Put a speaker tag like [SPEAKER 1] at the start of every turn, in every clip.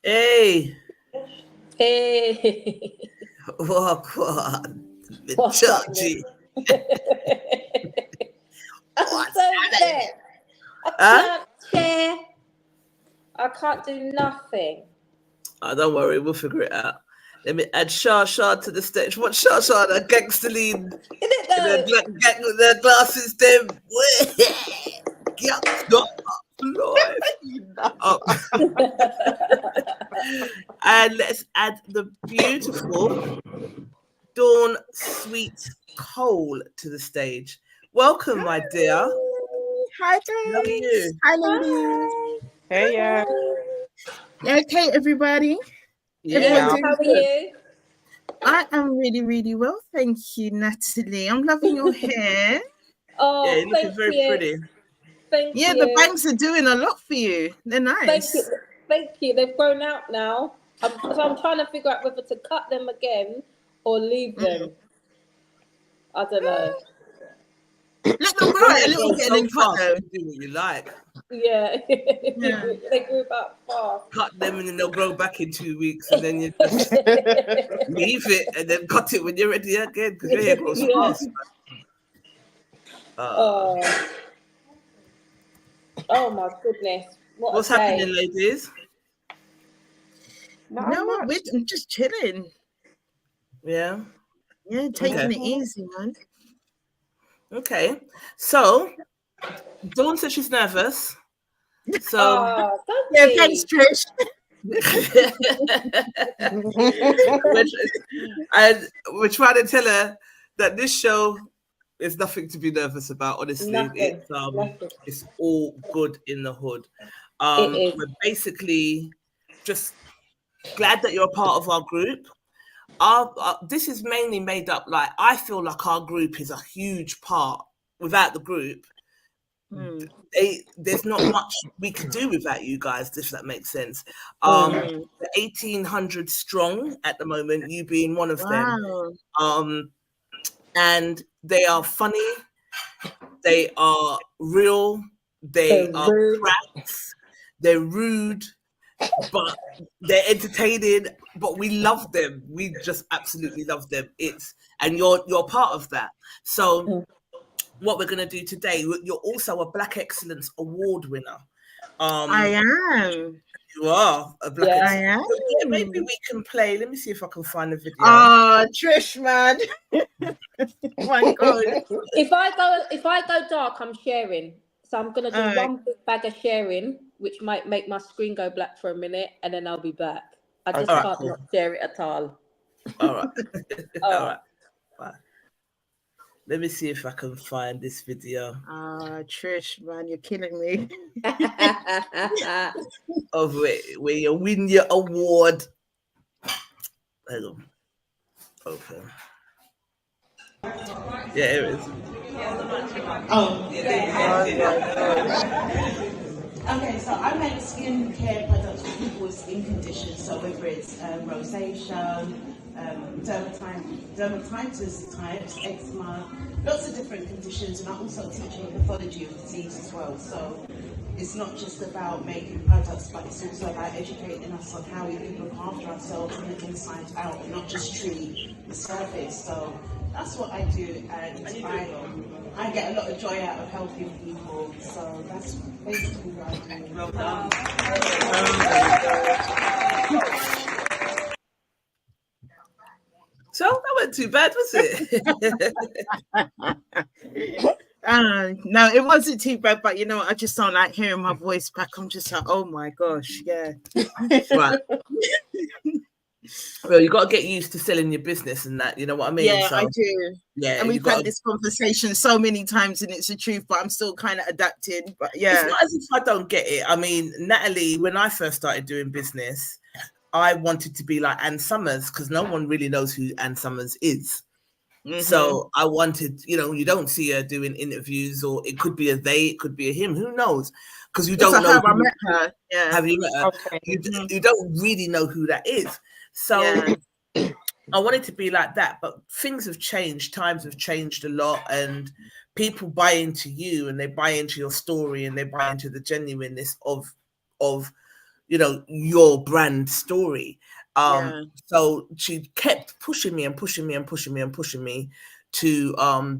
[SPEAKER 1] Hey.
[SPEAKER 2] Hey.
[SPEAKER 1] Walk on.
[SPEAKER 2] What's
[SPEAKER 1] Georgie.
[SPEAKER 2] I'm so dead. I can't share. I can't do nothing.
[SPEAKER 1] Oh, don't worry, we'll figure it out. Let me add Shah to the stage. What Shah, the gangster lean? The glasses, them. And let's add the beautiful Dawn Sweet Cole to the stage. Welcome, my dear.
[SPEAKER 3] Hi, guys.
[SPEAKER 1] How are you?
[SPEAKER 3] Hi, ladies.
[SPEAKER 4] Hey, yeah.
[SPEAKER 3] Okay, everybody.
[SPEAKER 2] Yeah. How are you?
[SPEAKER 3] I am really, really well. Thank you, Natalie. I'm loving your hair.
[SPEAKER 2] Oh,
[SPEAKER 1] yeah, you're looking very pretty.
[SPEAKER 2] Thank you.
[SPEAKER 3] The bangs are doing a lot for you. They're nice.
[SPEAKER 2] Thank you. They've grown out now. So I'm trying to figure out whether to cut them again or leave them. I don't know.
[SPEAKER 3] Let them grow a little bit and then cut them.
[SPEAKER 1] Do what you like.
[SPEAKER 2] Yeah. They grew about fast.
[SPEAKER 1] Cut them and then they'll grow back in 2 weeks, and then you just leave it and then cut it when you're ready again, because your hair grows fast.
[SPEAKER 2] Oh my goodness.
[SPEAKER 1] What's happening, ladies?
[SPEAKER 3] I'm just chilling.
[SPEAKER 1] Yeah,
[SPEAKER 3] taking it easy, man.
[SPEAKER 1] Okay, so Dawn says she's nervous. So
[SPEAKER 3] thanks, Trish.
[SPEAKER 1] we're trying to tell her that this show is nothing to be nervous about. Honestly, it's all good in the hood. We're basically just glad that you're a part of our group. This is mainly made up, like, I feel like our group is a huge part. Without the group, there's not much we could do without you guys, if that makes sense. The 1,800 strong at the moment, you being one of them. And they are funny, they are real, they are cracks, they're rude, but they're entertaining, but we love them. We just absolutely love them. And you're part of that. So what we're going to do today, you're also a Black Excellence Award winner.
[SPEAKER 3] I am.
[SPEAKER 1] You are a Black Excellence.
[SPEAKER 3] I am.
[SPEAKER 1] So maybe we can play. Let me see if I can find the video.
[SPEAKER 3] Trish, man. My God.
[SPEAKER 2] If I go dark, I'm sharing. So I'm gonna do one big bag of sharing, which might make my screen go black for a minute, and then I'll be back. I just can't not share it at all.
[SPEAKER 1] All right. All right. Bye. Let me see if I can find this video.
[SPEAKER 3] Trish, man, you're killing me.
[SPEAKER 1] Of where you win your award. Hang on. Okay. Yeah, here it is.
[SPEAKER 5] Okay, so I make skincare products for people with skin conditions, so whether it's rosacea, dermatitis types, eczema, lots of different conditions, and I also teach you pathology of disease as well. So it's not just about making products, but it's also about educating us on how we can look after ourselves from the inside out and not just treat the surface. So that's what I do, and I get a lot of joy out of helping people. So that's basically what I do.
[SPEAKER 1] Well done. So that wasn't too bad, was
[SPEAKER 3] it? No, it wasn't too bad, but you know, I just don't like hearing my voice back. I'm just like, oh my gosh, yeah.
[SPEAKER 1] Right. Gabrielle, you got to get used to selling your business and that. You know what I mean?
[SPEAKER 3] Yeah,
[SPEAKER 1] So,
[SPEAKER 3] I do.
[SPEAKER 1] Yeah,
[SPEAKER 3] and we've had this conversation so many times, and it's the truth. But I'm still kind of adapting. But yeah,
[SPEAKER 1] it's not as if I don't get it. I mean, Natalie, when I first started doing business, I wanted to be like Ann Summers because no one really knows who Ann Summers is. So I wanted, you don't see her doing interviews, or it could be a they, it could be a him. Who knows? Because you don't know.
[SPEAKER 3] I met her. Yeah.
[SPEAKER 1] Have you met her? Okay. You don't really know who that is. So I wanted to be like that, but things have changed. Times have changed a lot, and people buy into you, and they buy into your story, and they buy into the genuineness of your brand story. So she kept pushing me to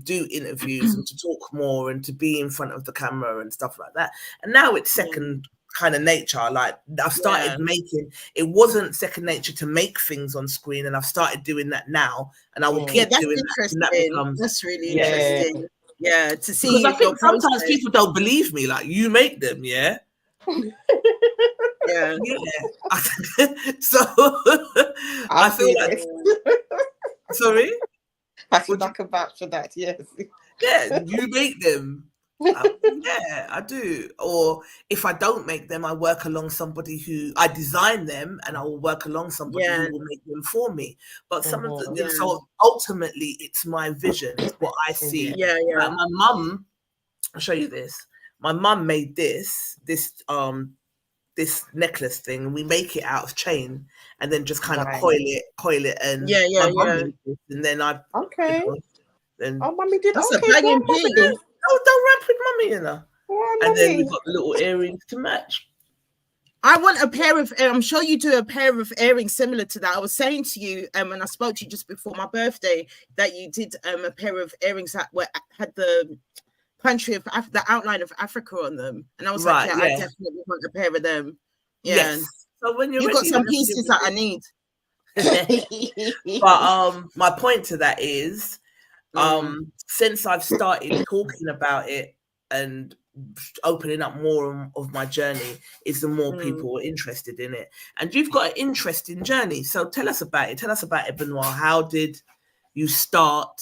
[SPEAKER 1] do interviews and to talk more and to be in front of the camera and stuff like that. And now it's second kind of nature. Like I've started making, it wasn't second nature to make things on screen, and I've started doing that now, and I will keep doing that. And that becomes,
[SPEAKER 3] that's really interesting. Yeah, to see,
[SPEAKER 1] because I think sometimes people don't believe me. Like, you make them, yeah.
[SPEAKER 3] Yeah.
[SPEAKER 1] So I feel like sorry,
[SPEAKER 4] I feel like a vouch for that. Yes.
[SPEAKER 1] Yeah, you make them. Yeah, I do. Or if I don't make them, I work along somebody who I design them, and I will work along somebody who will make them for me. But some of the so ultimately, it's my vision. It's what I see.
[SPEAKER 3] Yeah.
[SPEAKER 1] Like my mum, I'll show you this. My mum made this necklace thing, and we make it out of chain and then just kind of coil it and my mum made this, and then I then
[SPEAKER 4] Mummy did.
[SPEAKER 3] That's a banging piece.
[SPEAKER 1] Don't rap with mummy, and then we've got the little earrings to match.
[SPEAKER 3] I want a pair of, I'm sure you do a pair of earrings similar to that. I was saying to you when I spoke to you just before my birthday that you did a pair of earrings that had the country of the outline of Africa on them, and I was like, I definitely want a pair of them.
[SPEAKER 1] Yes. So when
[SPEAKER 3] you've got some pieces that I need.
[SPEAKER 1] But my point to that is, since I've started talking about it and opening up more of my journey, is the more people are interested in it. And you've got an interesting journey, so tell us about it. Tell us about Ebonoire. How did you start?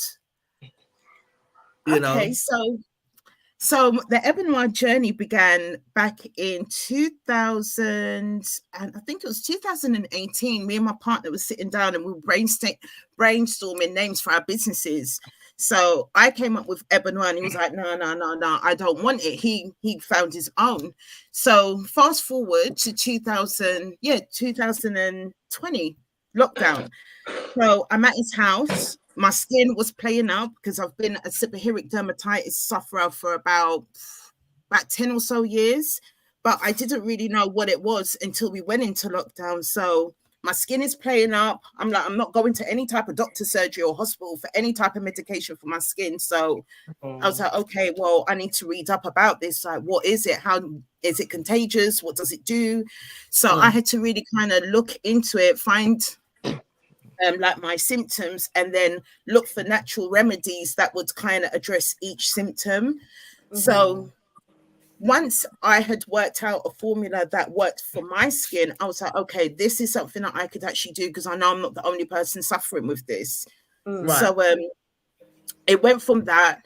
[SPEAKER 3] So the Ebonoire journey began back in 2000, and I think it was 2018. Me and my partner was sitting down and we were brainstorming names for our businesses. So I came up with Ebonoire, and he was like, no, I don't want it. He found his own. So fast forward to 2020 lockdown. So I'm at his house. My skin was playing up because I've been a seborrheic dermatitis sufferer for about 10 or so years, but I didn't really know what it was until we went into lockdown. So my skin is playing up. I'm not going to any type of doctor surgery or hospital for any type of medication for my skin. So I was like, okay, well, I need to read up about this. Like, what is it? How is it contagious? What does it do? So I had to really kind of look into it, find like my symptoms, and then look for natural remedies that would kind of address each symptom. So once I had worked out a formula that worked for my skin, I was like, okay, this is something that I could actually do, because I know I'm not the only person suffering with this. So it went from that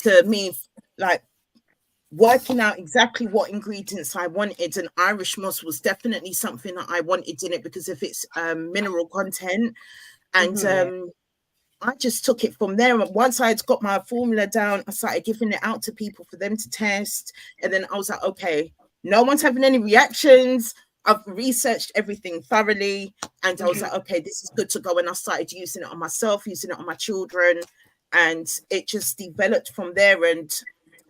[SPEAKER 3] to me like working out exactly what ingredients I wanted, and Irish moss was definitely something that I wanted in it because of its mineral content. And I just took it from there. And once I had got my formula down, I started giving it out to people for them to test. And then I was like, okay, no one's having any reactions. I've researched everything thoroughly. And I was like, okay, this is good to go. And I started using it on myself, using it on my children. And it just developed from there. And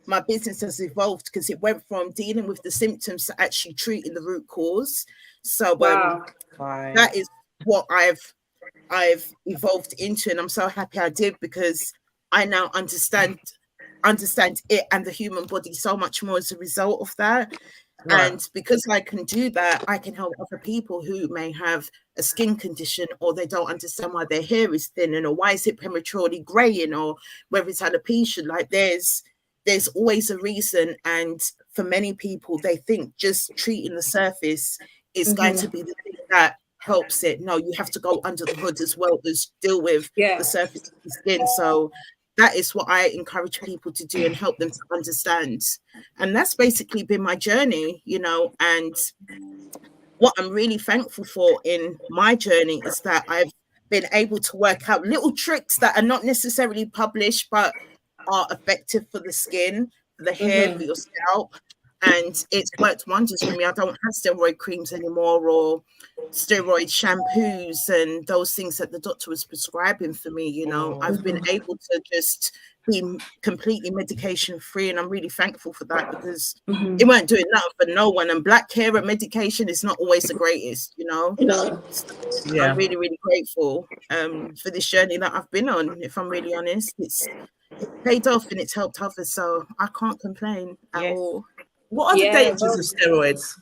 [SPEAKER 3] my business has evolved because it went from dealing with the symptoms to actually treating the root cause. So that is what I've evolved into, and I'm so happy I did, because I now understand it and the human body so much more as a result of that. And because I can do that, I can help other people who may have a skin condition, or they don't understand why their hair is thinning, or why is it prematurely graying, or whether it's alopecia. Like there's always a reason. And for many people, they think just treating the surface is going to be the thing that helps it. No, you have to go under the hood as well as deal with the surface of the skin. So that is what I encourage people to do and help them to understand. And that's basically been my journey, you know. And what I'm really thankful for in my journey is that I've been able to work out little tricks that are not necessarily published, but are effective for the skin, for the hair, for your scalp. And it's worked wonders for me. I don't have steroid creams anymore, or steroid shampoos and those things that the doctor was prescribing for me. You know, I've been able to just be completely medication free, and I'm really thankful for that, because it weren't doing nothing for no one. And black hair and medication is not always the greatest, you know. I'm really, really grateful for this journey that I've been on. If I'm really honest, it's paid off and it's helped others, so I can't complain at all.
[SPEAKER 1] What are the dangers of steroids?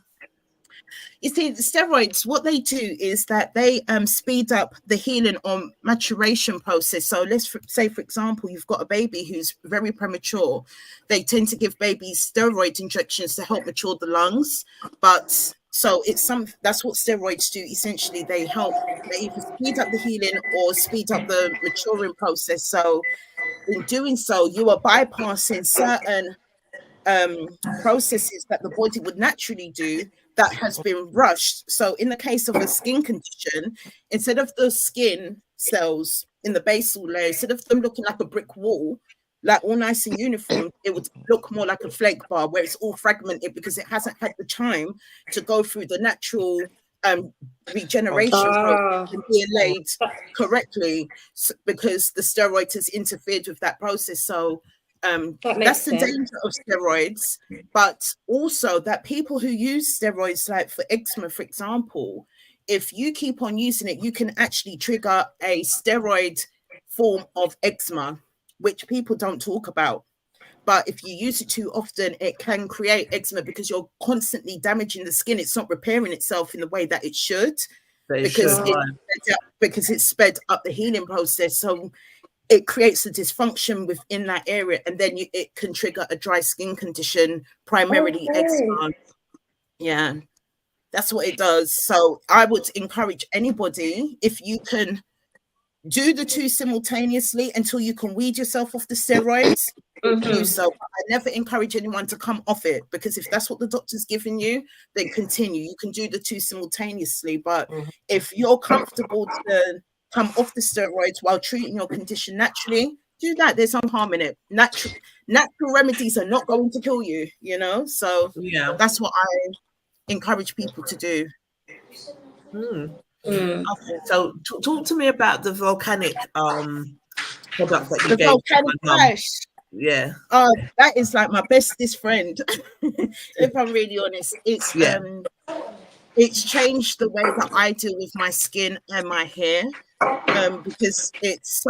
[SPEAKER 3] You see, the steroids, what they do is that they speed up the healing or maturation process. So let's say, for example, you've got a baby who's very premature. They tend to give babies steroid injections to help mature the lungs. But so that's what steroids do. Essentially, they either speed up the healing or speed up the maturing process. So in doing so, you are bypassing certain processes that the body would naturally do that has been rushed. So in the case of a skin condition, instead of the skin cells in the basal layer, instead of them looking like a brick wall, like all nice and uniform, it would look more like a flake bar where it's all fragmented because it hasn't had the time to go through the natural regeneration process and being laid correctly, because the steroid has interfered with that process. So that's the danger of steroids, but also that people who use steroids, like for eczema, for example, if you keep on using it, you can actually trigger a steroid form of eczema, which people don't talk about. But if you use it too often, it can create eczema because you're constantly damaging the skin. It's not repairing itself in the way that it should, because it's sped up the healing process. So it creates a dysfunction within that area, and then it can trigger a dry skin condition, primarily eczema. Yeah, that's what it does. So I would encourage anybody, if you can do the two simultaneously until you can weed yourself off the steroids, do so. I never encourage anyone to come off it, because if that's what the doctor's giving you, then continue. You can do the two simultaneously, but if you're comfortable to come off the steroids while treating your condition naturally, do that. There's no harm in it. Natural remedies are not going to kill you, you know. So that's what I encourage people to do.
[SPEAKER 1] Okay, so talk to me about the volcanic product that you
[SPEAKER 3] the
[SPEAKER 1] gave.
[SPEAKER 3] Volcanic Ash.
[SPEAKER 1] Yeah.
[SPEAKER 3] That is like my bestest friend. If I'm really honest, it's changed the way that I deal with my skin and my hair, because it's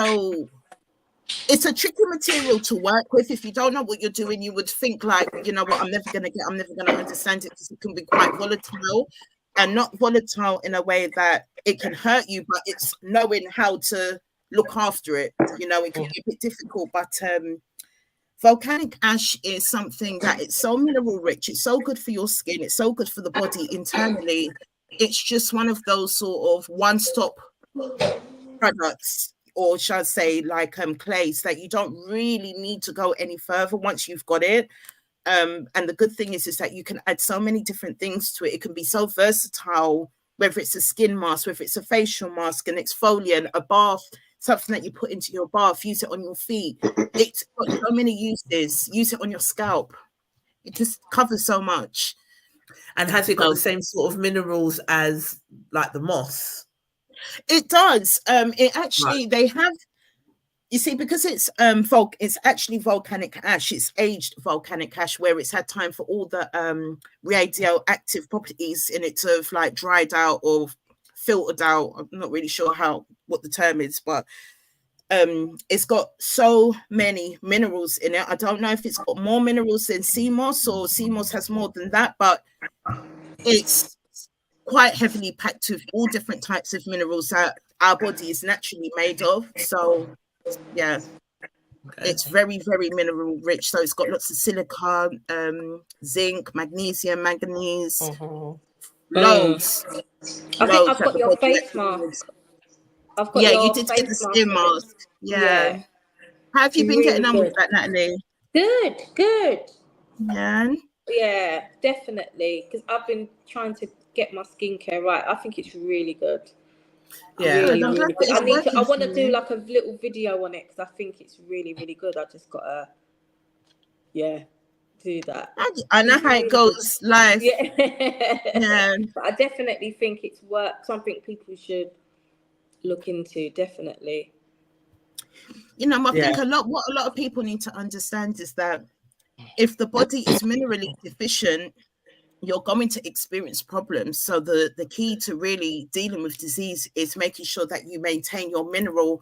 [SPEAKER 3] a tricky material to work with. If you don't know what you're doing, you would think like, you know what, I'm never going to understand it, because it can be quite volatile, and not volatile in a way that it can hurt you, but it's knowing how to look after it. You know, it can be a bit difficult, but volcanic ash is something that it's so mineral rich. It's so good for your skin. It's so good for the body internally. It's just one of those sort of one-stop products, or shall I say like clays, that you don't really need to go any further once you've got it. And the good thing is that you can add so many different things to it. It can be so versatile, whether it's a skin mask, whether it's a facial mask, an exfoliant, a bath, something that you put into your bath, use it on your feet. It's got so many uses. Use it on your scalp. It just covers so much.
[SPEAKER 1] And has it got the same sort of minerals as like the moss?
[SPEAKER 3] It does. It actually, they have, you see, because it's actually volcanic ash. It's aged volcanic ash, where it's had time for all the radioactive properties in it to have like dried out or filtered out. I'm not really sure what the term is, but it's got so many minerals in it. I don't know if it's got more minerals than sea moss, or sea moss has more than that, but it's quite heavily packed with all different types of minerals that our body is naturally made of. So yeah, it's very, very mineral rich. So it's got lots of silica, zinc, magnesium, manganese, Loads.
[SPEAKER 2] I think I've
[SPEAKER 3] That
[SPEAKER 2] got
[SPEAKER 3] the
[SPEAKER 2] your
[SPEAKER 3] body
[SPEAKER 2] face
[SPEAKER 3] actually needs.
[SPEAKER 2] mask. I've got
[SPEAKER 3] Yeah, you
[SPEAKER 2] your
[SPEAKER 3] did get the
[SPEAKER 2] face
[SPEAKER 3] skin
[SPEAKER 2] mask.
[SPEAKER 3] mask. Yeah.
[SPEAKER 2] Yeah.
[SPEAKER 3] How have you been
[SPEAKER 2] Really
[SPEAKER 3] getting on with
[SPEAKER 2] good.
[SPEAKER 3] that, Natalie?
[SPEAKER 2] Good.
[SPEAKER 3] Yeah.
[SPEAKER 2] Yeah, definitely. Because I've been trying to get my skincare right. I think it's really good.
[SPEAKER 1] Yeah.
[SPEAKER 3] Good. I'm glad
[SPEAKER 2] Really
[SPEAKER 3] that
[SPEAKER 2] good.
[SPEAKER 3] it's
[SPEAKER 2] I
[SPEAKER 3] working
[SPEAKER 2] want
[SPEAKER 3] for
[SPEAKER 2] to do
[SPEAKER 3] you.
[SPEAKER 2] like a little video on it because I think it's really, really good. I just gotta, do that.
[SPEAKER 3] I know how it goes live.
[SPEAKER 2] Yeah.
[SPEAKER 3] Yeah.
[SPEAKER 2] But I definitely think it's something people should look into. Definitely.
[SPEAKER 3] You know, I think what a lot of people need to understand is that if the body is minerally deficient, you're going to experience problems. So the key to really dealing with disease is making sure that you maintain your mineral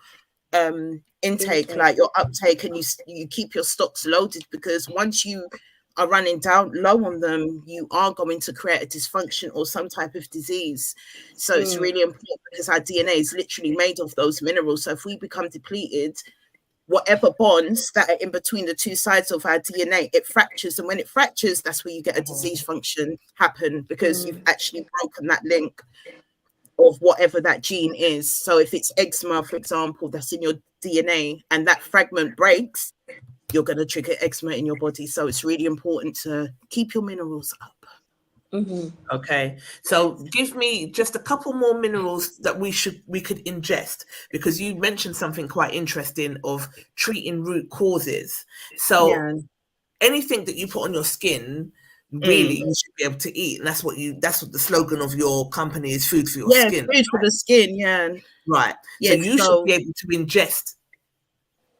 [SPEAKER 3] intake, like your uptake, and you keep your stocks loaded, because once you are running down low on them, you are going to create a dysfunction or some type of disease. So it's really important, because our DNA is literally made of those minerals. So if we become depleted, whatever bonds that are in between the two sides of our DNA, it fractures. And when it fractures, that's where you get a disease function happen, because you've actually broken that link of whatever that gene is. So if it's eczema, for example, that's in your DNA, and that fragment breaks, you're going to trigger eczema in your body. So it's really important to keep your minerals up.
[SPEAKER 1] Okay, so give me just a couple more minerals that we could ingest, because you mentioned something quite interesting of treating root causes. So anything that you put on your skin, really, you should be able to eat, and that's what the slogan of your company is: food for your skin.
[SPEAKER 3] Food for the skin.
[SPEAKER 1] Right.
[SPEAKER 3] Yeah,
[SPEAKER 1] so you should be able to ingest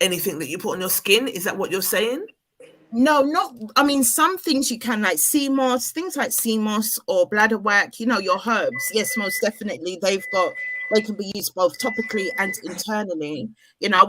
[SPEAKER 1] anything that you put on your skin. Is that what you're saying?
[SPEAKER 3] No, I mean, some things you can, like sea moss, things like sea moss or bladderwrack, you know, your herbs. Yes, most definitely. They can be used both topically and internally. You know,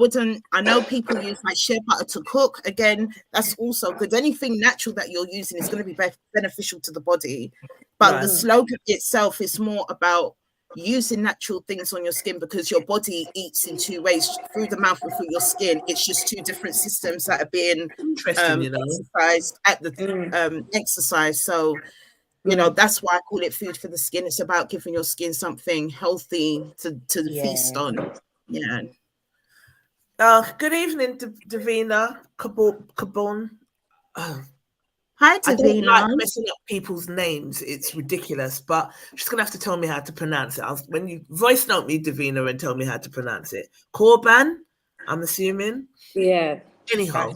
[SPEAKER 3] I know people use like shea butter to cook. Again, that's also good. Anything natural that you're using is going to be beneficial to the body. But the slogan itself is more about using natural things on your skin, because your body eats in two ways, through the mouth and through your skin. It's just two different systems that are being exercised at the exercise. So you know, that's why I call it food for the skin. It's about giving your skin something healthy to feast on.
[SPEAKER 1] Good evening, Davina Kabon.
[SPEAKER 3] Hi,
[SPEAKER 1] I don't
[SPEAKER 3] Davina.
[SPEAKER 1] like messing up people's names. It's ridiculous, but she's going to have to tell me how to pronounce it. When you voice note me, Davina, and tell me how to pronounce it. Korban, I'm assuming.
[SPEAKER 2] Yeah.
[SPEAKER 1] Anyhow,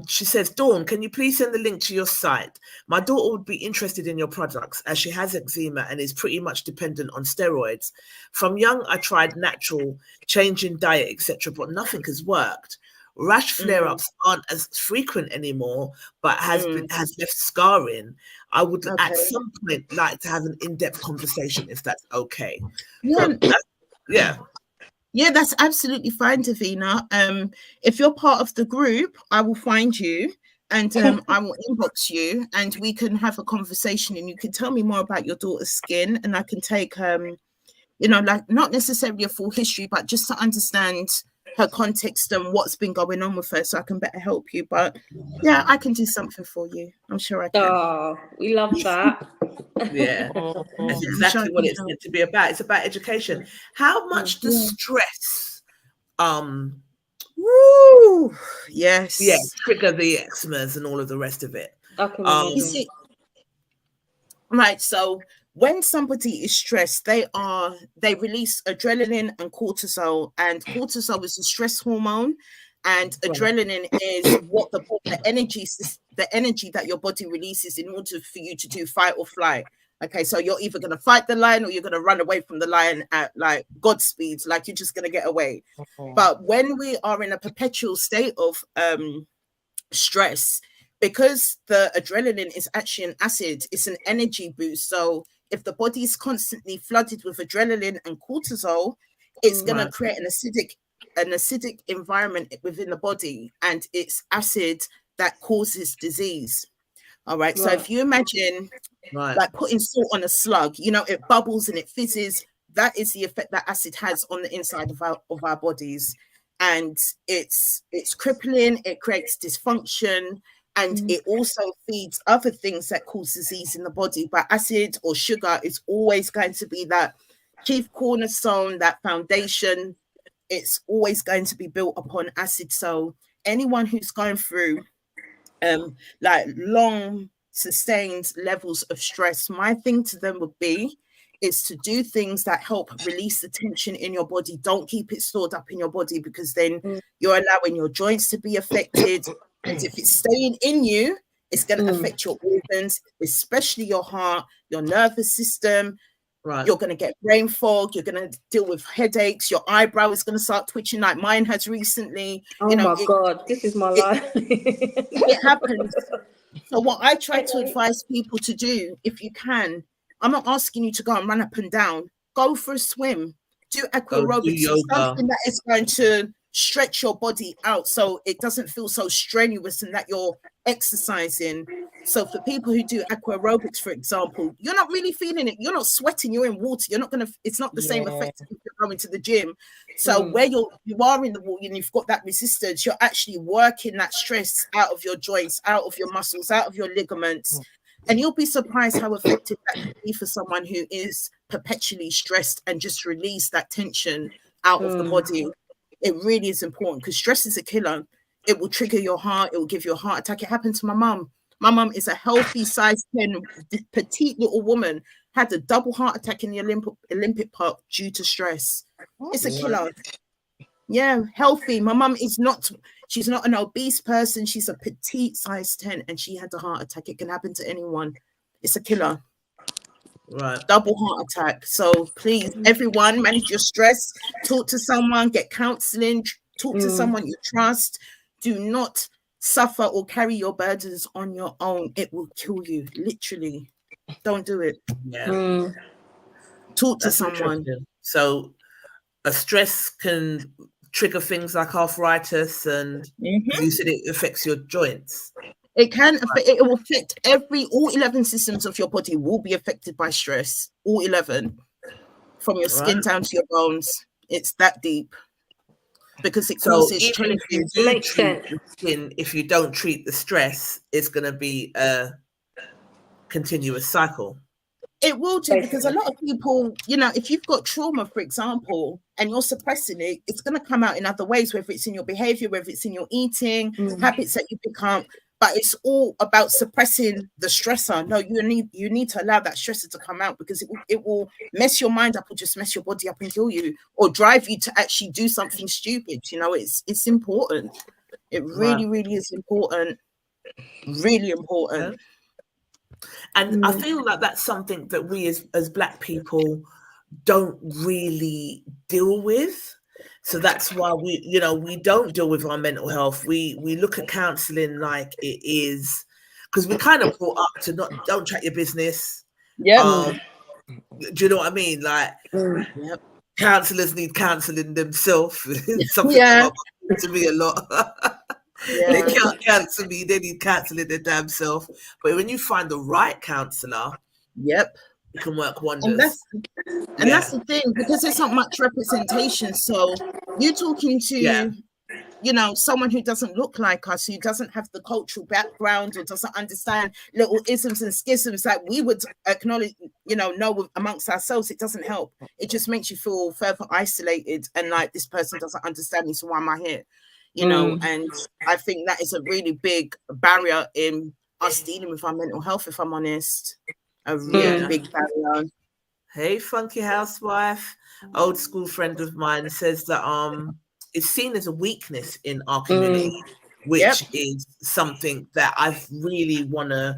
[SPEAKER 1] she says, Dawn, can you please send the link to your site? My daughter would be interested in your products, as she has eczema and is pretty much dependent on steroids. From young, I tried natural, changing diet, etc., but nothing has worked. Rash flare-ups aren't as frequent anymore, but has left scarring. I would at some point like to have an in-depth conversation, if that's okay.
[SPEAKER 3] Yeah, that's absolutely fine, Davina. If you're part of the group, I will find you and I will inbox you, and we can have a conversation, and you can tell me more about your daughter's skin, and I can take you know, like not necessarily a full history, but just to understand her context and what's been going on with her, so I can better help you. But yeah, I can do something for you. I'm sure I can.
[SPEAKER 2] Oh, we love that.
[SPEAKER 1] Yeah, that's exactly what it's meant to be about. It's about education. How much does stress trigger the eczemas and all of the rest of it?
[SPEAKER 3] You see, right, so when somebody is stressed, they release adrenaline and cortisol, and cortisol is a stress hormone, and adrenaline is what the energy that your body releases in order for you to do fight or flight. Okay, so you're either going to fight the lion or you're going to run away from the lion at like Godspeed, like you're just going to get away. But when we are in a perpetual state of stress, because the adrenaline is actually an acid, it's an energy boost. So if the body is constantly flooded with adrenaline and cortisol, it's going to create an acidic environment within the body, and it's acid that causes disease. All right. So if you imagine like putting salt on a slug, you know, it bubbles and it fizzes. That is the effect that acid has on the inside of our bodies. And it's crippling, it creates dysfunction, And it also feeds other things that cause disease in the body. But acid or sugar is always going to be that chief cornerstone, that foundation. It's always going to be built upon acid. So anyone who's going through like long sustained levels of stress, my thing to them would be is to do things that help release the tension in your body. Don't keep it stored up in your body, because then you're allowing your joints to be affected. And if it's staying in you, it's going to affect your organs, especially your heart, your nervous system.
[SPEAKER 1] Right.
[SPEAKER 3] You're going to get brain fog. You're going to deal with headaches. Your eyebrow is going to start twitching like mine has recently.
[SPEAKER 2] Oh, my God, this is my life.
[SPEAKER 3] It happens. So what I try to advise people to do, if you can, I'm not asking you to go and run up and down. Go for a swim. Do aquarobics, something that is going to stretch your body out so it doesn't feel so strenuous and that you're exercising. So for people who do aquarobics, for example, you're not really feeling it. You're not sweating. You're in water. You're not going to, it's not the same effect if you're going to the gym. So where you are in the water and you've got that resistance, you're actually working that stress out of your joints, out of your muscles, out of your ligaments. And you'll be surprised how effective that can be for someone who is perpetually stressed, and just release that tension out of the body. It really is important, because stress is a killer. It will trigger your heart. It will give you a heart attack. It happened to my mum. My mum is a healthy size 10, petite little woman, had a double heart attack in the Olympic Park due to stress. It's a killer. Yeah, healthy. My mum is not, she's not an obese person. She's a petite size 10 and she had a heart attack. It can happen to anyone. It's a killer.
[SPEAKER 1] Right.
[SPEAKER 3] Double heart attack. So please, everyone, manage your stress. Talk to someone, get counseling, talk to someone you trust. Do not suffer or carry your burdens on your own. It will kill you, literally. Don't do it.
[SPEAKER 1] Yeah.
[SPEAKER 3] Talk to someone.
[SPEAKER 1] So a stress can trigger things like arthritis, and you said it affects your joints.
[SPEAKER 3] It can affect, it will affect all 11 systems of your body will be affected by stress. All 11, from your skin down to your bones. It's that deep, because it causes changes.
[SPEAKER 2] Makes sense.
[SPEAKER 1] Skin, if you don't treat the stress, it's going to be a continuous cycle.
[SPEAKER 3] It will do, because a lot of people, you know, if you've got trauma, for example, and you're suppressing it, it's going to come out in other ways, whether it's in your behavior, whether it's in your eating, habits that you pick up. But it's all about suppressing the stressor. No, you need to allow that stressor to come out, because it will mess your mind up, or just mess your body up and kill you, or drive you to actually do something stupid. You know, it's important. It really, really is important. Really important.
[SPEAKER 1] And I feel like that's something that we as Black people don't really deal with. So that's why we don't deal with our mental health. We look at counseling like it is, because we're kind of brought up to don't chat your business.
[SPEAKER 3] Yeah.
[SPEAKER 1] Do you know what I mean? Like, counselors need counseling themselves. Something to me a lot. They can't counsel me, they need counseling their damn self. But when you find the right counsellor, it can work wonders.
[SPEAKER 3] And that's the thing, because there's not much representation. So you're talking to you know, someone who doesn't look like us, who doesn't have the cultural background, or doesn't understand little isms and schisms that we would acknowledge, know amongst ourselves. It doesn't help. It just makes you feel further isolated, and like, this person doesn't understand me, so why am I here? And I think that is a really big barrier in us dealing with our mental health, if I'm honest. A really big barrier.
[SPEAKER 1] Hey, Funky Housewife, old school friend of mine, says that it's seen as a weakness in our community, which is something that I really want to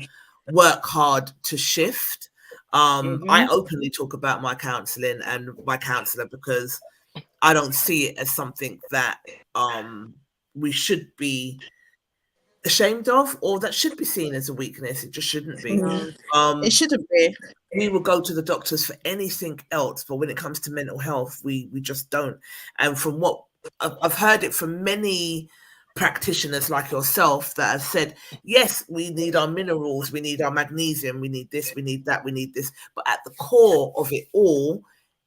[SPEAKER 1] work hard to shift. I openly talk about my counseling and my counselor, because I don't see it as something that we should be ashamed of, or that should be seen as a weakness. It just shouldn't be.
[SPEAKER 3] It shouldn't be.
[SPEAKER 1] We will go to the doctors for anything else, but when it comes to mental health, we just don't. And from what I've heard it from many practitioners like yourself that have said, yes, we need our minerals, we need our magnesium, we need this, we need that, we need this. But at the core of it all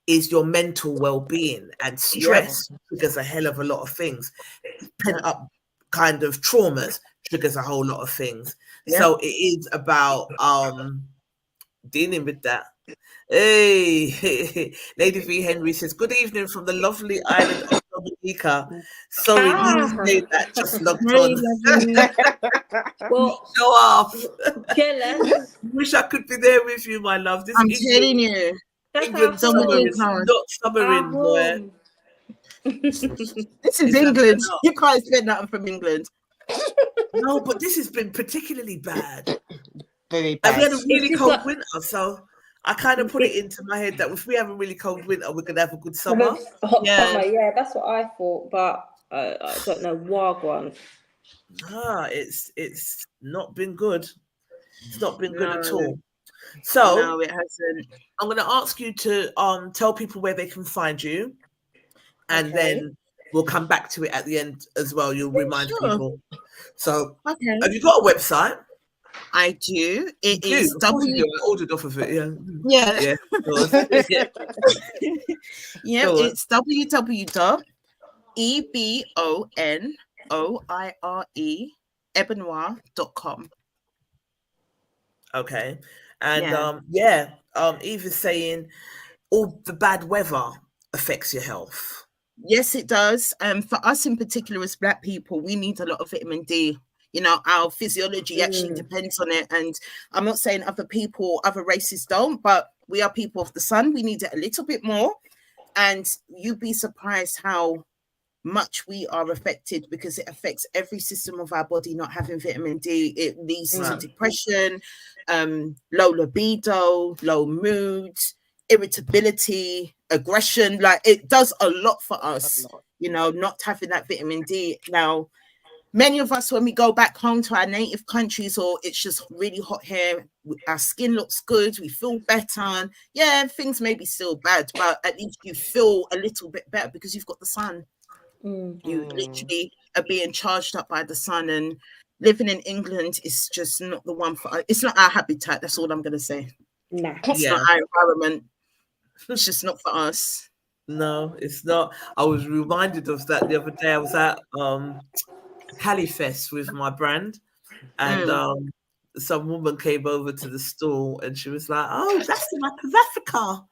[SPEAKER 1] is your mental well-being, and stress triggers a hell of a lot of things. Pent up kind of traumas triggers a whole lot of things.
[SPEAKER 3] Yeah.
[SPEAKER 1] So it is about dealing with that. Hey, Lady V Henry says, good evening from the lovely island of Dominica. Sorry, you say that just logged
[SPEAKER 3] Hey,
[SPEAKER 1] on.
[SPEAKER 3] lovely.
[SPEAKER 2] Well,
[SPEAKER 1] Show off.
[SPEAKER 2] jealous.
[SPEAKER 1] Wish I could be there with you, my love. This
[SPEAKER 3] I'm
[SPEAKER 1] England,
[SPEAKER 3] telling you,
[SPEAKER 2] That's
[SPEAKER 1] England
[SPEAKER 2] our
[SPEAKER 3] Dominican
[SPEAKER 1] summering,
[SPEAKER 2] home.
[SPEAKER 3] can't.
[SPEAKER 1] not
[SPEAKER 2] Our
[SPEAKER 1] summering, boy.
[SPEAKER 2] home.
[SPEAKER 3] This is
[SPEAKER 1] It's
[SPEAKER 3] England.
[SPEAKER 1] not.
[SPEAKER 3] You can't expect nothing from England.
[SPEAKER 1] No, but this has been particularly bad.
[SPEAKER 4] Very
[SPEAKER 1] And we
[SPEAKER 4] bad.
[SPEAKER 1] had a really
[SPEAKER 2] just
[SPEAKER 1] cold
[SPEAKER 2] like-
[SPEAKER 1] winter, so I kind of put it into my head that if we have a really cold winter, we're gonna have a good summer.
[SPEAKER 2] Hot
[SPEAKER 3] Yeah.
[SPEAKER 2] summer, yeah, that's what I thought, but I don't know. Wagwan.
[SPEAKER 1] It's not been good. It's not been good at
[SPEAKER 3] No.
[SPEAKER 1] all. So
[SPEAKER 3] No, it hasn't.
[SPEAKER 1] I'm gonna ask you to tell people where they can find you, and
[SPEAKER 2] Okay.
[SPEAKER 1] then we'll come back to it at the end as well. You'll remind
[SPEAKER 3] sure.
[SPEAKER 1] people. So
[SPEAKER 3] Okay.
[SPEAKER 1] have you got a website?
[SPEAKER 3] I do. It
[SPEAKER 1] You
[SPEAKER 3] is
[SPEAKER 1] do? Of course you
[SPEAKER 3] W.
[SPEAKER 1] do. I ordered off of it. Yeah.
[SPEAKER 3] Yeah.
[SPEAKER 1] Yeah. Of course. Yeah.
[SPEAKER 3] Yeah,
[SPEAKER 1] Go on.
[SPEAKER 3] it's www.ebonoire Ebonoire.com.
[SPEAKER 1] Okay. And
[SPEAKER 3] Yeah.
[SPEAKER 1] Eve is saying all the bad weather affects your health.
[SPEAKER 3] Yes, it does. For us in particular, as Black people, we need a lot of vitamin D. You know, our physiology actually depends on it. And I'm not saying other people, other races don't, but we are people of the sun. We need it a little bit more. And you'd be surprised how much we are affected, because it affects every system of our body. Not having vitamin D, it leads to depression, low libido, low mood, irritability, aggression. Like, it does a lot for us, you know, not having that vitamin D. Now, many of us, when we go back home to our native countries, or it's just really hot here, our skin looks good, we feel better. And yeah, things may be still bad, but at least you feel a little bit better because you've got the sun. You literally are being charged up by the sun, and living in England is just not the one for us. It's not our habitat. That's all I'm going to say.
[SPEAKER 2] Nah.
[SPEAKER 3] It's not our environment. It's just not for us.
[SPEAKER 1] No, it's not. I was reminded of that the other day. I was at Califest with my brand, and some woman came over to the store, and she was like, "Oh, that's the map of Africa,"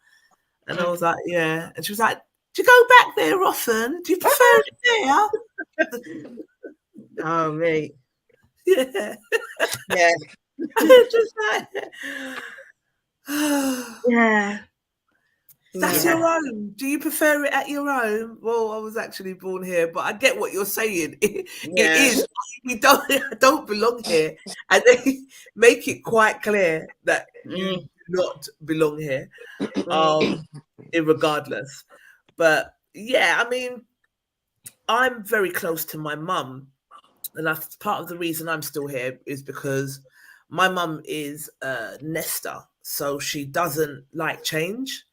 [SPEAKER 1] and I was like, "Yeah," and she was like, "Do you go back there often? Do you prefer it there?"
[SPEAKER 3] Oh, mate.
[SPEAKER 1] Yeah,
[SPEAKER 3] Yeah.
[SPEAKER 1] just like,
[SPEAKER 3] Yeah.
[SPEAKER 1] that's
[SPEAKER 3] Yeah.
[SPEAKER 1] your home. Do you prefer it at your home? Well, I was actually born here, but I get what you're saying. It is. We don't belong here, and they make it quite clear that you do not belong here, irregardless. But yeah, I mean, I'm very close to my mum, and that's part of the reason I'm still here is because my mum is a nester, so she doesn't like change.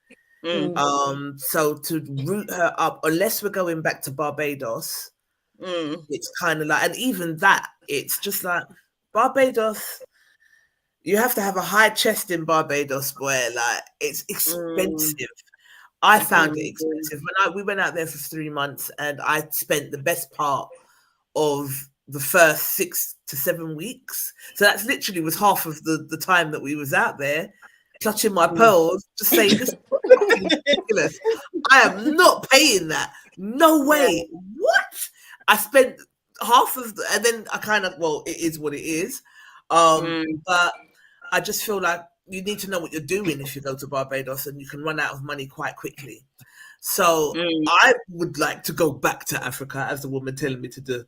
[SPEAKER 1] So to root her up, unless we're going back to Barbados, it's kind of like, and even that, it's just like Barbados. You have to have a high chest in Barbados, boy. Like, it's expensive. I found it expensive when we went out there for 3 months, and I spent the best part of the first 6 to 7 weeks. So that's literally was half of the time that we was out there, clutching my pearls, just saying, this is fucking ridiculous. I am not paying that. No way. What? I spent half of and then I kind of, well, it is what it is. But I just feel like you need to know what you're doing if you go to Barbados, and you can run out of money quite quickly. So I would like to go back to Africa, as the woman telling me to do.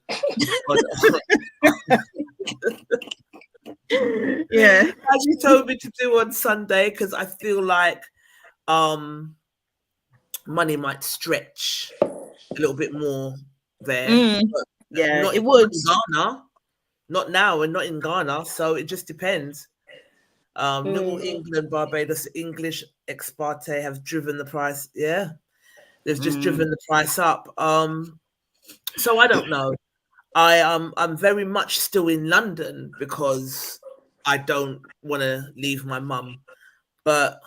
[SPEAKER 3] Yeah.
[SPEAKER 1] As you told me to do on Sunday, because I feel like money might stretch a little bit more there.
[SPEAKER 3] Yeah,
[SPEAKER 1] not
[SPEAKER 3] it would.
[SPEAKER 1] In Ghana, not now, and not in Ghana. So it just depends. New England, Barbados, English ex parte have driven the price. Yeah, they've just driven the price up. So I don't know. I'm very much still in London because I don't want to leave my mum. But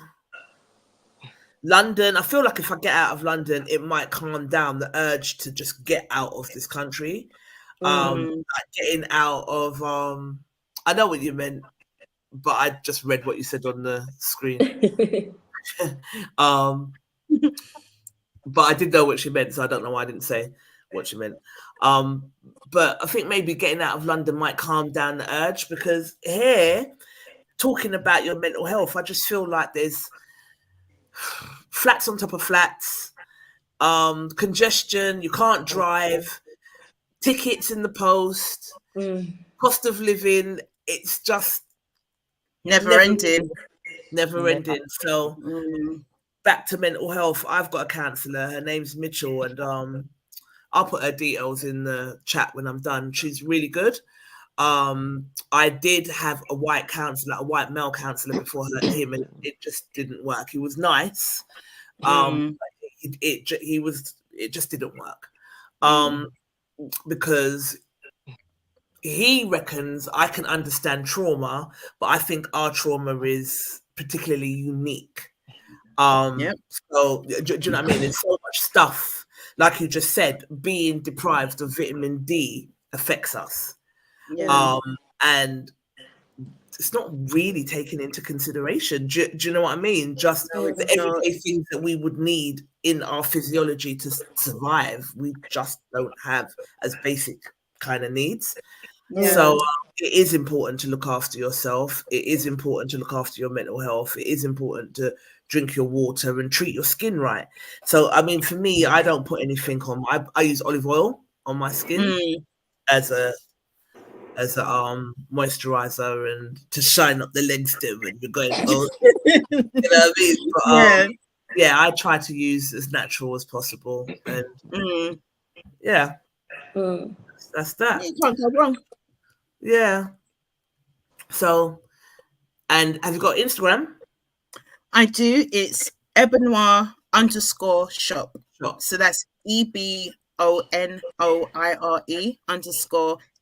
[SPEAKER 1] London, I feel like if I get out of London, it might calm down the urge to just get out of this country. Like getting out of I know what you meant, but I just read what you said on the screen. But I did know what she meant, so I don't know why I didn't say what she meant. But I think maybe getting out of London might calm down the urge, because here, talking about your mental health, I just feel like there's flats on top of flats, congestion, you can't drive, tickets in the post, cost of living, it's just
[SPEAKER 3] never ending.
[SPEAKER 1] So back to mental health, I've got a counsellor, her name's Mitchell, and I'll put her details in the chat when I'm done. She's really good. I did have a white male counsellor before him, and it just didn't work. He was nice. It just didn't work. Because he reckons I can understand trauma, but I think our trauma is particularly unique. So do you know what I mean? There's so much stuff, like you just said, being deprived of vitamin D affects us. And it's not really taken into consideration. Do you know what I mean? Just the everyday things that we would need in our physiology to survive, we just don't have as basic kind of needs. So it is important to look after yourself. It is important to look after your mental health. It is important to drink your water and treat your skin right. So, I mean, for me, I don't put anything on. I use olive oil on my skin as a moisturizer and to shine up the legs too when you're going. You know what I mean? But, yeah, I try to use as natural as possible, and that's that.
[SPEAKER 3] You can't go wrong.
[SPEAKER 1] Yeah. So, and have you got Instagram?
[SPEAKER 3] I do. It's Ebonoire _shop. So that's EBONOIRE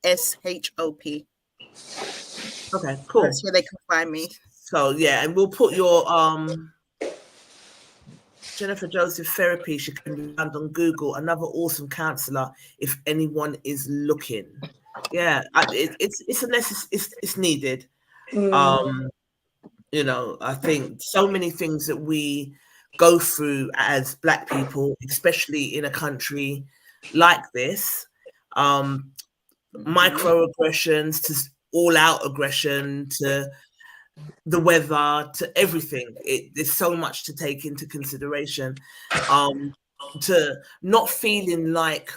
[SPEAKER 3] _SHOP.
[SPEAKER 1] Okay, cool.
[SPEAKER 3] That's where they can find me.
[SPEAKER 1] So yeah, and we'll put your Jennifer Joseph therapy. She can be found on Google. Another awesome counsellor if anyone is looking. Yeah, it's needed. You know, I think so many things that we go through as Black people, especially in a country like this, microaggressions to all-out aggression to the weather to everything. There's so much to take into consideration. To not feeling like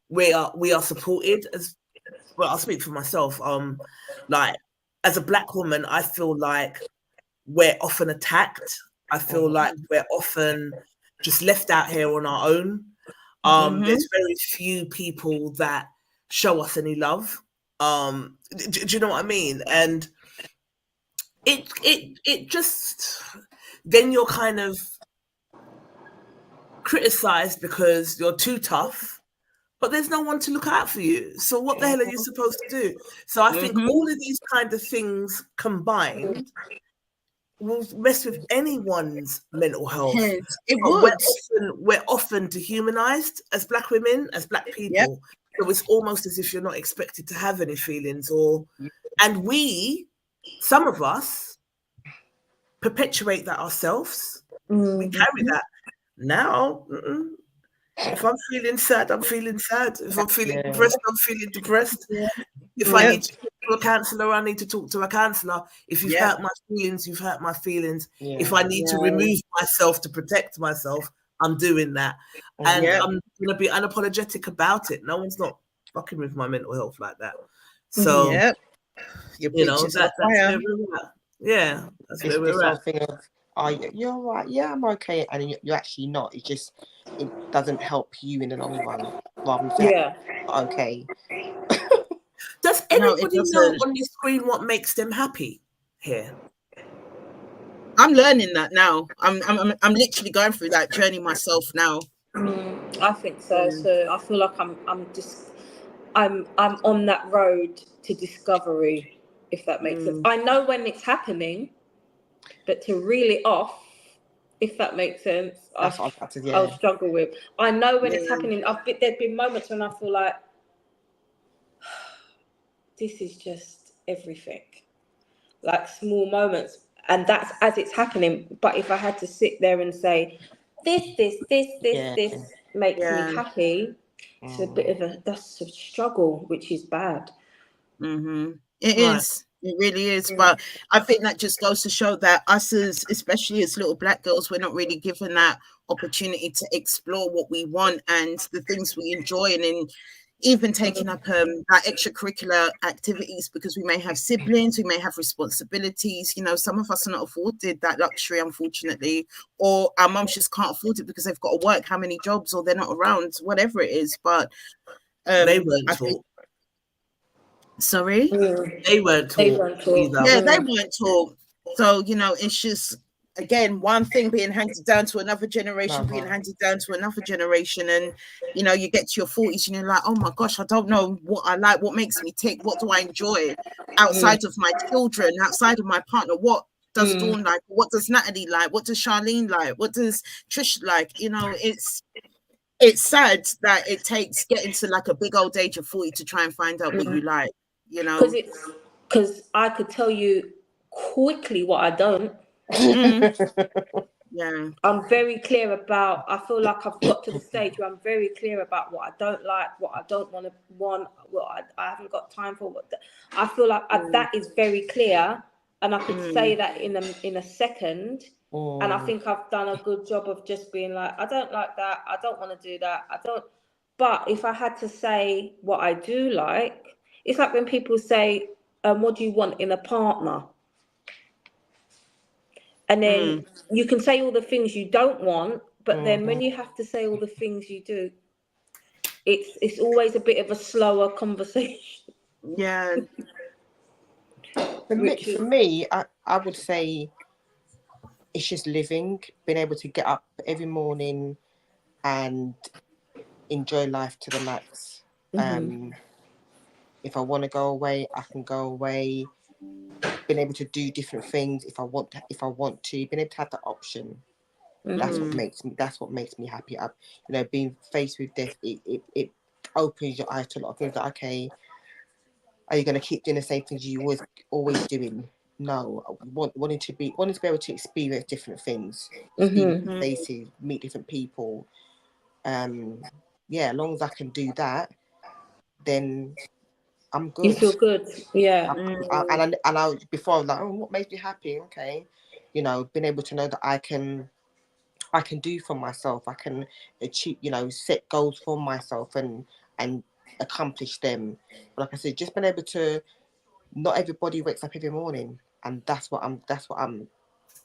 [SPEAKER 1] we are supported as well. I'll speak for myself. Like as a Black woman, I feel like we're often attacked. I feel like we're often just left out here on our own. There's very few people that show us any love. Do you know what I mean? And it just, then you're kind of criticized because you're too tough, but there's no one to look out for you. So what the hell are you supposed to do? So I think all of these kind of things combined will mess with anyone's mental health.
[SPEAKER 3] It would.
[SPEAKER 1] We're often dehumanized as Black women, as Black people. So it's almost as if you're not expected to have any feelings, and some of us perpetuate that ourselves. We carry that. Now, if I'm feeling sad, I'm feeling sad. If I'm feeling depressed, I'm feeling depressed. If I need to talk to a counsellor, I need to talk to a counsellor. If you've hurt my feelings, you've hurt my feelings. If I need to remove myself to protect myself, I'm doing that. And I'm going to be unapologetic about it. No one's not fucking with my mental health like that. So, you know, that's where we're at. Yeah, that's where we're at.
[SPEAKER 4] You're right. Yeah, I'm okay. And you're actually not. It's just, it doesn't help you in the long run. Rather than okay.
[SPEAKER 1] Does anybody know on your screen what makes them happy here?
[SPEAKER 3] I'm learning that now. I'm literally going through that journey myself now.
[SPEAKER 2] I think so. So I feel like I'm on that road to discovery, if that makes sense. I know when it's happening, but to reel it off, if that makes sense, I'll struggle with. I know when it's happening. There've been moments when I feel like this is just everything. Like small moments, and that's as it's happening. But if I had to sit there and say, this makes me happy, it's a bit of that's a struggle, which is bad.
[SPEAKER 3] It is. It really is. But I think that just goes to show that us, especially as little Black girls, we're not really given that opportunity to explore what we want and the things we enjoy, and in even taking up that extracurricular activities, because we may have siblings, we may have responsibilities. You know, some of us are not afforded that luxury, unfortunately, or our mums just can't afford it because they've got to work how many jobs, or they're not around, whatever it is. But
[SPEAKER 1] they weren't taught.
[SPEAKER 3] Sorry?
[SPEAKER 1] They weren't taught either.
[SPEAKER 3] Yeah, they weren't taught. So, you know, it's just, again, one thing being handed down to another generation, being handed down to another generation. And, you know, you get to your 40s and you're like, oh my gosh, I don't know what I like, what makes me tick, what do I enjoy outside of my children, outside of my partner, what does Dawn like, what does Natalie like, what does Charlene like, what does Trish like? You know, it's sad that it takes getting to like a big old age of 40 to try and find out what you like, you know.
[SPEAKER 2] Because I could tell you quickly what I don't.
[SPEAKER 3] Yeah,
[SPEAKER 2] I'm very clear about. I feel like I've got to the stage where I'm very clear about what I don't like, what I don't want, what I haven't got time for. I feel like that is very clear, and I could say that in a second. And I think I've done a good job of just being like, I don't like that. I don't want to do that. I don't. But if I had to say what I do like, it's like when people say, what do you want in a partner? And then you can say all the things you don't want, but then when you have to say all the things you do, it's always a bit of a slower conversation.
[SPEAKER 3] Yeah.
[SPEAKER 4] For me, I would say it's just living, being able to get up every morning and enjoy life to the max. If I want to go away, I can go away. Being able to do different things if I want to, being able to have the option. That's what makes me happy. You know, being faced with death, it opens your eyes to a lot of things. Like, okay, are you going to keep doing the same things you always doing? No, wanting to be able to experience different things, see different faces, meet different people. Yeah, as long as I can do that, then I'm good.
[SPEAKER 2] You feel good, yeah.
[SPEAKER 4] And I before I was like, oh, what makes me happy? Okay, you know, being able to know that I can do for myself. I can achieve, you know, set goals for myself and accomplish them. But like I said, just being able to. Not everybody wakes up every morning, and that's what I'm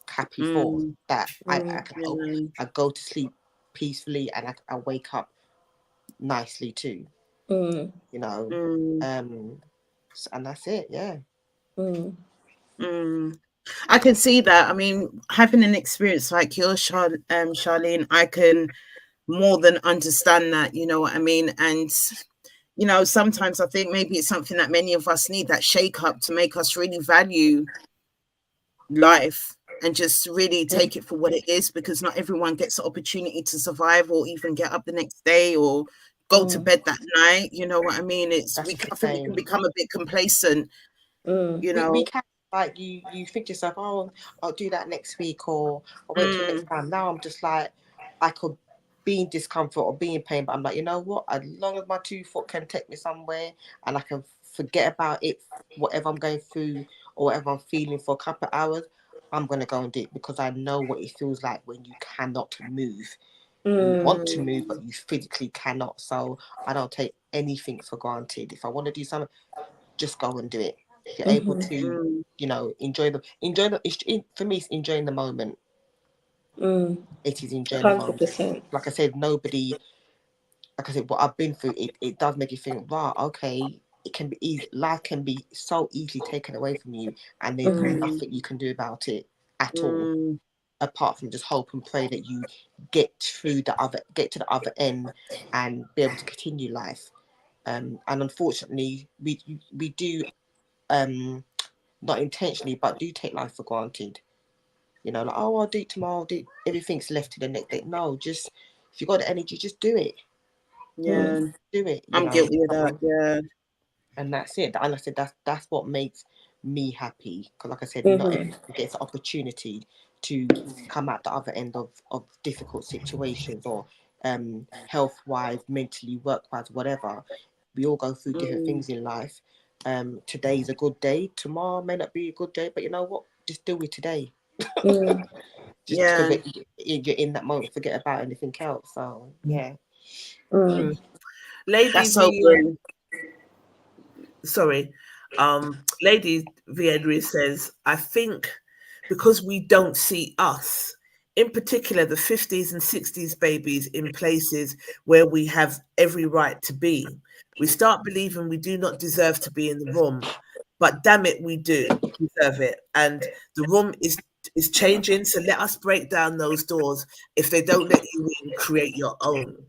[SPEAKER 4] happy for. That I go to sleep peacefully and I wake up nicely too. You know, and that's it. Yeah.
[SPEAKER 3] I can see that. I mean, having an experience like yours, Charlene, I can more than understand that. You know what I mean? And you know, sometimes I think maybe it's something that many of us need, that shake up to make us really value life and just really take it for what it is, because not everyone gets the opportunity to survive or even get up the next day or go to bed that night. You know what I mean? I think we can become a bit complacent. You know,
[SPEAKER 4] we can, like you think to yourself, oh, I'll do that next week, or I'll wait till next time. Now I'm just like, I could be in discomfort or be in pain, but I'm like, you know what? As long as my 2 foot can take me somewhere and I can forget about it, whatever I'm going through or whatever I'm feeling for a couple of hours, I'm going to go and do it, because I know what it feels like when you cannot move. You want to move, but you physically cannot. So I don't take anything for granted. If I want to do something, just go and do it. If you're able to, you know, enjoy the. For me, it's enjoying the moment. It is enjoying 100%. The moment. Like I said, what I've been through, it does make you think, wow, okay, it can be easy. Life can be so easily taken away from you, and there's nothing you can do about it at all, apart from just hope and pray that you get to the other end and be able to continue life. And unfortunately, we do, not intentionally, but do take life for granted. You know, like, oh, I'll do it tomorrow. Everything's left to the next day. No, just if you got the energy, just do it.
[SPEAKER 3] Yeah,
[SPEAKER 4] do it.
[SPEAKER 3] I'm guilty of that. Yeah.
[SPEAKER 4] And that's it. And I said that's what makes me happy. Because like I said, not everyone gets the opportunity to come out the other end of difficult situations, or health wise, mentally, work wise, whatever. We all go through different things in life. Today's a good day. Tomorrow may not be a good day, but you know what? Just deal with today. Just because you're in that moment, forget about anything else. So yeah.
[SPEAKER 1] Lady
[SPEAKER 3] That's so good.
[SPEAKER 1] Sorry. Lady Viedri says, I think because we don't see us, in particular the 50s and 60s babies, in places where we have every right to be, we start believing we do not deserve to be in the room, but damn it, we do deserve it. And the room is changing, so let us break down those doors. If they don't let you in, create your own.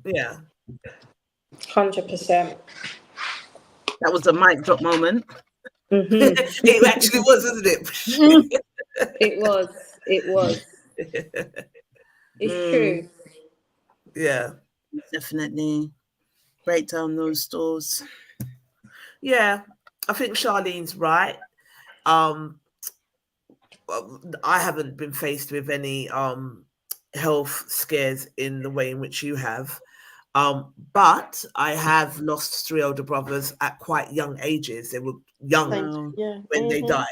[SPEAKER 1] Yeah.
[SPEAKER 2] 100%.
[SPEAKER 3] That was a mic drop moment.
[SPEAKER 1] It actually was, isn't it?
[SPEAKER 2] It was. It's true.
[SPEAKER 1] Yeah.
[SPEAKER 3] Definitely. Break down those doors.
[SPEAKER 1] Yeah. I think Charlene's right. I haven't been faced with any health scares in the way in which you have. But I have lost 3 older brothers at quite young ages. They were young when they died.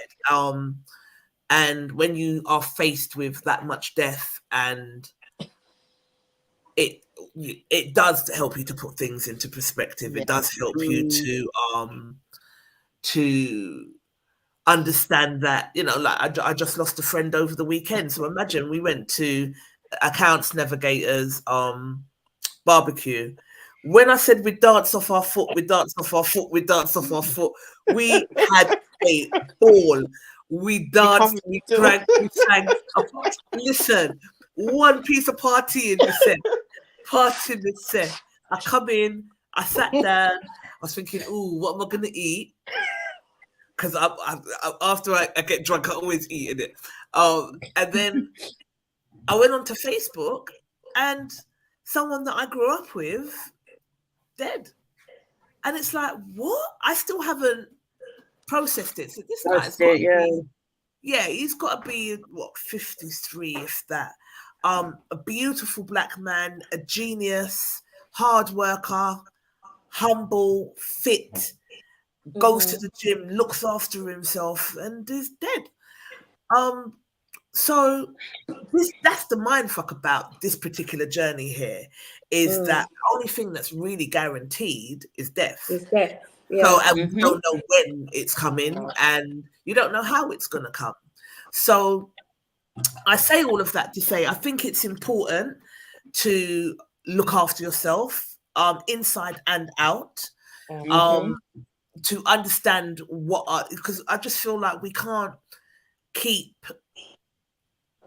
[SPEAKER 1] And when you are faced with that much death, and it does help you to put things into perspective. It does help you to understand that, you know, like I just lost a friend over the weekend. So imagine we went to Accounts Navigators barbecue. When I said we dance off our foot, we dance off our foot, we dance off our foot, we had a ball. We danced, we drank, we sang. Listen, one piece of party in the set. Party in the set. I come in, I sat down, I was thinking, ooh, what am I going to eat? Because after I get drunk, I always eat in it. And then I went onto Facebook, and someone that I grew up with, dead. And it's like, what? I still haven't processed it. So this guy's got to be, he's got to be, what, 53, if that. A beautiful black man, a genius, hard worker, humble, fit, goes to the gym, looks after himself, and is dead. So that's the mindfuck about this particular journey here, is that the only thing that's really guaranteed is death.
[SPEAKER 2] Yeah.
[SPEAKER 1] So, and we don't know when it's coming, and you don't know how it's going to come. So I say all of that to say, I think it's important to look after yourself, inside and out, to understand because I just feel like we can't keep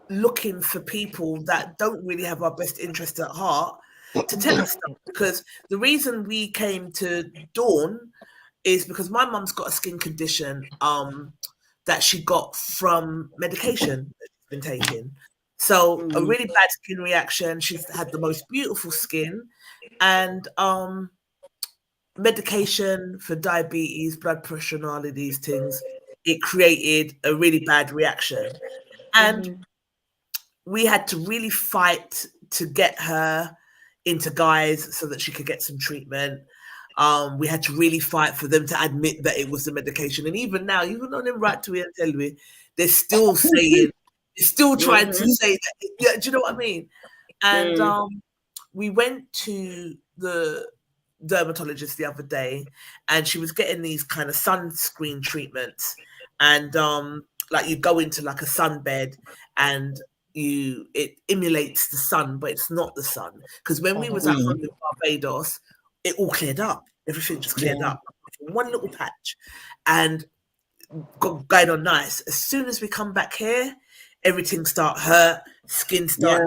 [SPEAKER 1] looking for people that don't really have our best interest at heart to tell us stuff. Because the reason we came to Dawn is because my mum's got a skin condition that she got from medication that she's been taking. So a really bad skin reaction. She's had the most beautiful skin, and medication for diabetes, blood pressure, and all of these things, it created a really bad reaction. And we had to really fight to get her into Guy's so that she could get some treatment. We had to really fight for them to admit that it was the medication. And even now, even though they're right to it and tell me, they're still saying, they're still trying to say that. Yeah, do you know what I mean? And we went to the dermatologist the other day, and she was getting these kind of sunscreen treatments. And like you go into like a sunbed, and it emulates the sun, but it's not the sun. Because when we was at home in Barbados, it all cleared up. Everything just cleared up. One little patch. And got going on nice. As soon as we come back here, everything start hurt, skin start.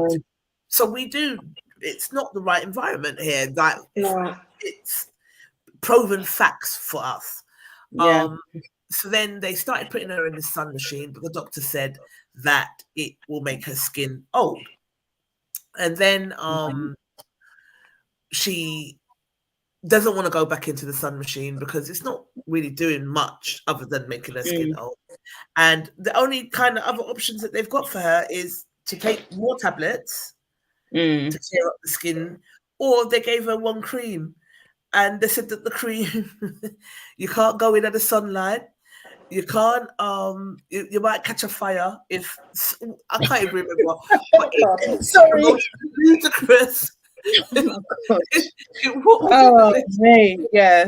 [SPEAKER 1] So we do, it's not the right environment here. Like it's proven facts for us. So then they started putting her in the sun machine, but the doctor said that it will make her skin old. And then she doesn't want to go back into the sun machine because it's not really doing much other than making her skin old. And the only kind of other options that they've got for her is to take more tablets to clear up the skin, or they gave her one cream. And they said that the cream, you can't go into the sunlight. You can't, you might catch a fire if, I can't even remember. But
[SPEAKER 3] Sorry.
[SPEAKER 1] Ludicrous.
[SPEAKER 3] Man, yeah.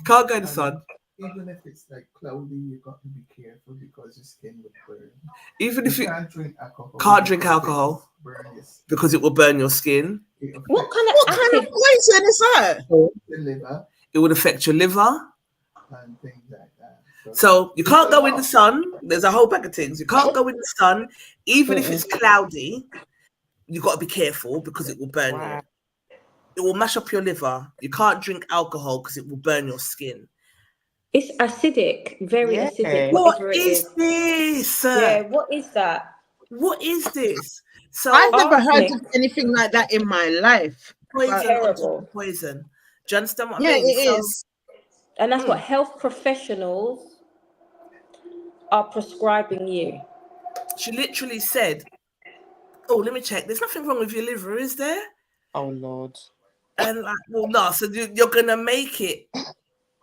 [SPEAKER 1] Can't go in the sun.
[SPEAKER 6] Even if it's like cloudy, you got to be careful because your skin would burn.
[SPEAKER 1] Even if you
[SPEAKER 6] can't drink alcohol.
[SPEAKER 1] Can't drink alcohol because it will burn your skin.
[SPEAKER 2] What kind of
[SPEAKER 3] poison is that?
[SPEAKER 6] The liver.
[SPEAKER 1] It would affect your liver.
[SPEAKER 6] And things like that.
[SPEAKER 1] So you can't go in the sun. There's a whole bag of things. You can't go in the sun, even if it's cloudy. You got to be careful because it will burn you. It will mash up your liver. You can't drink alcohol because it will burn your skin.
[SPEAKER 2] It's acidic, very acidic.
[SPEAKER 1] What is this?
[SPEAKER 2] Yeah, what is that?
[SPEAKER 1] What is this? So
[SPEAKER 3] I've never heard of anything like that in my life.
[SPEAKER 1] Poison. Poison. Do you understand what I
[SPEAKER 3] Yeah,
[SPEAKER 1] mean?
[SPEAKER 3] it is.
[SPEAKER 2] And that's what health professionals are prescribing you.
[SPEAKER 1] She literally said, "Oh, let me check. There's nothing wrong with your liver, is there?"
[SPEAKER 4] Oh Lord.
[SPEAKER 1] And like, well, no. So you're gonna make it.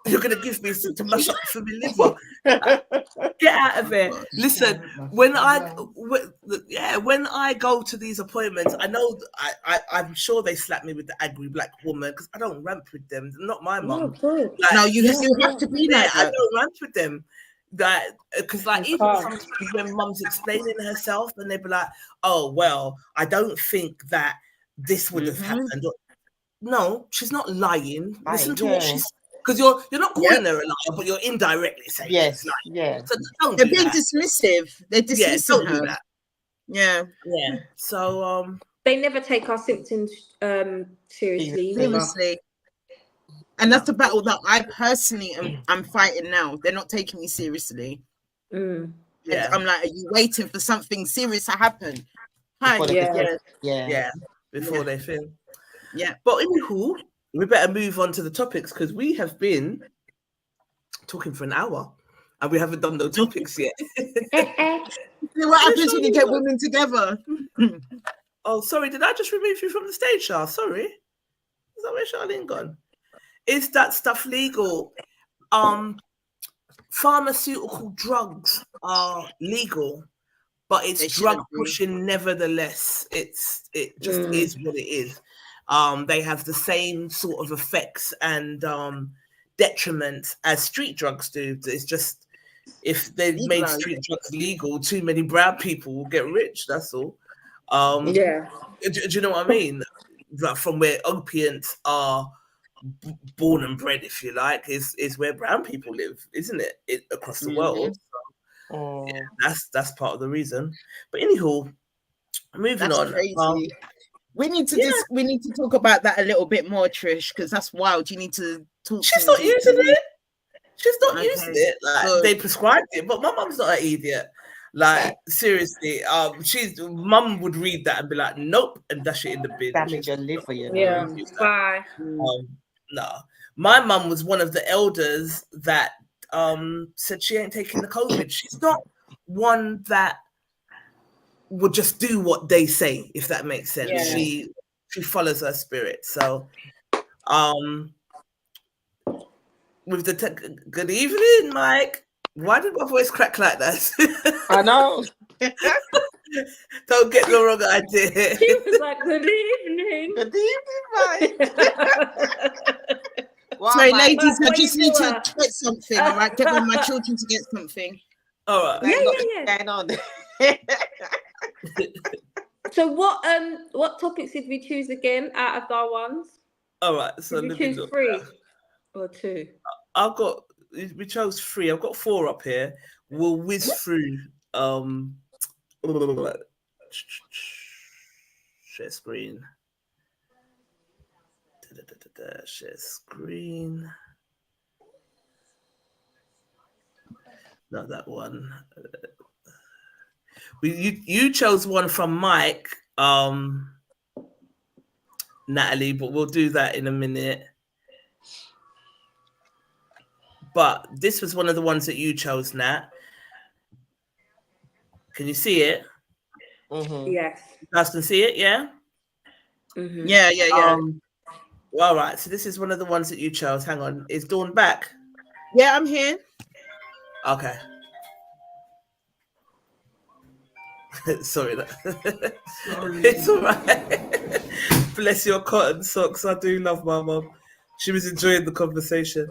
[SPEAKER 1] You're gonna give me something to mash up for my liver. Get out of there. Listen, when I go to these appointments, I know I'm sure they slap me with the angry black woman because I don't rant with them. They're not my mum.
[SPEAKER 3] No, you have to be there.
[SPEAKER 1] I don't rant with them. That because like even sometimes when mum's explaining herself and they'd be like, "Oh well, I don't think that this would have happened." No, she's not lying. Listen to what she's. Because you're not calling her a liar, but you're indirectly saying
[SPEAKER 4] yes,
[SPEAKER 1] So
[SPEAKER 3] they're being dismissive. They're dismissing her.
[SPEAKER 1] Do that.
[SPEAKER 3] Yeah.
[SPEAKER 1] So
[SPEAKER 2] they never take our symptoms seriously.
[SPEAKER 3] Seriously. And that's the battle that I personally am fighting now. They're not taking me seriously.
[SPEAKER 2] Mm.
[SPEAKER 3] And I'm like, are you waiting for something serious to happen?
[SPEAKER 1] Before they film.
[SPEAKER 3] Yeah.
[SPEAKER 1] But anywho, we better move on to the topics because we have been talking for an hour and we haven't done no topics yet.
[SPEAKER 3] What happens when you get women together?
[SPEAKER 1] Oh, sorry, did I just remove you from the stage, Shah? Sorry. Is that where Charlene gone? Is that stuff legal? Pharmaceutical drugs are legal, but it's drug pushing nevertheless. It just is what it is. They have the same sort of effects and detriments as street drugs do. It's just if they made street drugs legal, too many brown people will get rich. That's all. Do you know what I mean? Like from where opiates are born and bred, if you like, is where brown people live, isn't it? Across the world. So, yeah, that's part of the reason. But anywho, moving on.
[SPEAKER 3] Crazy. We need to talk about that a little bit more, Trish, because that's wild. You need to talk.
[SPEAKER 1] She's not using it. She's not using it. Like they prescribed it, but my mum's not an idiot. Like seriously, mum would read that and be like, "Nope," and dash it in the bin.
[SPEAKER 4] Damage your liver, you know.
[SPEAKER 2] Yeah. Bye.
[SPEAKER 1] No, my mum was one of the elders that said she ain't taking the COVID. She's not one that would just do what they say, if that makes sense. Yeah. She follows her spirit. So, with the good evening, Mike. Why did my voice crack like that?
[SPEAKER 4] I know.
[SPEAKER 1] Don't get the wrong idea.
[SPEAKER 2] She was like, "Good evening."
[SPEAKER 4] Good evening, Mike.
[SPEAKER 3] Sorry, ladies, I just need to get something. All right, get one of my children to get something.
[SPEAKER 1] All right.
[SPEAKER 2] Yeah.
[SPEAKER 4] Going on.
[SPEAKER 2] So what topics did we choose again out of our ones?
[SPEAKER 1] All right, so
[SPEAKER 2] did we choose 3 or 2?
[SPEAKER 1] We chose 3. I've got 4 up here. We'll whiz through. Share screen. Share screen. Not that one. You chose one from Mike. Natalie, but we'll do that in a minute. But this was one of the ones that you chose, Nat. Can you see it?
[SPEAKER 4] Mm-hmm.
[SPEAKER 2] Yes.
[SPEAKER 1] You guys can see it, yeah?
[SPEAKER 2] Mm-hmm.
[SPEAKER 3] Yeah.
[SPEAKER 1] All right, so this is one of the ones that you chose. Hang on, is Dawn back?
[SPEAKER 3] Yeah, I'm here.
[SPEAKER 1] Okay. Sorry. It's all right. Bless your cotton socks. I do love my mum. She was enjoying the conversation.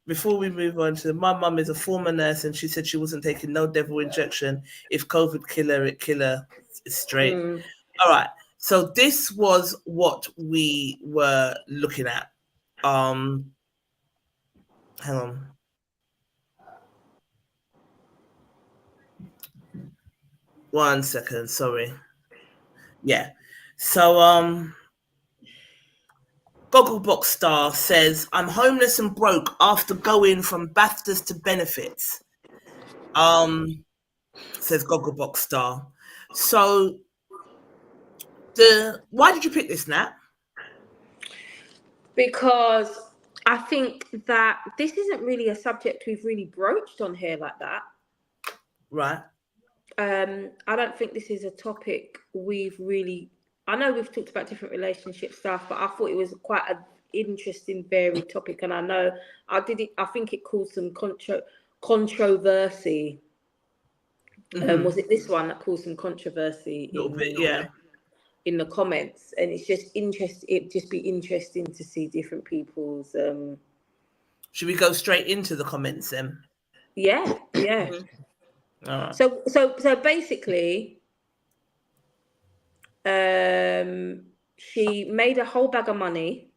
[SPEAKER 1] Before we move on to my mum is a former nurse, and she said she wasn't taking no devil injection. If COVID kill her, it kill her. It's straight. All right. So this was what we were looking at. Hang on. One second, sorry. Yeah. So Gogglebox Star says, I'm homeless and broke after going from BAFTAs to benefits. Says Gogglebox Star. So why did you pick this, Nat?
[SPEAKER 2] Because I think that this isn't really a subject we've really broached on here like that.
[SPEAKER 1] Right.
[SPEAKER 2] I don't think this is a topic we've really. I know we've talked about different relationship stuff, but I thought it was quite an interesting, varied topic, and I know I think it caused some controversy. Was it this one that caused some controversy?
[SPEAKER 1] A little bit, yeah.
[SPEAKER 2] In the comments, and it's just it'd just be interesting to see different people's.
[SPEAKER 1] Should we go straight into the comments then?
[SPEAKER 2] Yeah.
[SPEAKER 1] All right.
[SPEAKER 2] So basically, she made a whole bag of money,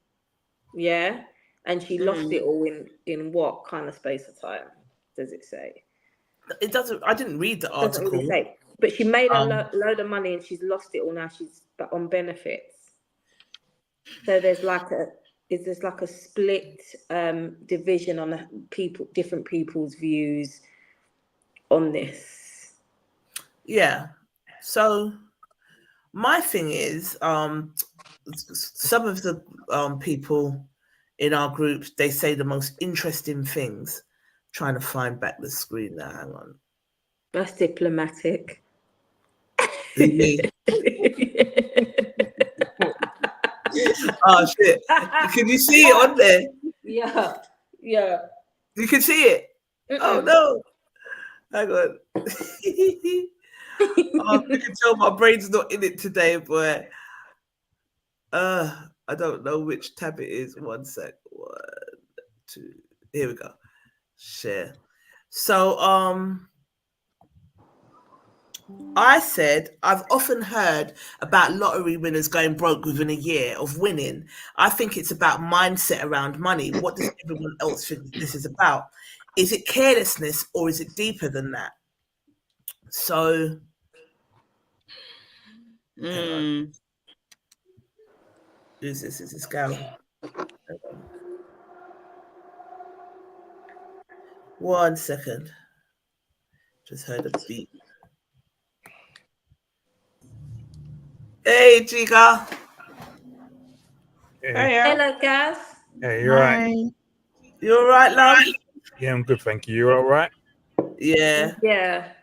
[SPEAKER 2] yeah, and she lost it all in what kind of space of time? Does it say?
[SPEAKER 1] It doesn't. I didn't read the article.
[SPEAKER 2] Doesn't really say. But she made a load of money and she's lost it all now. She's on benefits. So there's like a split division on different people's views on this.
[SPEAKER 1] Yeah. So my thing is, some of the people in our group, they say the most interesting things. Trying to find back the screen now. Hang on.
[SPEAKER 2] That's diplomatic.
[SPEAKER 1] Me. Oh shit! Can you see it on there?
[SPEAKER 2] Yeah.
[SPEAKER 1] You can see it. Oh no! Hang on. You can tell my brain's not in it today, but I don't know which tab it is. 1 sec. 1, 2. Here we go. Share. So I said, I've often heard about lottery winners going broke within a year of winning. I think it's about mindset around money. What does everyone else think this is about? Is it carelessness or is it deeper than that? So, who's this? Is this Gary? 1 second. Just heard a beat. Hey, Chica.
[SPEAKER 7] Hey.
[SPEAKER 2] Hello, guys.
[SPEAKER 7] Hey, you're right.
[SPEAKER 1] You all right, love?
[SPEAKER 7] Yeah, I'm good, thank you. You're all right?
[SPEAKER 1] Yeah.
[SPEAKER 2] Yeah.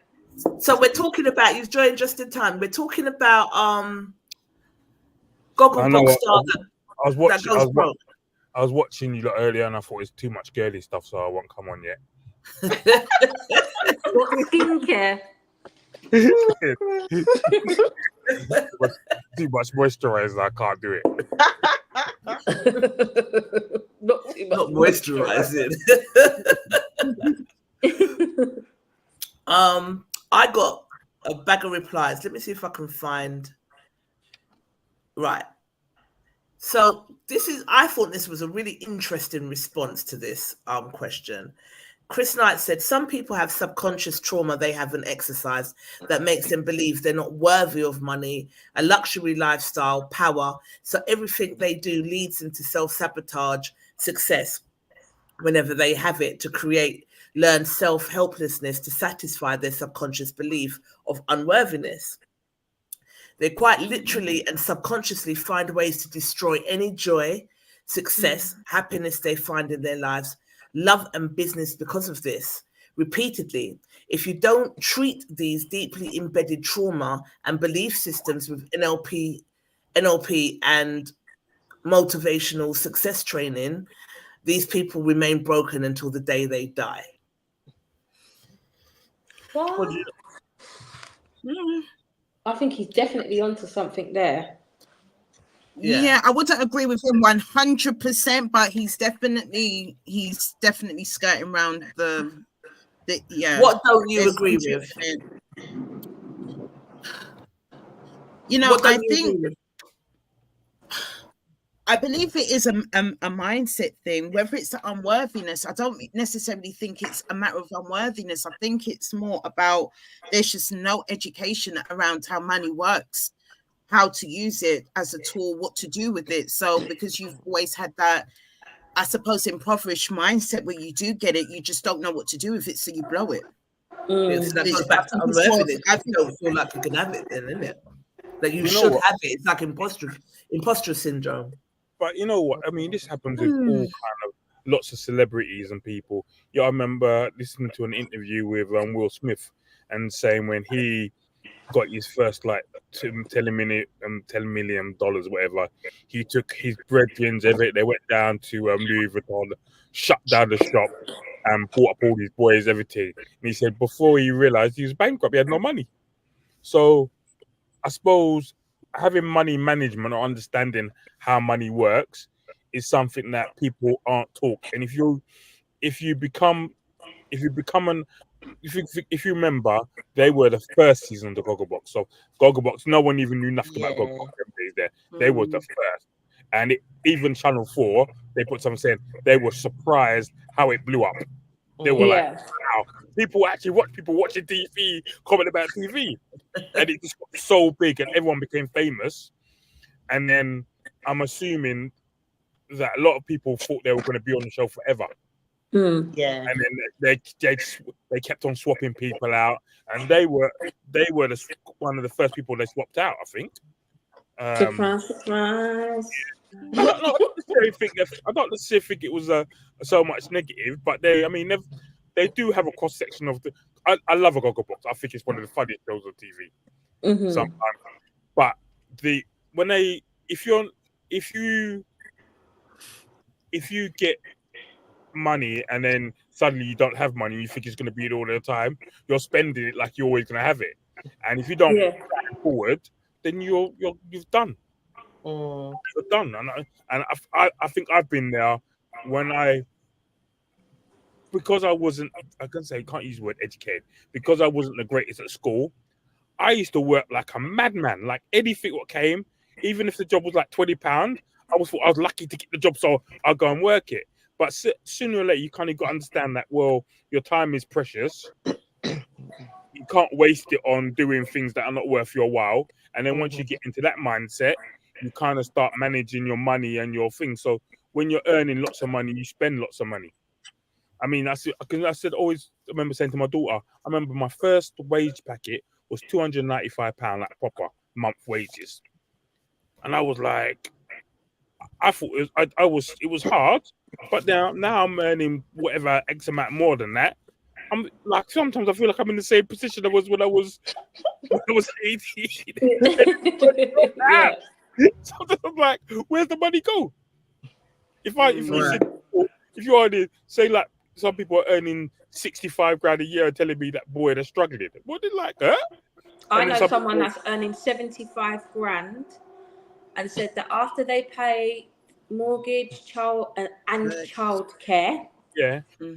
[SPEAKER 1] So we're talking about, you've joined just in time. We're talking about Gogglebox Star that goes broke.
[SPEAKER 7] I was watching you lot earlier and I thought it's too much girly stuff, so I won't come on yet.
[SPEAKER 2] What skincare?
[SPEAKER 7] Too much moisturizer, I can't do it.
[SPEAKER 2] Not too much.
[SPEAKER 1] Not moisturizing. I got a bag of replies. Let me see if I can find. Right. So I thought this was a really interesting response to this question. Chris Knight said, some people have subconscious trauma they haven't exercised that makes them believe they're not worthy of money, a luxury lifestyle, power. So everything they do leads them to self-sabotage success whenever they have it, to learn self-helplessness to satisfy their subconscious belief of unworthiness. They quite literally and subconsciously find ways to destroy any joy, success, happiness they find in their lives, love and business because of this. Repeatedly, if you don't treat these deeply embedded trauma and belief systems with NLP and motivational success training, these people remain broken until the day they die.
[SPEAKER 2] What? I think he's definitely onto something there.
[SPEAKER 3] Yeah, I wouldn't agree with him 100%, but he's definitely skirting around the yeah.
[SPEAKER 1] What don't you agree with?
[SPEAKER 3] You know, I believe it is a mindset thing. Whether it's the unworthiness, I don't necessarily think it's a matter of unworthiness. I think it's more about there's just no education around how money works, how to use it as a tool, what to do with it. So because you've always had that, I suppose, impoverished mindset where you do get it, you just don't know what to do with it, so you blow it.
[SPEAKER 1] Yes, that goes back to unworthiness. I don't feel like you can have it then, isn't it? That you should have it. It's like imposter syndrome.
[SPEAKER 7] But you know what? I mean, this happens with all kind of lots of celebrities and people. Yeah, I remember listening to an interview with Will Smith and saying when he got his first like $10 million, whatever, he took his brethren, they went down to Louis Vuitton, shut down the shop and bought up all these boys, everything. And he said before he realized he was bankrupt, he had no money. So I suppose having money management or understanding how money works is something that people aren't taught. And if you remember, they were the first season of the Gogglebox. So Gogglebox, no one even knew nothing about Gogglebox days there. They were the first. And even Channel 4, they put something saying they were surprised how it blew up. They were like, wow, people watching TV, comment about TV. And it just got so big and everyone became famous. And then I'm assuming that a lot of people thought they were going to be on the show forever.
[SPEAKER 4] Yeah.
[SPEAKER 7] And then they kept on swapping people out, and they were one of the first people they swapped out, I think.
[SPEAKER 2] Surprise.
[SPEAKER 7] I don't necessarily think it was so much negative, but they do have a cross section of the. I love a Gogglebox. I think it's one of the funniest shows on TV. Sometimes, but if you get money and then suddenly you don't have money, you think it's going to be it all the time, you're spending it like you're always going to have it, and if you don't plan forward, then you've done. You're done. And I think I've been there because I wasn't, I can't use the word educated, because I wasn't the greatest at school. I used to work like a madman, like anything what came, even if the job was like £20, I was lucky to get the job, so I'll go and work it. But sooner or later, you kind of got to understand that, well, your time is precious. You can't waste it on doing things that are not worth your while. And then once you get into that mindset, you kind of start managing your money and your things. So when you're earning lots of money, you spend lots of money. I mean, I remember saying to my daughter, I remember my first wage packet was £295, like proper month wages. And I was like, I thought it was hard, but now I'm earning whatever X amount more than that. I'm like, sometimes I feel like I'm in the same position I was when I was 18. Sometimes I'm like, where's the money go? If you already say, like, some people are earning 65 grand a year and telling me that, boy, they're struggling. What did like that?
[SPEAKER 2] I know someone that's earning 75 grand and said that after they pay mortgage, child childcare,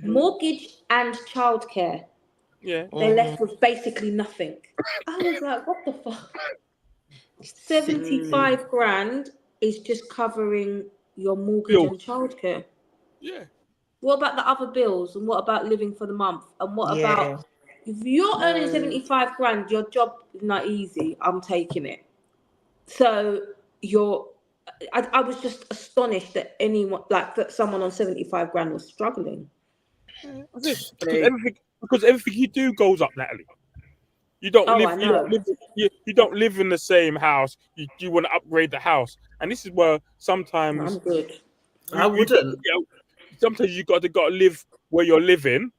[SPEAKER 2] mortgage and childcare, they're left with basically nothing. I was like, what the fuck? 75 grand is just covering your mortgage and childcare.
[SPEAKER 7] Yeah.
[SPEAKER 2] What about the other bills? And what about living for the month? And what about if you're earning 75 grand, your job is not easy. I'm taking it. So I was just astonished that that someone on 75 grand was struggling.
[SPEAKER 7] Because everything you do goes up, Natalie. You don't
[SPEAKER 2] Oh,
[SPEAKER 7] live.
[SPEAKER 2] I
[SPEAKER 7] You don't
[SPEAKER 2] know.
[SPEAKER 7] live. You don't live in the same house. You want to upgrade the house, and this is where sometimes
[SPEAKER 2] I'm good.
[SPEAKER 1] I wouldn't.
[SPEAKER 7] sometimes you got to live where you're living,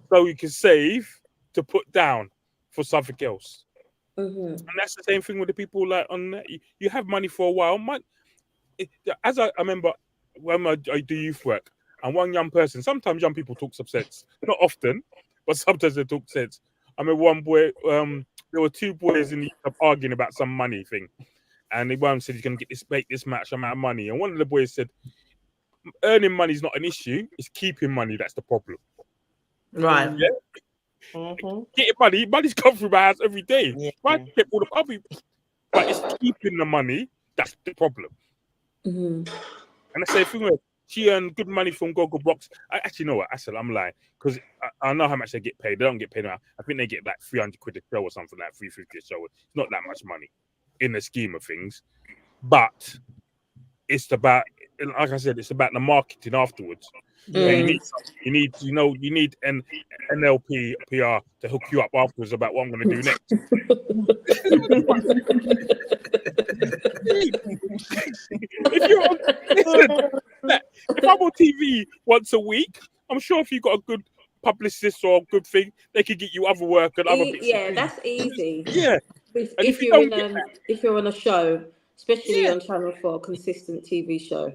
[SPEAKER 7] so you can save to put down for something else.
[SPEAKER 2] Mm-hmm.
[SPEAKER 7] And that's the same thing with the people like on that. You have money for a while. As I remember when I do youth work, and one young person, sometimes young people talk some sense, not often, but sometimes they talk sense. I remember one boy, there were two boys in the club arguing about some money thing, and one said he's going to make this match amount of money, and one of the boys said, earning money is not an issue, it's keeping money that's the problem.
[SPEAKER 1] Right.
[SPEAKER 7] Yeah. Getting money's come through my house every day.
[SPEAKER 4] Yeah.
[SPEAKER 7] I get all the puppy, but it's keeping the money that's the problem.
[SPEAKER 2] Mm-hmm.
[SPEAKER 7] And I say, thing where she earned good money from Goggle Box. I actually know what I said. I'm lying because I know how much they get paid. They don't get paid now. I think they get like 300 quid a show or something, like 350 a show. It's not that much money in the scheme of things, but it's about, like I said, it's about the marketing afterwards.
[SPEAKER 2] Mm.
[SPEAKER 7] You need an NLP PR to hook you up afterwards about what I'm going to do next. If I'm on TV once a week, I'm sure if you've got a good publicist or a good thing, they could get you other work and other bits.
[SPEAKER 2] Yeah, that's easy.
[SPEAKER 7] Yeah.
[SPEAKER 2] If you're on a show, especially on Channel 4, consistent TV show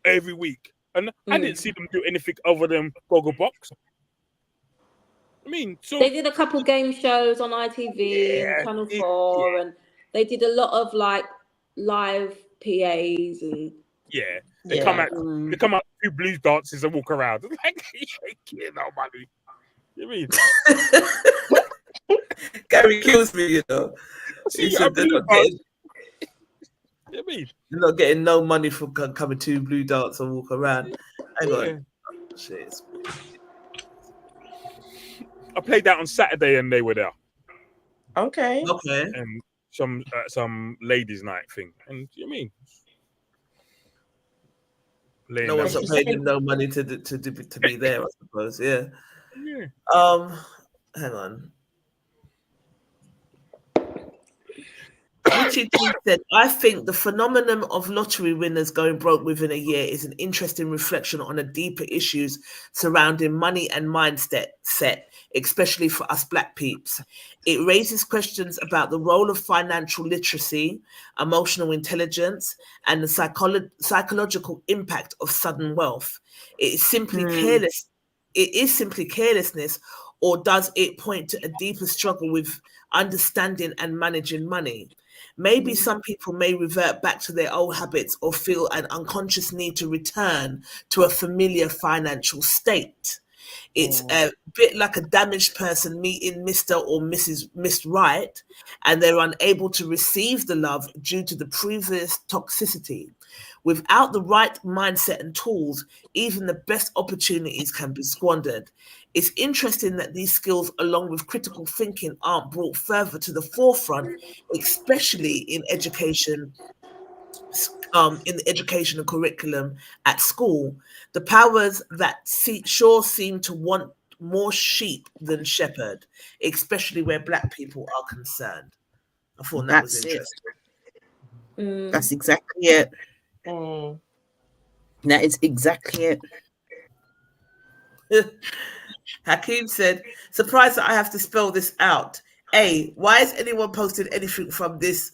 [SPEAKER 7] every week. And I didn't see them do anything other than Goggle Box. I mean, so
[SPEAKER 2] they did a couple game shows on ITV and Channel 4, and they did a lot of like live PAs and
[SPEAKER 7] they come out, do blues dances and walk around. Like, you know, money. You mean?
[SPEAKER 1] Gary kills me, you know. He said they're not getting no money from coming to blue dance and walk around. Hang on. Shit.
[SPEAKER 7] I played that on Saturday and they were there.
[SPEAKER 4] Okay.
[SPEAKER 7] And some ladies' night thing. And you mean?
[SPEAKER 1] No one's not paying them no money to be there, I suppose. Yeah. Hang on. Richard said, I think the phenomenon of lottery winners going broke within a year is an interesting reflection on the deeper issues surrounding money and mindset, especially for us Black peeps. It raises questions about the role of financial literacy, emotional intelligence, and the psychological impact of sudden wealth. It is simply carelessness, or does it point to a deeper struggle with understanding and managing money? Maybe some people may revert back to their old habits or feel an unconscious need to return to a familiar financial state. It's a bit like a damaged person meeting Mr. or Miss Right, and they're unable to receive the love due to the previous toxicity. Without the right mindset and tools, even the best opportunities can be squandered. It's interesting that these skills, along with critical thinking, aren't brought further to the forefront, especially in education, in the educational curriculum at school. The powers that sure seem to want more sheep than shepherd, especially where Black people are concerned. I thought that was interesting.
[SPEAKER 3] That's exactly it. That is exactly it.
[SPEAKER 1] Hakeem said, surprised that I have to spell this out. A, why is anyone posting anything from this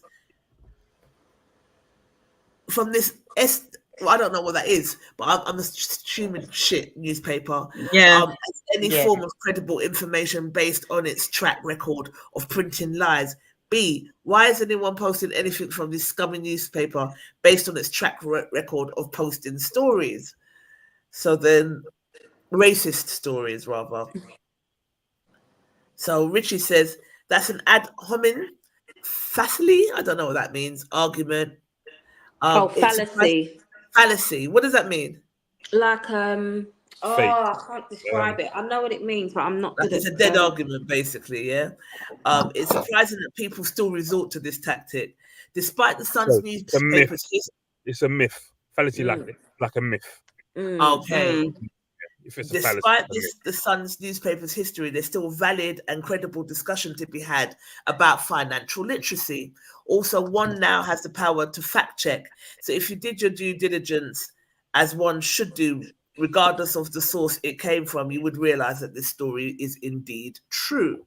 [SPEAKER 1] I don't know what that is, but I'm assuming shit newspaper. Any form of credible information based on its track record of printing lies. B, why is anyone posting anything from this scummy newspaper based on its track record of posting stories? So then, racist stories, rather. So Richie says, that's an ad hominem fallacy? I don't know what that means. Argument.
[SPEAKER 2] Fallacy.
[SPEAKER 1] Fallacy. What does that mean?
[SPEAKER 2] Like, I can't describe it. I know what it means, but I'm not good at it.
[SPEAKER 1] It's a dead argument, basically, yeah? It's surprising that people still resort to this tactic. Despite the Sun's newspapers...
[SPEAKER 7] It's a myth. Fallacy like a myth.
[SPEAKER 1] Okay.
[SPEAKER 7] if it's a fallacy.
[SPEAKER 1] Despite the Sun's newspaper's history, there's still valid and credible discussion to be had about financial literacy. Also, one now has the power to fact check. So if you did your due diligence, as one should do, regardless of the source it came from, you would realize that this story is indeed true.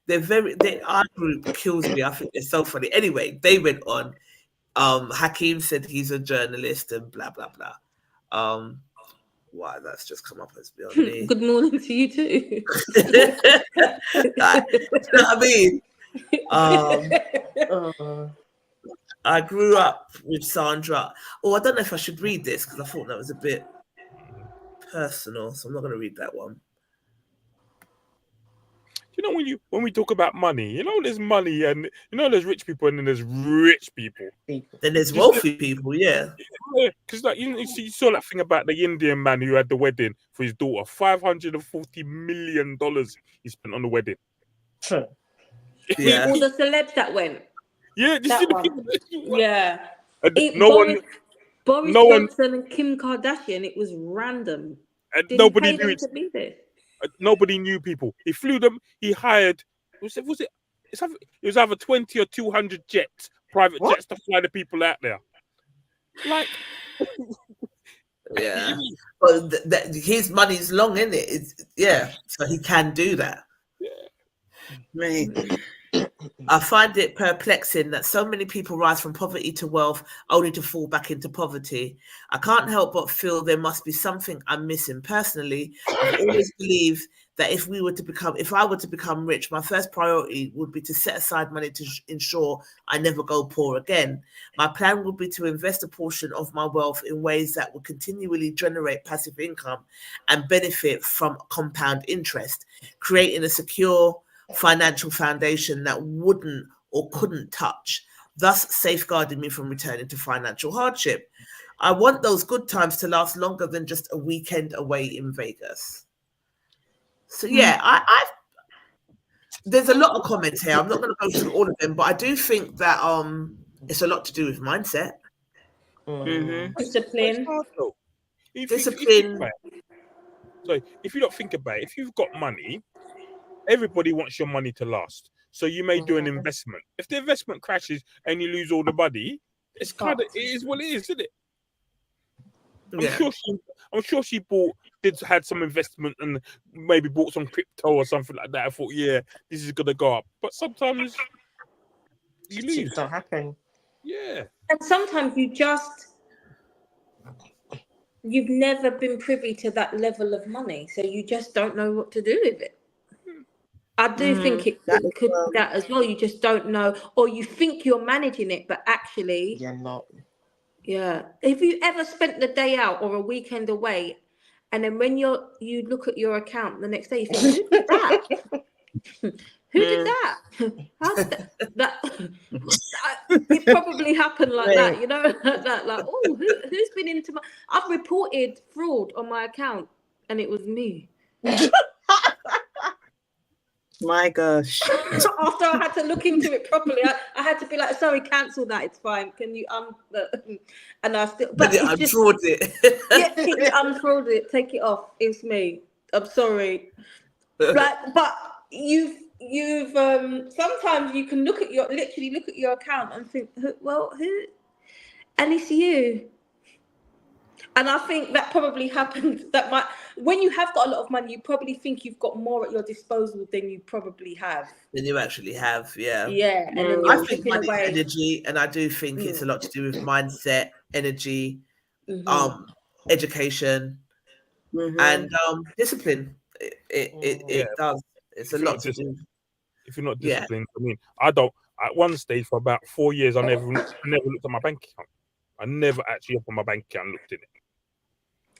[SPEAKER 1] Our group kills me. I think they're so funny. Anyway, they went on. Hakeem said he's a journalist and blah, blah, blah. Wow, that's just come up as beyond me.
[SPEAKER 2] Good morning to you too.
[SPEAKER 1] You know what I mean? I grew up with Sandra. Oh, I don't know if I should read this because I thought that was a bit personal, so I'm not going to read that one.
[SPEAKER 7] You know, when we talk about money, you know, there's money, and you know, there's rich people, and then there's rich people.
[SPEAKER 1] Then there's wealthy people, yeah.
[SPEAKER 7] Because like you saw that thing about the Indian man who had the wedding for his daughter. $540 million he spent on the wedding.
[SPEAKER 1] Yeah.
[SPEAKER 2] All the celebs that went.
[SPEAKER 7] Yeah,
[SPEAKER 2] Yeah. Boris Johnson and Kim Kardashian. It was random.
[SPEAKER 7] And nobody knew it.
[SPEAKER 2] To be there.
[SPEAKER 7] Nobody knew people. He flew them. He hired. It was either 20 or 200 jets, private jets, to fly the people out there. Like,
[SPEAKER 1] yeah. Well, his money's long, isn't it? Yeah, so he can do that.
[SPEAKER 7] Yeah.
[SPEAKER 1] Right. I find it perplexing that so many people rise from poverty to wealth only to fall back into poverty. I can't help but feel there must be something I'm missing. Personally, I've always believed that if I were to become rich, my first priority would be to set aside money to ensure I never go poor again. My plan would be to invest a portion of my wealth in ways that would continually generate passive income and benefit from compound interest, creating a secure financial foundation that wouldn't or couldn't touch, thus safeguarding me from returning to financial hardship. I want those good times to last longer than just a weekend away in Vegas. So yeah, there's a lot of comments here. I'm not going to go through all of them, but I do think that it's a lot to do with mindset.
[SPEAKER 2] Discipline.
[SPEAKER 7] So if you don't think about it, if you've got money, everybody wants your money to last. So you may do an investment. If the investment crashes and you lose all the money, it is what it is, isn't it? I'm sure she had some investment and maybe bought some crypto or something like that. I thought, yeah, this is gonna go up. But sometimes you lose.
[SPEAKER 4] Things don't happen.
[SPEAKER 7] Yeah.
[SPEAKER 2] And sometimes you've never been privy to that level of money, so you just don't know what to do with it. I do think it could be that as well. You just don't know, or you think you're managing it, but actually
[SPEAKER 4] you're not. Yeah.
[SPEAKER 2] Have you ever spent the day out or a weekend away, and then when you look at your account the next day, you think, who did that? Who did that? How did that? It probably happened like that, you know, like oh, who's been into my? I've reported fraud on my account, and it was me.
[SPEAKER 3] My gosh.
[SPEAKER 2] After I had to look into it properly, I had to be like, sorry, cancel that. It's fine. Can you and I still but
[SPEAKER 1] unfraud it.
[SPEAKER 2] Yeah, unfraud it. Take it off. It's me. I'm sorry. But you've sometimes you can literally look at your account and think, well, who? And it's you. And I think that probably happens. When you have got a lot of money, you probably think you've got more at your disposal than you probably have.
[SPEAKER 1] Than you actually have, yeah.
[SPEAKER 2] Yeah. And then
[SPEAKER 1] I think money is energy, and I do think it's a lot to do with mindset, energy, education, and discipline. It does. It's a lot to do.
[SPEAKER 7] If you're not disciplined, I mean, I don't. At one stage, for about 4 years, I never looked at my bank account. I never actually opened my bank account and looked in it.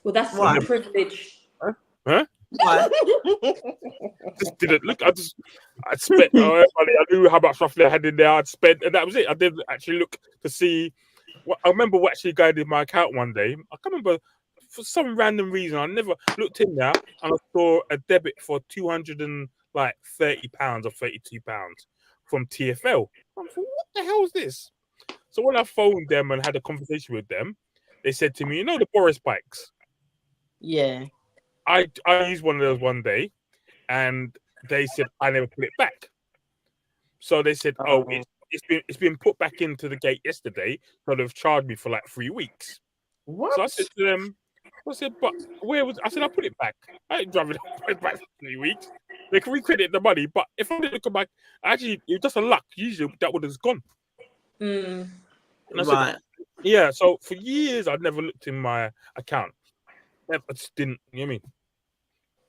[SPEAKER 2] Well, that's a privilege.
[SPEAKER 7] Huh?
[SPEAKER 1] Why?
[SPEAKER 7] Just didn't look. I spent. I knew how much roughly I had in there. I'd spent, and that was it. I didn't actually look to see. I remember what actually guided my account one day. I can't remember, for some random reason. I never looked in there, and I saw a debit for £230 or £32 from TFL. I thought, what the hell is this? So when I phoned them and had a conversation with them, they said to me, you know the Boris bikes?
[SPEAKER 4] Yeah.
[SPEAKER 7] I used one of those one day, and they said I never put it back. So they said, "Oh, it's been put back into the gate yesterday, so they've charged me for like 3 weeks."
[SPEAKER 4] What?
[SPEAKER 7] So I said to them, "I said, but where was?" I said, "I put it back. I ain't driving it back for 3 weeks. They can recredit the money, but if I didn't come back, actually, it was just a luck. Usually, that would have gone." And I said, "Yeah." So for years, I'd never looked in my account. I just didn't. You know what I mean?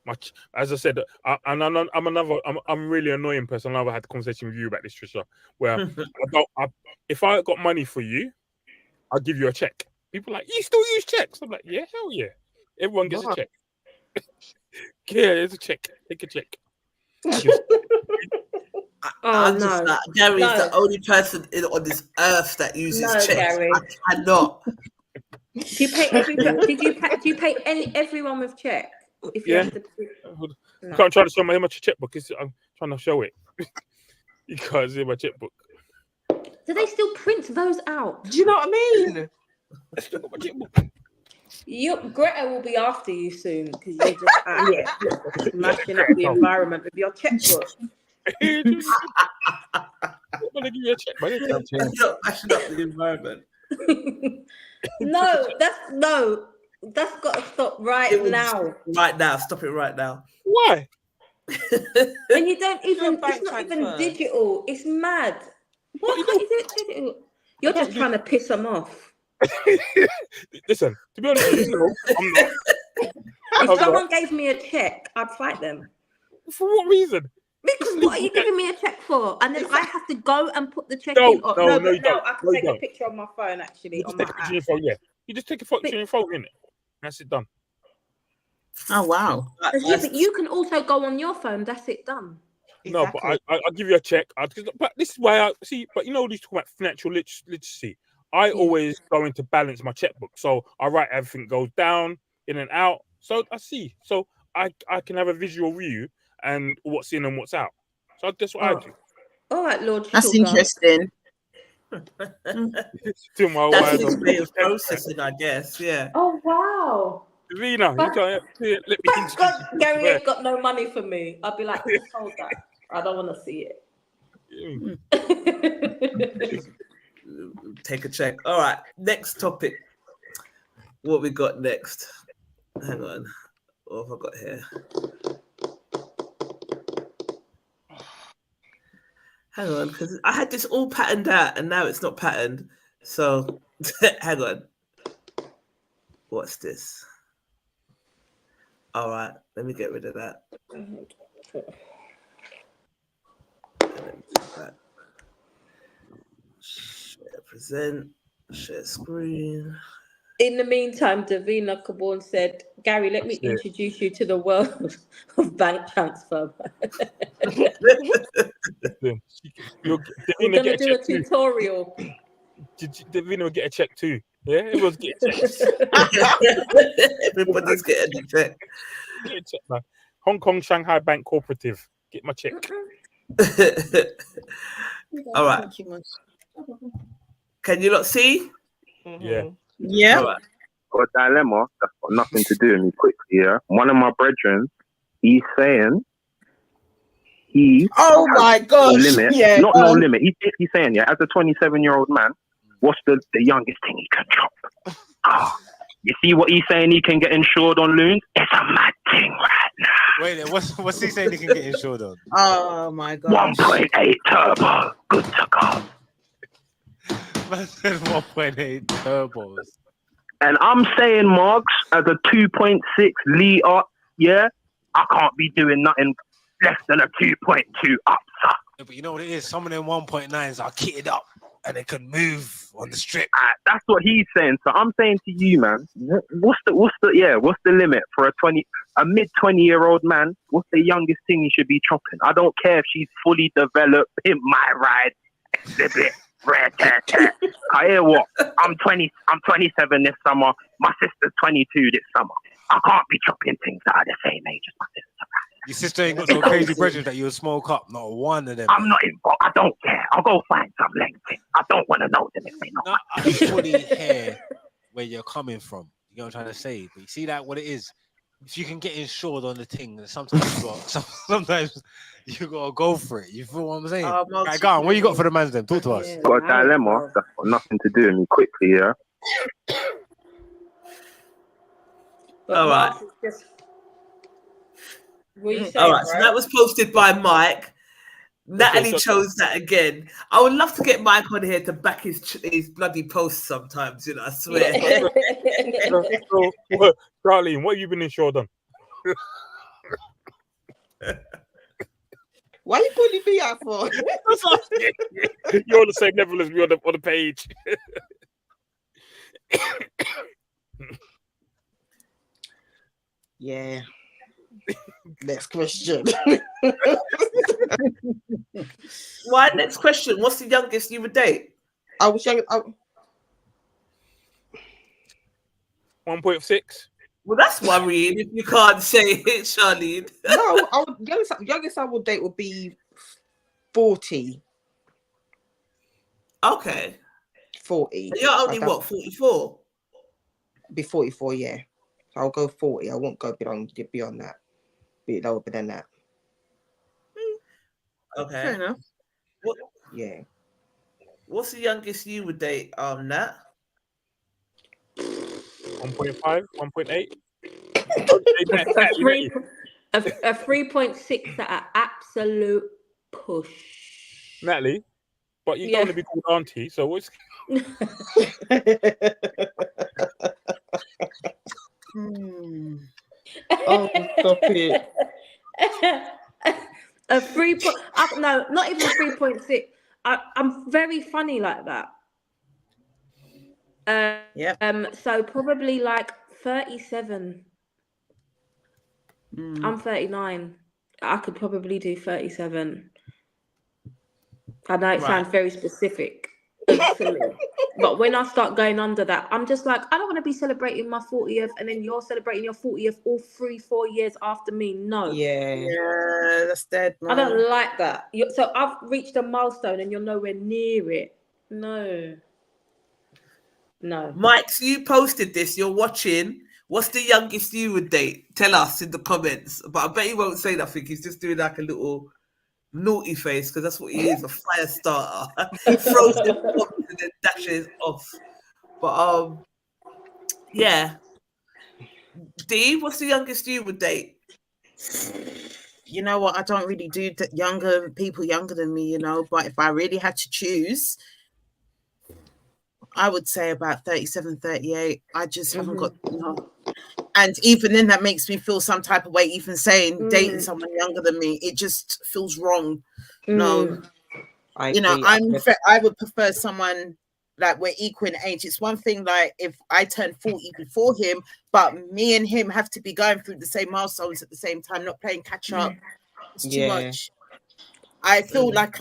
[SPEAKER 7] Much as I said, I'm really annoying person. I've had a conversation with you about this, Trisha, where if I got money for you, I'll give you a check. People are like, you still use checks? I'm like, yeah, hell yeah. Everyone gets a check. Yeah, it's a check. Take a check.
[SPEAKER 1] I'm just like, Gary's the only person on this earth that uses checks.
[SPEAKER 2] Gary.
[SPEAKER 1] I cannot.
[SPEAKER 2] Do you pay do you pay everyone with check? If you have to,
[SPEAKER 7] I can't try to show him my checkbook. I'm trying to show it. You can't see my checkbook.
[SPEAKER 2] Do they still print those out?
[SPEAKER 4] Do you know what I mean?
[SPEAKER 7] I still got my checkbook.
[SPEAKER 2] Greta will be after you soon because you're just smashing up the environment with your checkbook.
[SPEAKER 7] I'm gonna give you a check, man.
[SPEAKER 1] Smashing up the environment.
[SPEAKER 2] That's got to stop right now.
[SPEAKER 1] Right now, stop it right now.
[SPEAKER 7] Why?
[SPEAKER 2] And you don't even. It's not even digital. It's mad. Why can't you do it digital? You're just trying to piss them off.
[SPEAKER 7] Listen, to be honest with you, I'm not.
[SPEAKER 2] If someone gave me a check, I'd fight them.
[SPEAKER 7] For what reason?
[SPEAKER 2] Because what are you giving me a check for? And then I have to go and put the check
[SPEAKER 7] No,
[SPEAKER 2] in.
[SPEAKER 7] no,
[SPEAKER 2] But now I can take a picture on my phone, actually.
[SPEAKER 7] You just take a picture on your phone, yeah. You just take a picture on your phone, innit? That's it done.
[SPEAKER 3] Oh, wow.
[SPEAKER 2] Yeah, but you can also go on your phone. That's it done.
[SPEAKER 7] No, but I'll give you a check. But this is why I see. But you know, these talk about financial literacy. I always go into balance my checkbook, so I write everything goes down, in and out. So I see. So I can have a visual view and what's in and what's out. So that's what I do.
[SPEAKER 2] All right, Lord.
[SPEAKER 3] That's interesting.
[SPEAKER 7] Still my
[SPEAKER 1] That's his way of processing, I guess. Yeah.
[SPEAKER 2] Oh wow.
[SPEAKER 7] Davina, you can't let me.
[SPEAKER 2] Thank God Gary ain't got no money for me. I'd be like, just hold that. I don't want to see it.
[SPEAKER 1] Take a check. All right. Next topic. What we got next? Hang on. What have I got here? Hang on, because I had this all patterned out and now it's not patterned. So hang on. What's this? All right, let me get rid of that. Share present, share screen.
[SPEAKER 2] In the meantime, Davina Caborn said, Gary, let me introduce you to the world of bank transfer.
[SPEAKER 7] We're
[SPEAKER 2] going to do a tutorial.
[SPEAKER 7] Davina will get a check too. Yeah, everyone's getting checks.
[SPEAKER 1] Everybody's getting a check.
[SPEAKER 7] Get a check, man. Hong Kong Shanghai Bank Cooperative. Get my check.
[SPEAKER 1] All right. Can you not see?
[SPEAKER 7] Yeah.
[SPEAKER 3] Yeah.
[SPEAKER 1] Right.
[SPEAKER 8] Got a dilemma that's got nothing to do with me quickly, yeah. One of my brethren, he's saying
[SPEAKER 3] oh my gosh.
[SPEAKER 8] No limit.
[SPEAKER 3] Yeah,
[SPEAKER 8] not no limit. He's saying, yeah, as a 27-year-old man, what's the youngest thing he can drop? You see what he's saying he can get insured on loons? It's a mad thing right now.
[SPEAKER 9] Wait, what's he saying he can get insured on?
[SPEAKER 3] Oh my god.
[SPEAKER 8] 1.8 turbo. Good to go.
[SPEAKER 9] Man said 1.8 turbos.
[SPEAKER 8] And I'm saying, Marks, as a 2.6 litre, yeah, I can't be doing nothing less than a 2.2 up, sir.
[SPEAKER 9] Yeah, but you know what it is? Some of them 1.9s are kitted up and they can move on the strip.
[SPEAKER 8] That's what he's saying. So I'm saying to you, man, what's the limit for a mid-20-year-old man? What's the youngest thing he should be chopping? I don't care if she's fully developed, pimp my ride, exhibit. I hear what? I'm 27 this summer. My sister's 22 this summer. I can't be chopping things that are the same age as my sister.
[SPEAKER 9] Your sister ain't got no crazy brethren that you'll smoke up. Not one of them.
[SPEAKER 8] I'm not involved. I don't care. I'll go find some length. I don't want to know them if they know.
[SPEAKER 9] No, I fully hear where you're coming from. You know what I'm trying to say? But you see that what it is? if you can get insured on the thing, then sometimes you gotta go for it. You feel what I'm saying? Right, go on. What you got for the man's then? Talk to us.
[SPEAKER 8] Got a dilemma that's got nothing to do with me. Quickly, yeah.
[SPEAKER 2] All right.
[SPEAKER 1] All right. So that was posted by Mike. Natalie chose that again. I would love to get Mike on here to back his bloody posts sometimes. You know, I swear.
[SPEAKER 7] Charlene, what have you been insured on?
[SPEAKER 4] Why you putting me out for?
[SPEAKER 7] You're on the same level as me on the page.
[SPEAKER 4] Yeah. Next question.
[SPEAKER 1] Why? Next question. What's the youngest you would date?
[SPEAKER 4] I was young.
[SPEAKER 7] 1.6.
[SPEAKER 1] Well, that's worrying if you can't say it, Charlene.
[SPEAKER 4] No, youngest I would date would be 40.
[SPEAKER 1] Okay.
[SPEAKER 4] 40.
[SPEAKER 1] You're only what, 44?
[SPEAKER 4] Be 44, yeah. So I'll go 40. I won't go beyond that. Be lower than that.
[SPEAKER 1] Okay.
[SPEAKER 3] Fair enough.
[SPEAKER 4] Yeah.
[SPEAKER 1] What's the youngest you would date, Nat?
[SPEAKER 7] 1.5, 1.8.
[SPEAKER 2] A 3.6 at an absolute push.
[SPEAKER 7] Natalie, but you don't want to be called auntie, so what's...
[SPEAKER 4] Oh, stop it.
[SPEAKER 2] A 3. No, not even 3.6. I'm very funny like that. So probably like 37. I'm 39. I could probably do 37. I know it sounds very specific, but when I start going under that, I'm just like, I don't want to be celebrating my 40th and then you're celebrating your 40th all 3-4 years after me. No.
[SPEAKER 3] Yeah, that's dead, man.
[SPEAKER 2] I don't like that. So I've reached a milestone and you're nowhere near it. No.
[SPEAKER 1] Mike, so you posted this. You're watching. What's the youngest you would date? Tell us in the comments. But I bet he won't say nothing. He's just doing like a little naughty face because that's what he is, a fire starter. Throws his bombs and then dashes off. But yeah. Dee, what's the youngest you would date?
[SPEAKER 3] You know what? I don't really do people younger than me, you know. But if I really had to choose, I would say about 37, 38. I just haven't got, and even then that makes me feel some type of way, even saying dating someone younger than me, it just feels wrong. No, I would prefer someone like we're equal in age. It's one thing like if I turn 40 before him, but me and him have to be going through the same milestones at the same time, not playing catch up. It's too much. I feel like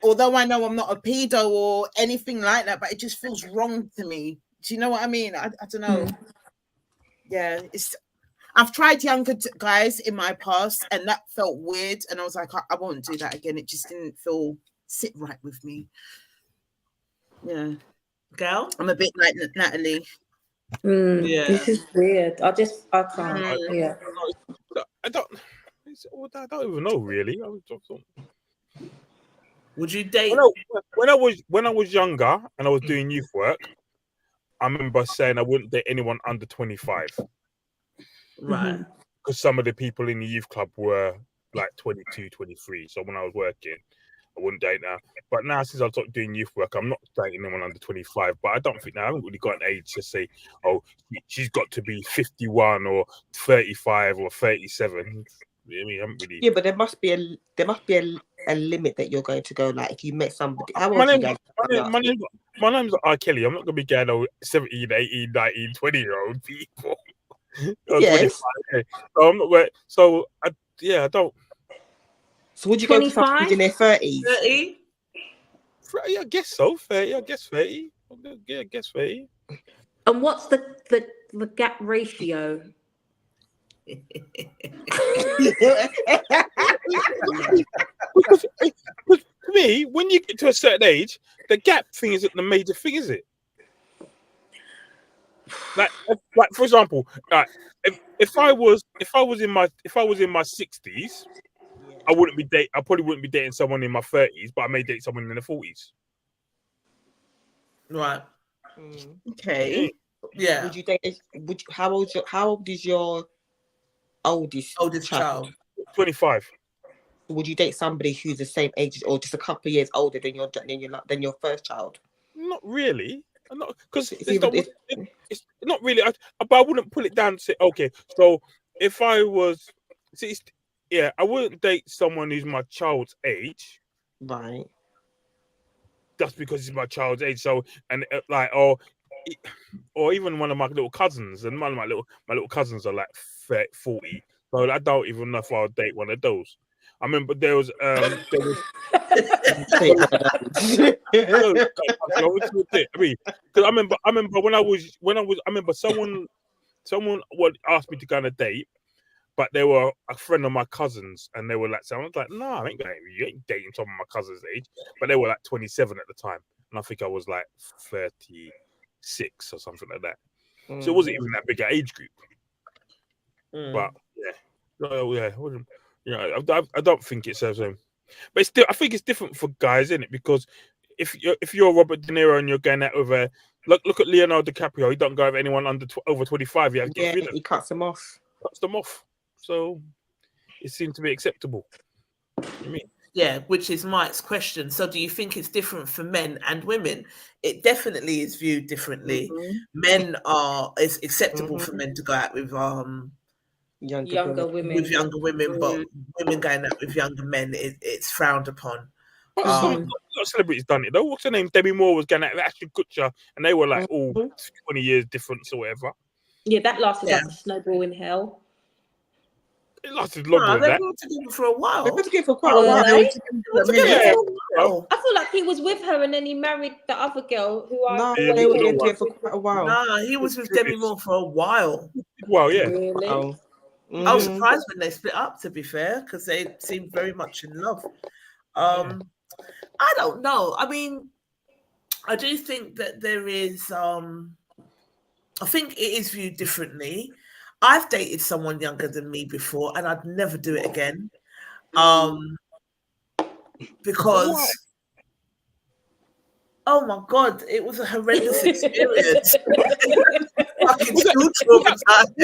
[SPEAKER 3] although I know I'm not a pedo or anything like that, but it just feels wrong to me. Do you know what I mean? I don't know. Yeah, I've tried younger guys in my past and that felt weird. And I was like, I won't do that again. It just didn't sit right with me. Yeah.
[SPEAKER 1] Gal?
[SPEAKER 3] I'm a bit like Natalie.
[SPEAKER 1] Yeah.
[SPEAKER 2] This is weird. I can't.
[SPEAKER 7] I don't even know really.
[SPEAKER 1] Would you date?
[SPEAKER 7] When I was younger and I was doing youth work, I remember saying I wouldn't date anyone under 25.
[SPEAKER 1] Right.
[SPEAKER 7] Because some of the people in the youth club were like 22, 23. So when I was working, I wouldn't date now. But now since I've stopped doing youth work, I'm not dating anyone under 25. But I don't think now I haven't really got an age to say, oh, she's got to be 51 or 35 or 37. I mean, I'm really...
[SPEAKER 4] Yeah, but there must be a limit that you're going to go. Like if you met somebody,
[SPEAKER 7] my name's R. Kelly. I'm not going to be getting 17, 18, 19, 20-year-old people.
[SPEAKER 4] Yes.
[SPEAKER 7] So I'm not going. So I don't.
[SPEAKER 4] So would you go to somebody in their 30s?
[SPEAKER 1] 30?
[SPEAKER 7] I guess so. 30. I guess 30. Yeah, I guess 30.
[SPEAKER 2] And what's the gap ratio?
[SPEAKER 7] Because to me, when you get to a certain age, the gap thing isn't the major thing, is it? Like for example, if I was in my 60s, I probably wouldn't be dating someone in my 30s, but I may date someone in the 40s.
[SPEAKER 1] Right.
[SPEAKER 3] Okay.
[SPEAKER 1] Yeah.
[SPEAKER 4] Would you date? How old is your oldest child?
[SPEAKER 7] 25.
[SPEAKER 4] Would you date somebody who's the same age or just a couple of years older than your first child?
[SPEAKER 7] Not really. Not because
[SPEAKER 4] It's
[SPEAKER 7] not really. But I wouldn't put it down to say, okay. So if I was, I wouldn't date someone who's my child's age,
[SPEAKER 4] right?
[SPEAKER 7] Just because he's my child's age. So or even one of my little cousins, and one of my little cousins are like 40. So I don't even know if I'll date one of those. I remember there was I mean, because I remember when I remember someone would ask me to go on a date, but they were a friend of my cousins, and they were like, so I was like, no, I ain't going. You ain't dating someone my cousin's age, but they were like 27 at the time, and I think I was like 36 or something like that. So it wasn't even that big an age group. But I don't think it's the same. But still, I think it's different for guys, isn't it? Because if you're Robert De Niro and you're going out with a look at Leonardo DiCaprio, he don't go with anyone over 25.
[SPEAKER 4] He cuts them off.
[SPEAKER 7] So it seemed to be acceptable.
[SPEAKER 1] Yeah, which is Mike's question. So do you think it's different for men and women? It definitely is viewed differently. Men it's acceptable for men to go out with
[SPEAKER 2] younger women,
[SPEAKER 1] but women going out with younger men, it's frowned upon.
[SPEAKER 7] A lot of celebrities done it though. What's her name? Demi Moore was going out with Ashton Kutcher, and they were like all 20 years difference or whatever.
[SPEAKER 2] Yeah, that lasted like a snowball in hell.
[SPEAKER 7] It lasted longer than that.
[SPEAKER 1] They were together for a while.
[SPEAKER 4] They were together for quite a while.
[SPEAKER 2] I feel like he was with her and then he married the other girl
[SPEAKER 4] they were together for quite a while.
[SPEAKER 1] Nah, he was with Demi Moore for a while.
[SPEAKER 7] Well, yeah.
[SPEAKER 2] Really?
[SPEAKER 1] I was surprised when they split up, to be fair, because they seemed very much in love. I don't know. I mean, I do think that there is I think it is viewed differently. I've dated someone younger than me before, and I'd never do it again. Because, oh my God, it was a horrendous experience. Fucking school traumatized.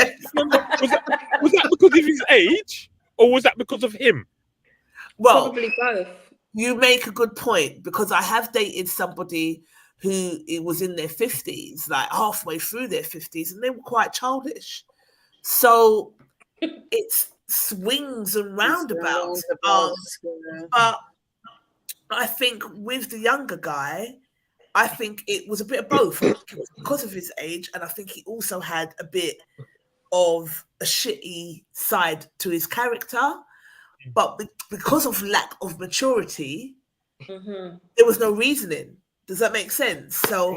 [SPEAKER 7] Was that because of his age, or was that because of him?
[SPEAKER 1] Well,
[SPEAKER 2] probably both.
[SPEAKER 1] You make a good point, because I have dated somebody who was in their 50s, like halfway through their 50s, and they were quite childish. So it's swings and roundabouts. But I think with the younger guy, I think it was a bit of both. I think it was because of his age, and I think he also had a bit of a shitty side to his character. But because of lack of maturity, there was no reasoning. Does that make sense? So,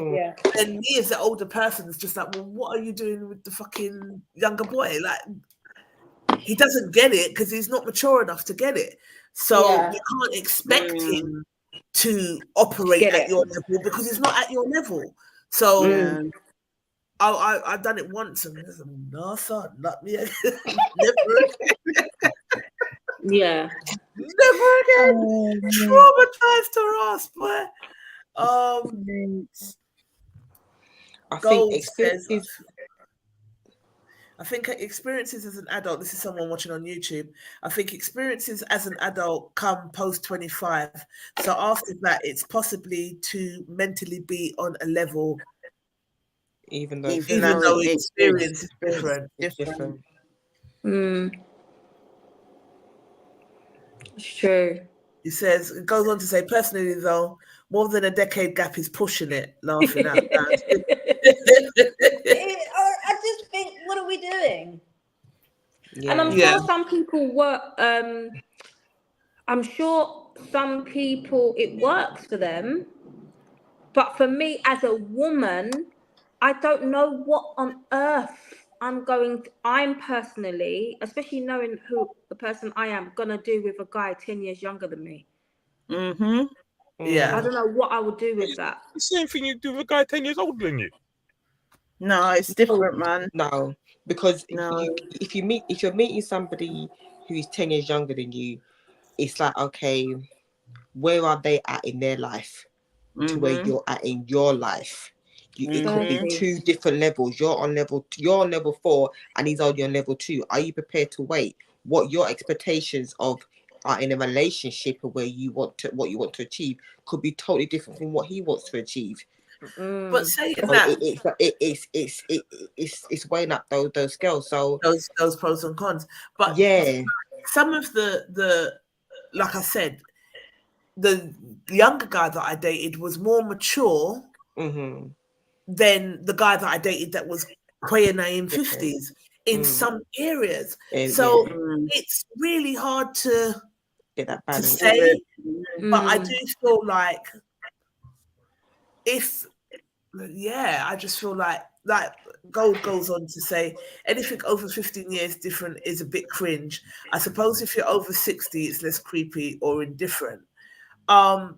[SPEAKER 1] and me as the older person is just like, well, what are you doing with the fucking younger boy? Like, he doesn't get it because he's not mature enough to get it. So you can't expect him to operate at your level because he's not at your level. So I've done it once and there's no son, not me again. Never again.
[SPEAKER 2] Yeah.
[SPEAKER 1] Never again. Traumatized her ass, boy. I think experiences as an adult, this is someone watching on YouTube, I think experiences as an adult come post 25. So after that, it's possibly to mentally be on a level, even though experience is different.
[SPEAKER 2] It's true.
[SPEAKER 1] He says, it goes on to say, personally though, more than a decade gap is pushing it, laughing out loud.
[SPEAKER 2] I just think, what are we doing? Yeah. And I'm sure some people work, I'm sure some people, it works for them. But for me as a woman, I don't know what on earth I'm personally, especially knowing who the person I am, gonna do with a guy 10 years younger than me.
[SPEAKER 1] Yeah.
[SPEAKER 2] I don't know what I would do with that.
[SPEAKER 7] The same thing you do with a guy 10 years older than you.
[SPEAKER 3] No, it's different, man.
[SPEAKER 4] No, because
[SPEAKER 3] No.
[SPEAKER 4] if you're meeting somebody who's 10 years younger than you, it's like, okay, where are they at in their life to where you're at in your life? It could be two different levels. You're on level 4 and he's only on level 2. Are you prepared to wait? What your expectations of are in a relationship or what you want to achieve could be totally different from what he wants to achieve.
[SPEAKER 1] But saying
[SPEAKER 4] So
[SPEAKER 1] that,
[SPEAKER 4] it's weighing up those scales. So
[SPEAKER 1] those pros and cons. But
[SPEAKER 4] yeah,
[SPEAKER 1] some of the like I said, the younger guy that I dated was more mature than the guy that I dated that was queer in 50s in some areas. So it's really hard to
[SPEAKER 4] get that balance.
[SPEAKER 1] Say, but I do feel like I just feel like Gold goes on to say anything over 15 years different is a bit cringe. I suppose if you're over 60, it's less creepy or indifferent. I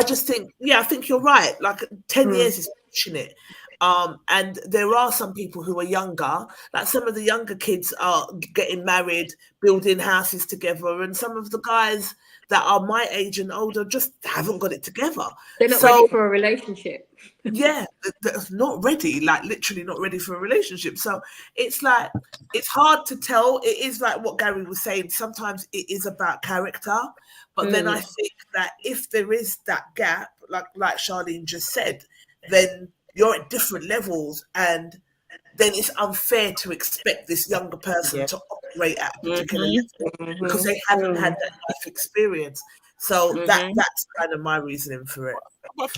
[SPEAKER 1] just think, I think you're right. Like 10 years is pushing it. And there are some people who are younger, like some of the younger kids are getting married, building houses together, and some of the guys that are my age and older just haven't got it together.
[SPEAKER 2] They're not ready for a relationship.
[SPEAKER 1] Yeah, they're not ready, like literally not ready for a relationship. So it's like, it's hard to tell. It is like what Gary was saying. Sometimes it is about character. But then I think that if there is that gap, like Charlene just said, then you're at different levels, and then it's unfair to expect this younger person to operate at a particular level because they haven't had that life experience. So that's kind of my reasoning for it.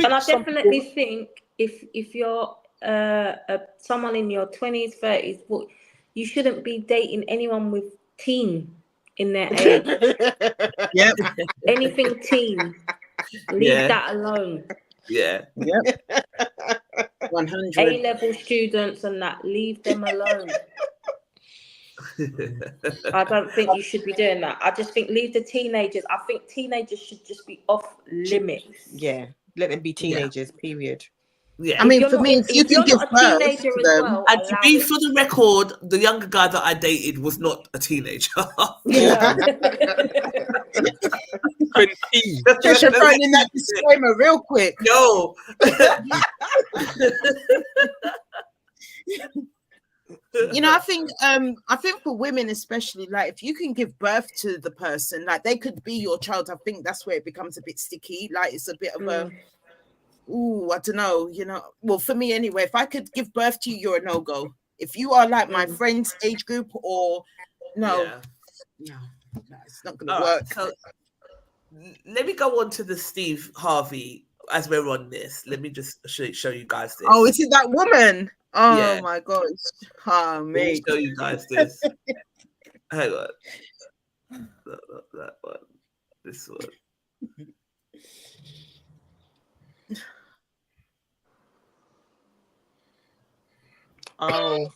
[SPEAKER 2] And I definitely think if you're someone in your 20s, 30s, you shouldn't be dating anyone with teen in their age.
[SPEAKER 3] Yep.
[SPEAKER 2] Anything teen. Leave that alone.
[SPEAKER 1] Yeah.
[SPEAKER 3] Yep. 100.
[SPEAKER 2] A-level students and that, leave them alone. I don't think you should be doing that. I just think leave the teenagers. I think teenagers should just be off limits.
[SPEAKER 4] Yeah, let them be teenagers, period.
[SPEAKER 1] Yeah,
[SPEAKER 3] I mean, for me, if you can give birth to them.
[SPEAKER 1] And to be for the record, the younger guy that I dated was not a teenager.
[SPEAKER 3] Just throwing in that disclaimer real quick.
[SPEAKER 1] No.
[SPEAKER 3] You know, I think for women especially, like if you can give birth to the person, like they could be your child. I think that's where it becomes a bit sticky. Like it's a bit of a I don't know, you know. Well, for me anyway, if I could give birth to you, you're a no-go. If you are like my friend's age group or no, it's not gonna work.
[SPEAKER 1] So let me go on to the Steve Harvey as we're on this. Let me just show you guys this.
[SPEAKER 3] Oh, is it that woman? Oh my gosh. Oh,
[SPEAKER 1] let me show you guys this. Hang on. Not that one. This one.
[SPEAKER 4] Oh.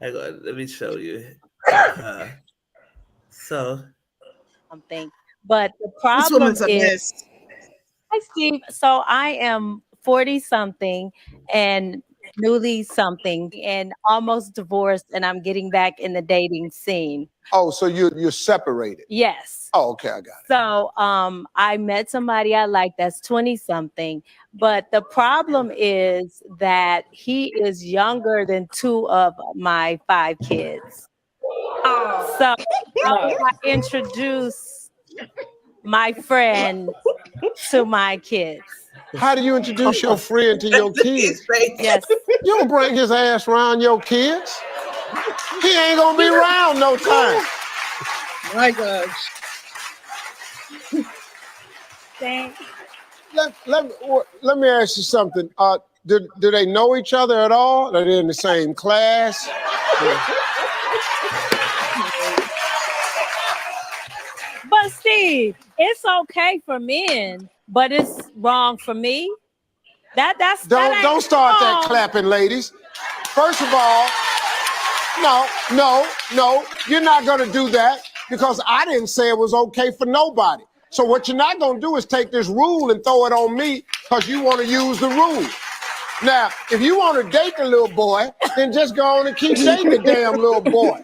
[SPEAKER 1] Hang on, let me show you. So
[SPEAKER 10] something, but the problem is, hi Steve. So I am 40 something and newly something and almost divorced, and I'm getting back in the dating scene.
[SPEAKER 11] Oh, so you're separated?
[SPEAKER 10] Yes.
[SPEAKER 11] Oh, okay, I got it.
[SPEAKER 10] So I met somebody I like that's 20 something, but the problem is that he is younger than 2 of my 5 kids. So I introduce my friend to my kids.
[SPEAKER 11] How do you introduce your friend to your kids?
[SPEAKER 10] Yes.
[SPEAKER 11] You don't bring his ass around your kids. He ain't gonna be around no time.
[SPEAKER 3] My gosh.
[SPEAKER 10] Thanks.
[SPEAKER 11] Let me ask you something. Do they know each other at all? Are they in the same class?
[SPEAKER 10] But Steve, it's okay for men, but it's wrong for me.
[SPEAKER 11] Don't start that clapping, ladies. First of all, no, you're not gonna do that because I didn't say it was okay for nobody. So what you're not gonna do is take this rule and throw it on me because you want to use the rule. Now, if you want to date the little boy, then just go on and keep dating the damn little boy.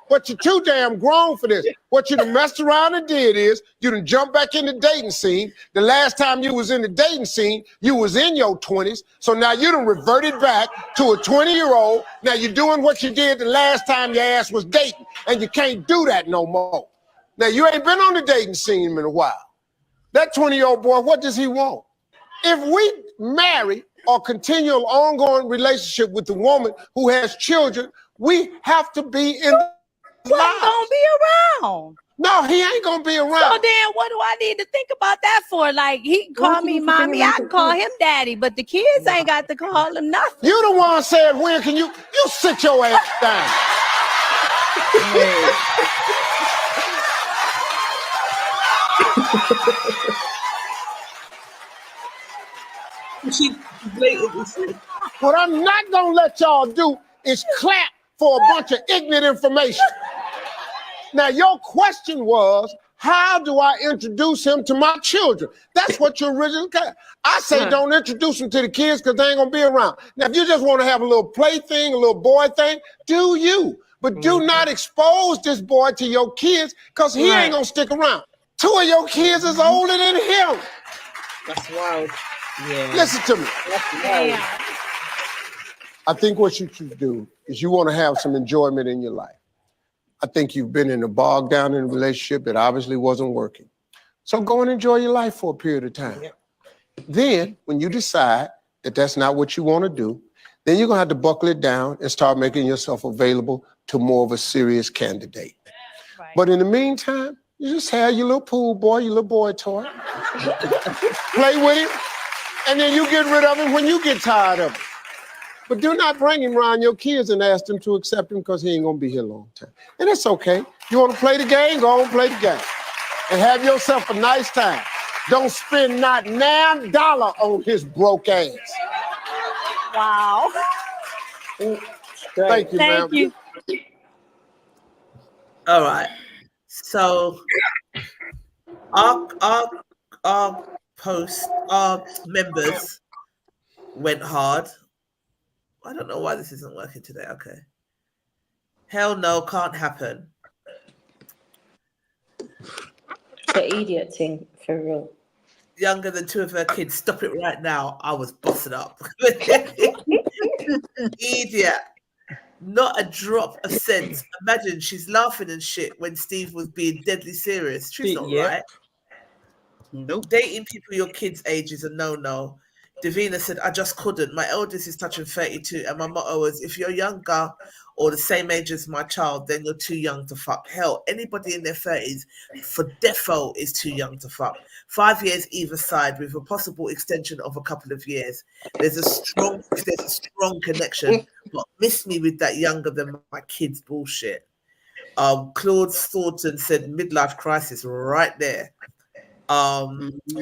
[SPEAKER 11] But you're too damn grown for this. What you done messed around and did is you done jumped back in the dating scene. The last time you was in the dating scene, you was in your 20s. So now you done reverted back to a 20-year-old. Now you're doing what you did the last time your ass was dating. And you can't do that no more. Now you ain't been on the dating scene in a while. That 20-year-old boy, what does he want? If we marry or continue an ongoing relationship with the woman who has children, we have to be in the lives.
[SPEAKER 10] Gonna be around.
[SPEAKER 11] No, he ain't gonna be around.
[SPEAKER 10] So then what do I need to think about that for? Like, he can call me mommy, I can call him daddy, but the kids ain't got to call him nothing.
[SPEAKER 11] You the one said, when can you sit your ass down? What I'm not gonna let y'all do is clap for a bunch of ignorant information. Now, your question was, how do I introduce him to my children? That's what you originally got. I say don't introduce him to the kids because they ain't gonna be around. Now, if you just want to have a little play thing, a little boy thing, do you. But do not expose this boy to your kids because he ain't gonna stick around. 2 of your kids is older than him.
[SPEAKER 3] That's wild. Yeah.
[SPEAKER 11] Listen to me. I think what you should do is you want to have some enjoyment in your life. I think you've been in a bog down in a relationship that obviously wasn't working. So go and enjoy your life for a period of time. Then, when you decide that that's not what you want to do, then you're going to have to buckle it down and start making yourself available to more of a serious candidate. Right. But in the meantime, you just have your little pool boy, your little boy toy. Play with him, and then you get rid of him when you get tired of him. But do not bring him around your kids and ask them to accept him because he ain't going to be here a long time. And it's okay. You want to play the game? Go on and play the game. And have yourself a nice time. Don't spend not $9 on his broke ass.
[SPEAKER 10] Wow.
[SPEAKER 11] Thank you, ma'am.
[SPEAKER 10] Thank you.
[SPEAKER 1] All right. So our members went hard. I don't know why this isn't working today. Okay. Hell no, can't happen.
[SPEAKER 2] The idiot thing, for real.
[SPEAKER 1] Younger than 2 of her kids. Stop it right now. I was busted up. Idiot. Not a drop of sense. Imagine she's laughing and shit when Steve was being deadly serious. She's not right.
[SPEAKER 3] Nope.
[SPEAKER 1] Dating people your kids' age is a no-no. Davina said, I just couldn't. My eldest is touching 32, and my motto was, if you're younger or the same age as my child, then you're too young to fuck. Hell, anybody in their 30s, for defo, is too young to fuck. 5 years either side with a possible extension of a couple of years. There's a strong connection, but miss me with that younger than my kids bullshit. Claude Thornton said, midlife crisis right there.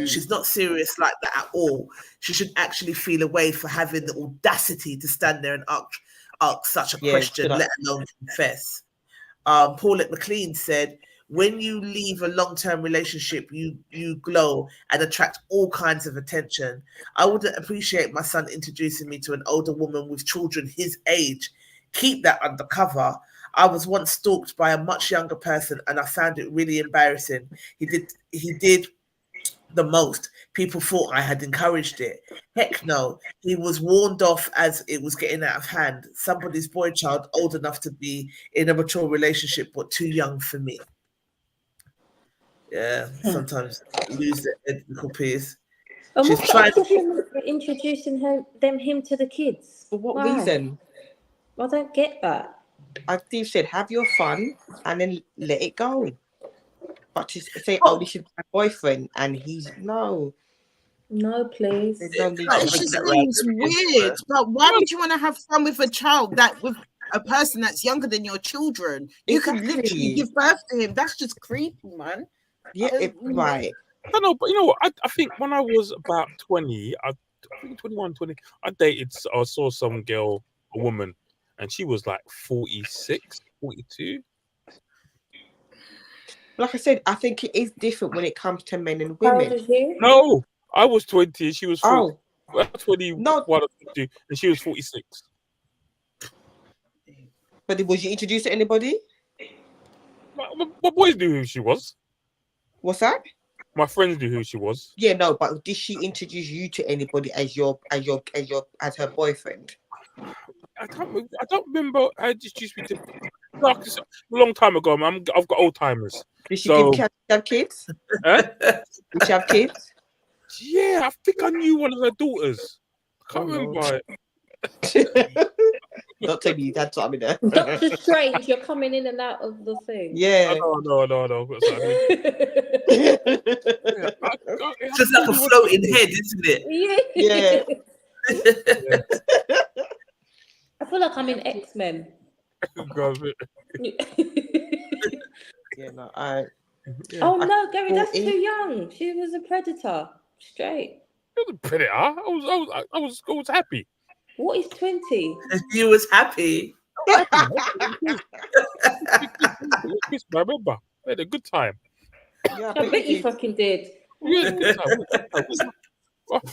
[SPEAKER 1] She's not serious like that at all. She should actually feel away for having the audacity to stand there and ask such a question, let alone confess. Paulette McLean said, when you leave a long-term relationship, you glow and attract all kinds of attention. I wouldn't appreciate my son introducing me to an older woman with children his age. Keep that undercover. I was once stalked by a much younger person and I found it really embarrassing. He did the most. People thought I had encouraged it. Heck no. He was warned off as it was getting out of hand. Somebody's boy child old enough to be in a mature relationship, but too young for me. Yeah, sometimes lose the ethical piece.
[SPEAKER 2] And she's trying to introducing him to the kids.
[SPEAKER 4] For what reason?
[SPEAKER 2] I don't get that.
[SPEAKER 4] I Steve said, have your fun and then let it go. But to say, this should be my boyfriend, and he's no,
[SPEAKER 2] please.
[SPEAKER 3] It just seems weird. But why would you want to have fun with a child with a person that's younger than your children? You could literally give birth to him. That's just creepy, man.
[SPEAKER 4] Yeah, right.
[SPEAKER 7] I don't know, but you know what? I think when I was about 20, I think 21, 20, I saw some girl, a woman, and she was like 46, 42.
[SPEAKER 4] Like I said, I think it is different when it comes to men and women.
[SPEAKER 7] No, I was 20, she was 40. 21 or 22, and she was 46.
[SPEAKER 4] But was you introduced to anybody?
[SPEAKER 7] My boys knew who she was.
[SPEAKER 4] What's that?
[SPEAKER 7] My friends knew who she was.
[SPEAKER 4] Yeah, no, but did she introduce you to anybody as her boyfriend?
[SPEAKER 7] I don't remember. I just used to. Like, a long time ago, man. I've got old timers.
[SPEAKER 4] Did she have kids?
[SPEAKER 7] Huh?
[SPEAKER 4] Did she have kids?
[SPEAKER 7] Yeah, I think I knew one of her daughters. I can't remember it.
[SPEAKER 4] Don't tell me you had something there.
[SPEAKER 2] Doctor Strange, you're coming in and out of the thing.
[SPEAKER 4] Yeah.
[SPEAKER 7] No.
[SPEAKER 1] It's just like a floating head, isn't it?
[SPEAKER 2] Yeah. I feel like I'm in X-Men. Oh no, Gary, that's too young. She was a predator. Straight.
[SPEAKER 7] She was a predator. I was happy.
[SPEAKER 2] What is 20?
[SPEAKER 1] You was happy.
[SPEAKER 7] I remember. We had a good time.
[SPEAKER 2] Yeah, I bet you fucking did.
[SPEAKER 7] I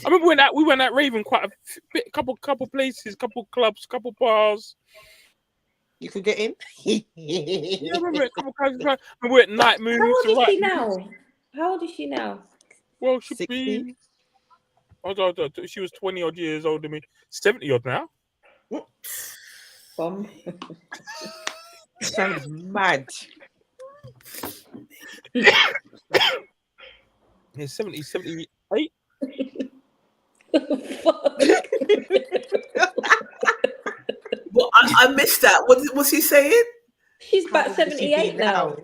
[SPEAKER 7] remember we went out raving quite a bit, couple places, couple clubs, couple bars.
[SPEAKER 4] You could get in.
[SPEAKER 7] Yeah, I remember a couple clubs. We were at night moves.
[SPEAKER 2] How old is she now? How old is she now?
[SPEAKER 7] Well, she'd be. She was 20 odd years older than me. 70 odd now.
[SPEAKER 4] Sounds mad.
[SPEAKER 7] Yeah, 78.
[SPEAKER 1] Well, I missed that. What was he saying?
[SPEAKER 2] She's about 78 now.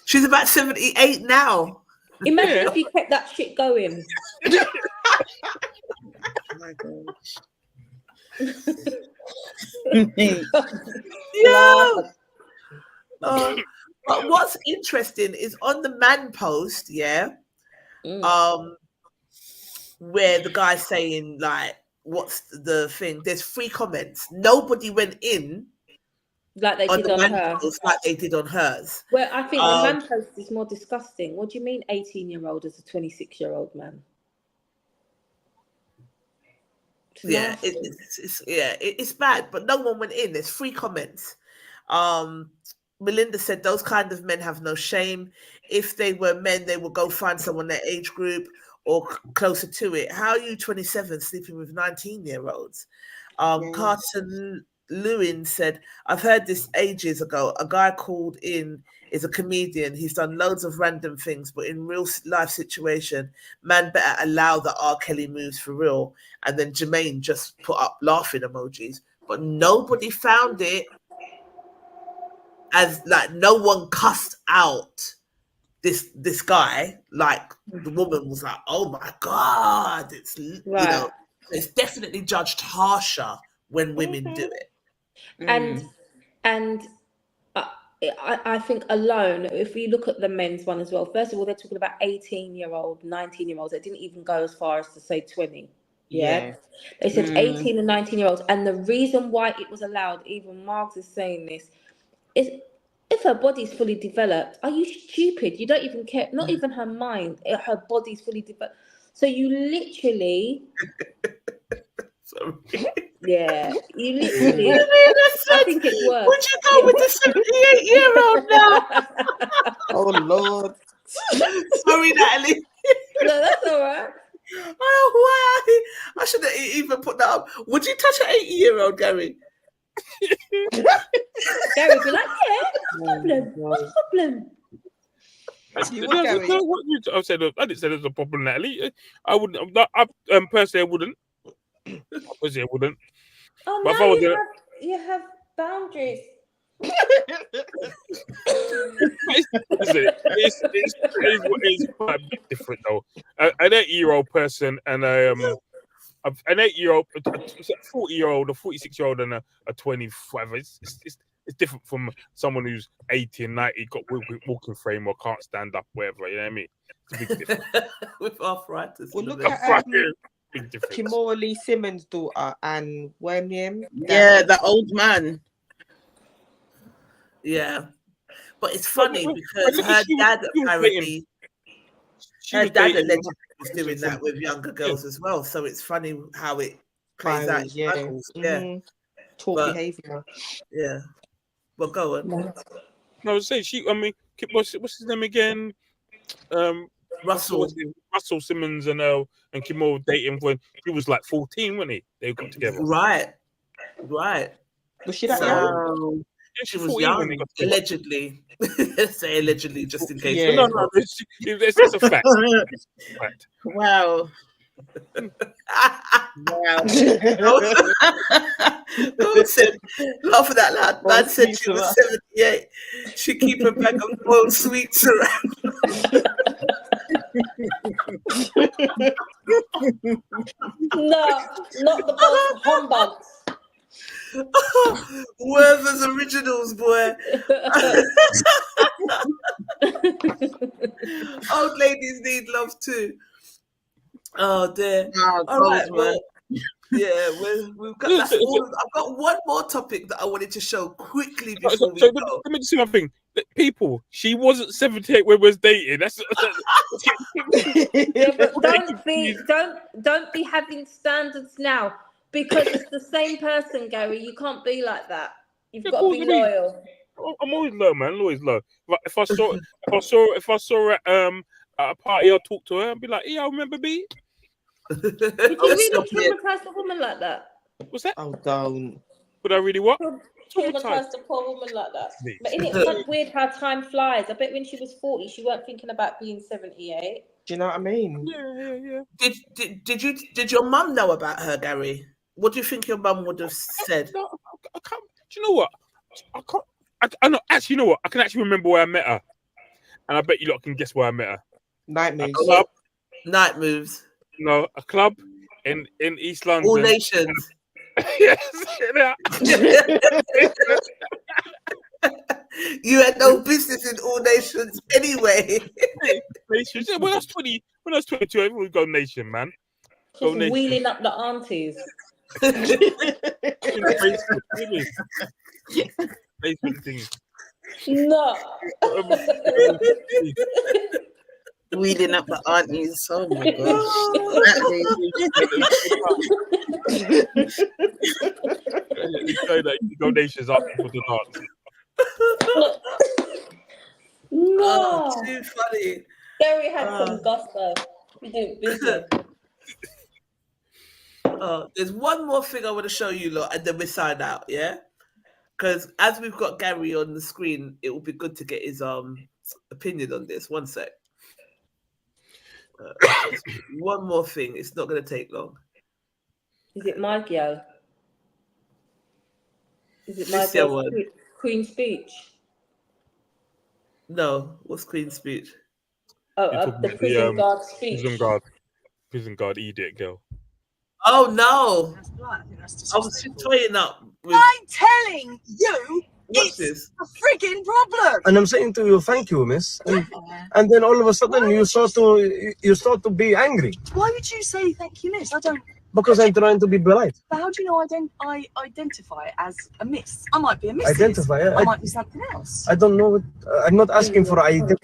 [SPEAKER 1] She's about 78 now.
[SPEAKER 2] Imagine if you kept that shit going.
[SPEAKER 3] Oh my gosh.
[SPEAKER 1] Yeah. But what's interesting is on the man post, where the guy's saying like, "What's the thing?" There's 3 comments. Nobody went in
[SPEAKER 2] like they did on her,
[SPEAKER 1] like they did on hers.
[SPEAKER 2] Well, I think the man post is more disgusting. What do you mean, 18-year-old as a 26-year-old man?
[SPEAKER 1] It's bad, but no one went in. There's 3 comments. Melinda said those kind of men have no shame. If they were men, they would go find someone their age group or closer to it. How are you 27 sleeping with 19-year-olds? Carson Lewin said, I've heard this ages ago. A guy called in is a comedian. He's done loads of random things, but in real life situation, man better allow the R. Kelly moves for real. And then Jermaine just put up laughing emojis, but nobody found it as like no one cussed out this guy. Like the woman was like, oh my God, it's you know, it's definitely judged harsher when women do it.
[SPEAKER 2] And I think alone, if we look at the men's one as well, first of all, they're talking about 18-year-old, 19-year-olds. They didn't even go as far as to say 20. They said 18 and 19-year-olds. And the reason why it was allowed, even Marx is saying this, is if her body's fully developed, are you stupid? You don't even care, not even her mind, her body's fully developed. So you literally... you literally... I think it's worse.
[SPEAKER 1] Would you go with the 78-year-old now?
[SPEAKER 4] Oh, Lord.
[SPEAKER 1] Sorry, Natalie.
[SPEAKER 2] No, that's all right.
[SPEAKER 1] Oh, why? I shouldn't even put that up. Would you touch an 80-year-old, Gary?
[SPEAKER 2] Gary would be like, no problem.
[SPEAKER 7] I said I didn't say there's a problem, Natalie. I wouldn't. Personally, I wouldn't. Obviously, I wouldn't.
[SPEAKER 2] Oh
[SPEAKER 7] but
[SPEAKER 2] no, you have boundaries.
[SPEAKER 7] It's quite a bit different though. An 8-year-old person and an 8-year-old, a 40-year-old, a 46-year-old, and a 25. It's different from someone who's 80 and 90, got walking frame or can't stand up, whatever. You know what I mean? It's a big difference.
[SPEAKER 1] With arthritis.
[SPEAKER 4] Well, look at Kimora Lee Simmons' daughter and William.
[SPEAKER 3] Yeah, the old man.
[SPEAKER 1] Yeah, but it's funny because her dad apparently. Her dad allegedly was doing that with younger girls as well. So it's funny how it plays out in cycles. Yeah.
[SPEAKER 4] Taught behavior.
[SPEAKER 1] Yeah. Well, go on.
[SPEAKER 7] No, say I mean, what's his name again?
[SPEAKER 1] Russell
[SPEAKER 7] Simmons and Kim were dating when he was like 14, wasn't he? They got together.
[SPEAKER 1] Right.
[SPEAKER 4] Was she that young?
[SPEAKER 1] Yeah, she was young, allegedly. Say allegedly, just in case.
[SPEAKER 7] Yeah. No, it's a fact.
[SPEAKER 3] Wow. Wow.
[SPEAKER 1] Who said, laugh at that lad. Man said she was 78. She keep a bag of boiled sweets around.
[SPEAKER 2] No, not the boiled humbugs.
[SPEAKER 1] Werther's Originals, boy. Old ladies need love too. Oh dear. All right, well, yeah, we've got that's all. I've got one more topic that I wanted to show quickly before we go.
[SPEAKER 7] Let me just say one thing. People, she wasn't 78 when we was dating. That's
[SPEAKER 2] yeah, but don't be having standards now, because it's the same person, Gary. You can't be like that. You've got to be loyal.
[SPEAKER 7] I'm always low, man. Always low. If I saw her at a party, I'll talk to her and be like, "Yeah, I remember me."
[SPEAKER 2] Would you really traumatize a woman like that?
[SPEAKER 7] What's that?
[SPEAKER 4] Oh, don't.
[SPEAKER 7] Would I really what?
[SPEAKER 2] Traumatized a poor woman like that. But isn't it weird how time flies? I bet when she was 40, she weren't thinking about being 78.
[SPEAKER 4] Do you know what I mean?
[SPEAKER 7] Yeah.
[SPEAKER 1] Did your mum know about her, Gary? What do you think your mum would have said?
[SPEAKER 7] No, I can't. Do you know what? I can't. I know. Actually, you know what? I can actually remember where I met her, and I bet you lot can guess where I met her.
[SPEAKER 4] Night moves.
[SPEAKER 7] A club.
[SPEAKER 1] Night moves.
[SPEAKER 7] No, a club in East London.
[SPEAKER 1] All Nations.
[SPEAKER 7] Yes.
[SPEAKER 1] You had no business in All Nations anyway.
[SPEAKER 7] Nations. Yeah, when I was 22, everyone would go Nation, man.
[SPEAKER 2] Just wheeling up the aunties.
[SPEAKER 7] Basement things.
[SPEAKER 2] No.
[SPEAKER 3] Wheeling up the aunties. Oh my
[SPEAKER 7] gosh. Donations up for the dance.
[SPEAKER 2] No.
[SPEAKER 1] Oh, too funny.
[SPEAKER 2] Gary had some gusto. We didn't business.
[SPEAKER 1] There's one more thing I want to show you lot, and then we sign out, yeah? Because as we've got Gary on the screen, it will be good to get his opinion on this. One sec. One more thing. It's not going to take long.
[SPEAKER 2] Is it my girl? Is it my girl's Queen's Speech?
[SPEAKER 1] No. What's Queen's Speech?
[SPEAKER 2] Oh, the prison guard speech.
[SPEAKER 7] Prison guard idiot girl.
[SPEAKER 1] Oh no! I was just toying up.
[SPEAKER 12] I'm telling you, it's a frigging problem.
[SPEAKER 13] And I'm saying to you, thank you, miss. And then all of a sudden, you start to be angry.
[SPEAKER 12] Why would you say thank you, miss? I don't.
[SPEAKER 13] Because I'm trying to be polite.
[SPEAKER 12] But how do you know I identify as a miss? I might be a miss.
[SPEAKER 13] Identify.
[SPEAKER 12] I might be something else.
[SPEAKER 13] I don't know. I'm not asking for ID.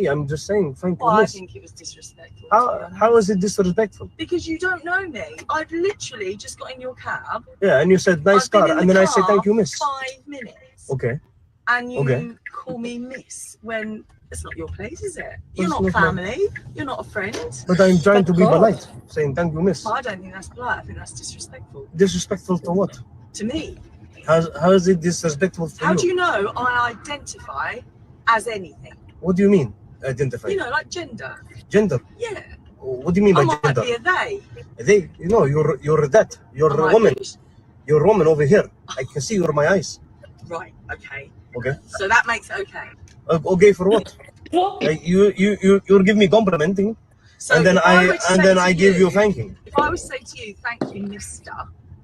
[SPEAKER 13] I'm just saying thank you, miss.
[SPEAKER 12] I think it was disrespectful.
[SPEAKER 13] How is it disrespectful?
[SPEAKER 12] Because you don't know me. I've literally just got in your cab.
[SPEAKER 13] Yeah, and you said nice car, and then I say thank you, miss.
[SPEAKER 12] 5 minutes.
[SPEAKER 13] Okay.
[SPEAKER 12] And you call me miss when it's not your place, is it? You're not family. You're not a friend.
[SPEAKER 13] But I'm trying to be polite, saying thank you, miss.
[SPEAKER 12] I don't think that's polite. I think that's disrespectful.
[SPEAKER 13] Disrespectful to what?
[SPEAKER 12] To me.
[SPEAKER 13] How is it disrespectful to you?
[SPEAKER 12] How do you know I identify as anything?
[SPEAKER 13] What do you mean, identify?
[SPEAKER 12] You know, like gender.
[SPEAKER 13] Gender?
[SPEAKER 12] Yeah.
[SPEAKER 13] What do you mean by gender?
[SPEAKER 12] I might be a they.
[SPEAKER 13] They? You know, you're that. You're a woman. You're a woman over here. I can see you're my eyes.
[SPEAKER 12] Right. Okay.
[SPEAKER 13] Okay.
[SPEAKER 12] So that makes it okay.
[SPEAKER 13] Okay for what? You give me complimenting, so and then I give you thanking.
[SPEAKER 12] If I would say to you, thank you, mister,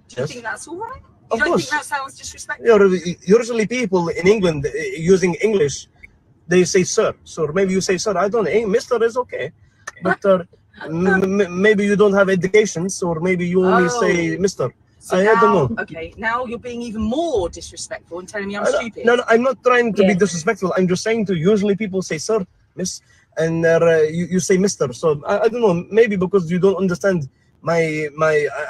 [SPEAKER 12] do you think that's all right?
[SPEAKER 13] Of
[SPEAKER 12] don't
[SPEAKER 13] course.
[SPEAKER 12] Think that sounds disrespectful?
[SPEAKER 13] Usually people in England using English, they say sir. So maybe you say sir. I don't know. Mister is okay, but maybe you don't have educations, or maybe you only say mister.
[SPEAKER 12] So
[SPEAKER 13] I don't know.
[SPEAKER 12] Okay, now you're being even more disrespectful and telling me I'm stupid.
[SPEAKER 13] No, I'm not trying to be disrespectful. I'm just saying to usually people say sir, miss, and you say Mister. So I don't know, maybe because you don't understand my.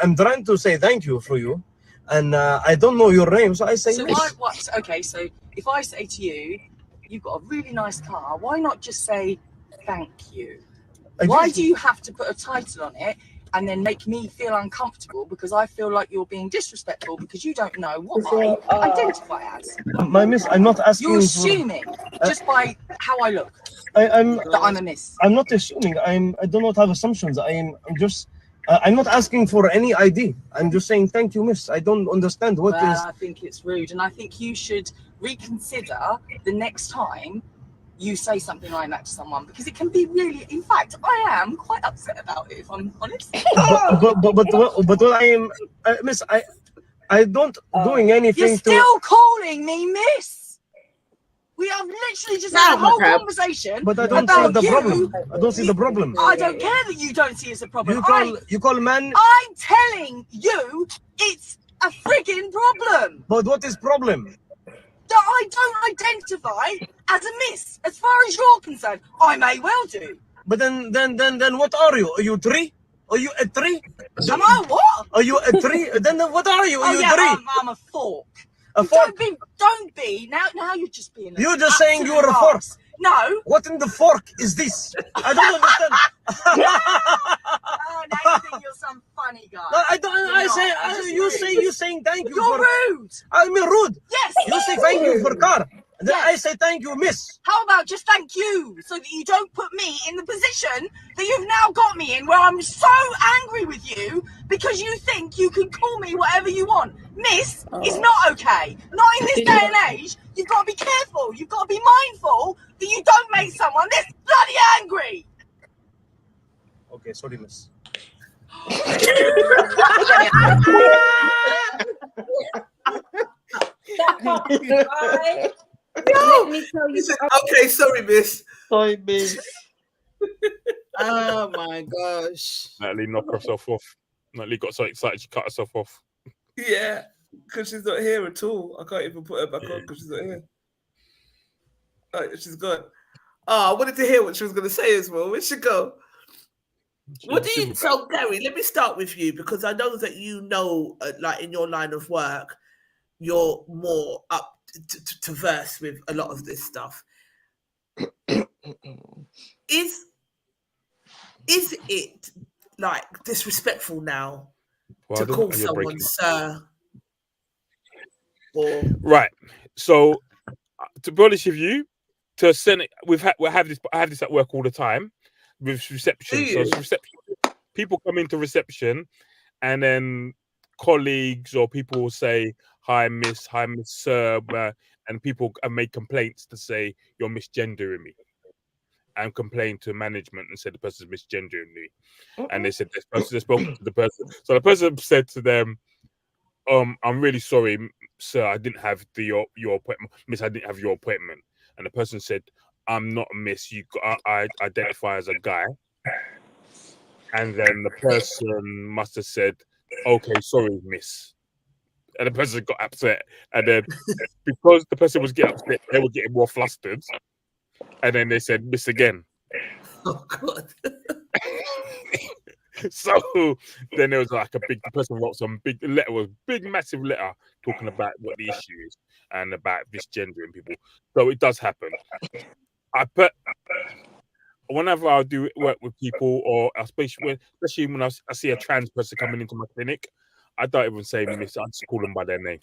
[SPEAKER 13] I'm trying to say thank you for you, and I don't know your name, so I say
[SPEAKER 12] So
[SPEAKER 13] Miss.
[SPEAKER 12] okay, so if I say to you, you've got a really nice car, why not just say thank you? Why do you have to put a title on it and then make me feel uncomfortable because I feel like you're being disrespectful because you don't know what I identify as?
[SPEAKER 13] My miss, I'm not asking.
[SPEAKER 12] You're assuming just by how I look
[SPEAKER 13] I'm
[SPEAKER 12] that I'm a miss.
[SPEAKER 13] I'm not assuming. I do not have assumptions. I'm just. I'm not asking for any ID. I'm just saying thank you, miss. I don't understand what is.
[SPEAKER 12] I think it's rude, and I think you should reconsider the next time you say something like that to someone, because it can be really. In fact, I am quite upset about it, if I'm honest.
[SPEAKER 13] But what I am, miss, I don't doing anything.
[SPEAKER 12] You're still calling me miss. We have literally just had a whole conversation.
[SPEAKER 13] But I don't see the problem. I don't see the problem.
[SPEAKER 12] I don't care that you don't see it's a problem.
[SPEAKER 13] You call man.
[SPEAKER 12] I'm telling you, it's a frigging problem.
[SPEAKER 13] But what is problem?
[SPEAKER 12] That I don't identify as a miss. As far as you're concerned, I may well do.
[SPEAKER 13] But then what are you? Are you 3? Are you a 3?
[SPEAKER 12] Am I what?
[SPEAKER 13] Are you a 3? Then what are you? Are you 3?
[SPEAKER 12] I'm a fork.
[SPEAKER 13] A fork?
[SPEAKER 12] Don't be. Now you're just being.
[SPEAKER 13] You're just saying you're a fork.
[SPEAKER 12] No.
[SPEAKER 13] What in the fork is this? I don't understand.
[SPEAKER 12] Oh, now you think you're some funny guy.
[SPEAKER 13] No, I don't. You saying thank you.
[SPEAKER 12] You're rude.
[SPEAKER 13] I'm rude.
[SPEAKER 12] Yes.
[SPEAKER 13] You say thank you for car. And then I say thank you, miss.
[SPEAKER 12] How about just thank you, so that you don't put me in the position that you've now got me in, where I'm so angry with you because you think you can call me whatever you want. Miss is not okay. Not in this day and age. You've got to be careful. You've got to be mindful that you don't make someone this bloody angry.
[SPEAKER 13] Okay, sorry, miss.
[SPEAKER 2] Let me tell you.
[SPEAKER 1] Okay, sorry, miss.
[SPEAKER 4] Sorry, miss.
[SPEAKER 3] Oh my gosh.
[SPEAKER 7] Natalie knocked herself off. Natalie got so excited she cut herself off.
[SPEAKER 1] Yeah, because she's not here at all. I can't even put her back on because she's not here. Oh, she's gone. Oh, I wanted to hear what she was going to say as well. Where'd she go? What do you? So, Gary, let me start with you, because I know that you know, like in your line of work, you're more up to verse with a lot of this stuff. Is it like disrespectful now to call someone sir? Or
[SPEAKER 7] right. So, to be honest with you, to send it, I have this at work all the time with reception. So it's reception. People come into reception, and then colleagues or people will say, hi, miss, sir, and people make complaints to say you're misgendering me, and complain to management and said the person's misgendering me. And they said they spoke to the person. So the person said to them, I'm really sorry, sir, I didn't have your appointment. Miss, I didn't have your appointment. And the person said, I'm not a miss. I identify as a guy. And then the person must have said, okay, sorry, miss. And the person got upset. And then because the person was getting upset, they were getting more flustered. And then they said, miss again.
[SPEAKER 1] Oh, God.
[SPEAKER 7] So then there was like the person wrote some big massive letter talking about what the issue is and about misgendering people. So it does happen. Whenever I do work with people, or especially when I see a trans person coming into my clinic, I don't even say miss, I just call them by their name.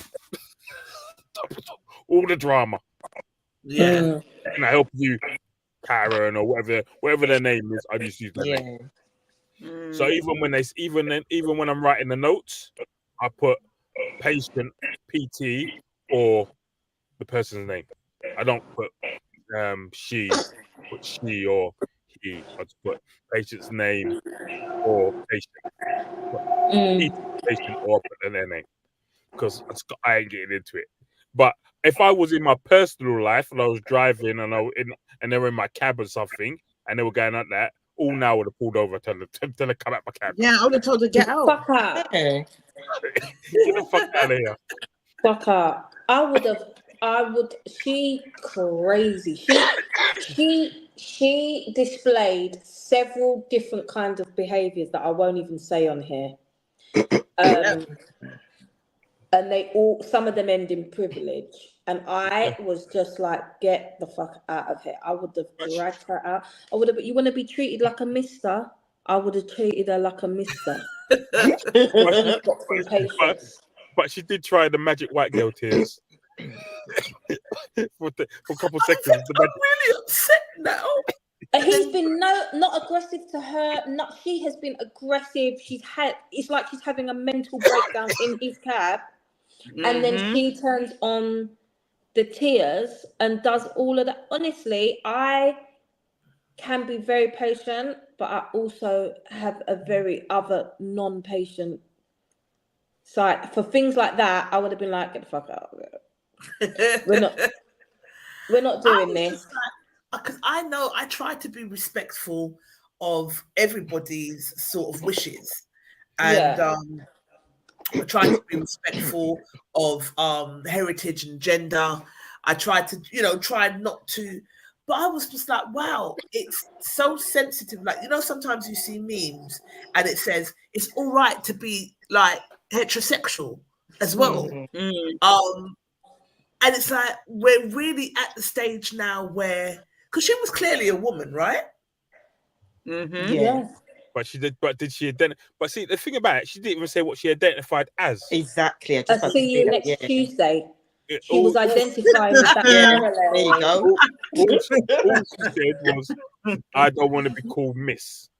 [SPEAKER 7] All the drama.
[SPEAKER 1] Yeah.
[SPEAKER 7] Can I help you, Karen, or whatever their name is, I just use their name. So even when I'm writing the notes, I put patient, PT, or the person's name. I don't put she or he. I just put patient's name or patient. Patient or put their name, because I ain't getting into it. But if I was in my personal life and I was driving and they were in my cab or something and they were going like that, all now would have pulled over, tell them to come out my cab.
[SPEAKER 3] Yeah, I would have told her get out.
[SPEAKER 2] Fuck out.
[SPEAKER 7] Get the fuck out of here.
[SPEAKER 2] Fuck out. I would have She crazy. She displayed several different kinds of behaviors that I won't even say on here. And some of them end in privilege. And I was just like, get the fuck out of here. I would have dragged her out. You want to be treated like a mister? I would have treated her like a mister.
[SPEAKER 7] But she did try the magic white girl tears. for a couple of seconds.
[SPEAKER 1] I'm really upset now.
[SPEAKER 2] He's been not aggressive to her. She has been aggressive. It's like she's having a mental breakdown in his cab. And then she turns on the tears and does all of that. Honestly, I can be very patient, but I also have a very other non-patient side. For things like that, I would have been like, get the fuck out of it. We're not doing this.
[SPEAKER 1] Because I know I try to be respectful of everybody's sort of wishes. And I try to be respectful of heritage and gender. I try to, try not to, but I was just like, wow, it's so sensitive. Like, sometimes you see memes and it says it's all right to be like heterosexual as well. And it's like, we're really at the stage now where, because she was clearly a woman, right?
[SPEAKER 2] Yeah.
[SPEAKER 7] But did she identify? But see, the thing about it, she didn't even say what she identified as.
[SPEAKER 4] Exactly.
[SPEAKER 2] I'll see you next Tuesday. She was identifying with that parallel.
[SPEAKER 4] There you go.
[SPEAKER 7] All she said was, I don't want to be called Miss.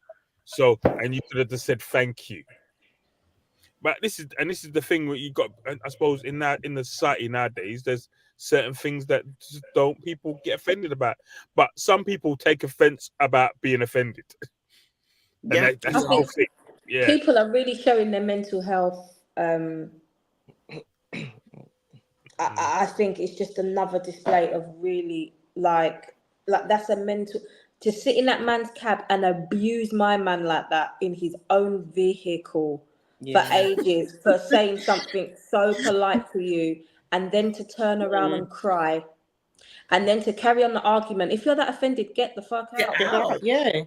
[SPEAKER 7] So, and you could have just said thank you. But this is the thing where you got, I suppose, in the society nowadays, there's certain things that just people get offended about. But some people take offense about being offended.
[SPEAKER 2] Yeah,
[SPEAKER 7] and that's the whole thing. Yeah,
[SPEAKER 2] people are really showing their mental health. I think it's just another display of really like that's a mental, to sit in that man's cab and abuse my man like that in his own vehicle for ages for saying something so polite to you, and then to turn around and cry, and then to carry on the argument. If you're that offended, get the fuck out.
[SPEAKER 4] Get out. Yeah.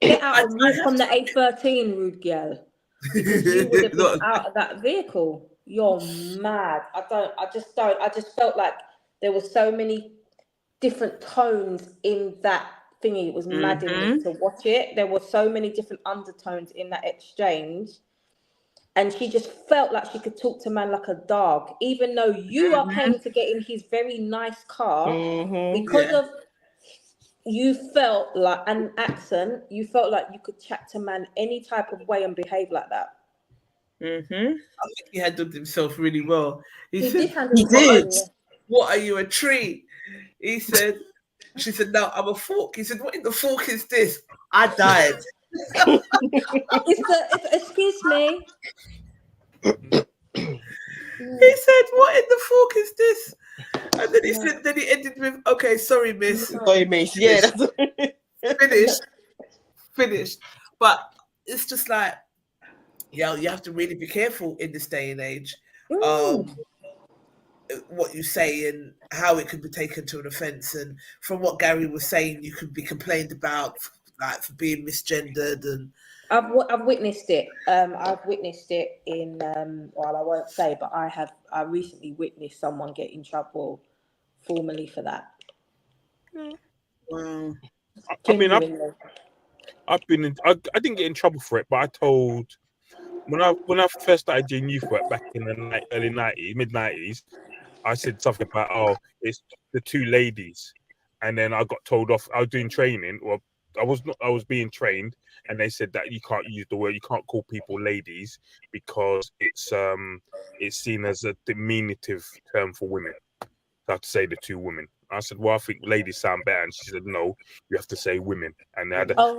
[SPEAKER 2] Get out and walk on the A13, rude girl. Because you would have been out of that vehicle. You're mad. I just felt like there were so many different tones in that thingy. It was maddening to watch it. There were so many different undertones in that exchange. And she just felt like she could talk to man like a dog, even though you are paying to get in his very nice car because of you felt like an accent. You felt like you could chat to man any type of way and behave like that.
[SPEAKER 1] I think he handled himself really well. He said,
[SPEAKER 2] did handle himself.
[SPEAKER 1] What are you, a tree? She said, no, I'm a fork. He said, what in the fork is this? I died.
[SPEAKER 2] Excuse me.
[SPEAKER 1] He said, what in the fork is this? And then he said, then he ended with, okay, sorry, miss.
[SPEAKER 4] Sorry, miss. Yeah.
[SPEAKER 1] Finished. But it's just like, you have to really be careful in this day and age. What you say and how it could be taken to an offence. And from what Gary was saying, you could be complained about like for being misgendered. And
[SPEAKER 2] I've witnessed it. I've witnessed it in well, I won't say, but I recently witnessed someone get in trouble formally for that.
[SPEAKER 7] Wow. I mean, I didn't get in trouble for it, but I told when I first started doing youth work back in the early 90s, mid 90s, I said something about, it's the two ladies, and then I got told off. I was doing training, well, I was being trained, and they said that you can't use the word, you can't call people ladies because it's seen as a diminutive term for women. So I have to say the two women. I said, well, I think ladies sound better, and she said, no, you have to say women. And I had that whole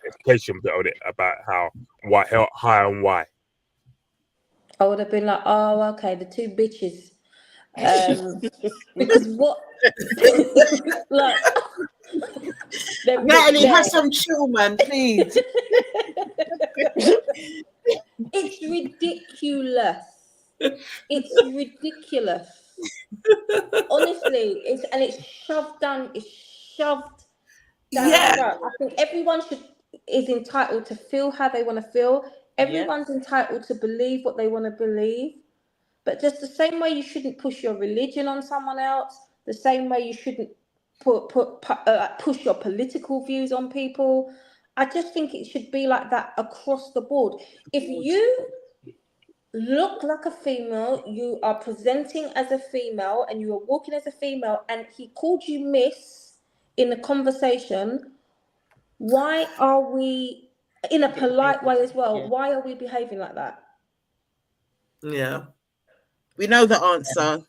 [SPEAKER 7] education bit on it about how and why.
[SPEAKER 2] I would have been like, oh, okay, the two bitches. Because what? Like,
[SPEAKER 3] Natalie, have some chill, man, please.
[SPEAKER 2] It's ridiculous. It's ridiculous. Honestly, it's shoved down. It's shoved down our throat. I think everyone is entitled to feel how they want to feel. Everyone's entitled to believe what they want to believe. But just the same way you shouldn't push your religion on someone else, the same way you shouldn't push your political views on people. I just think it should be like that across the board. If you look like a female, you are presenting as a female, and you are walking as a female, and he called you miss in a conversation, why are we, in a polite way as well, why are we behaving like that?
[SPEAKER 1] Yeah.
[SPEAKER 3] We know the answer.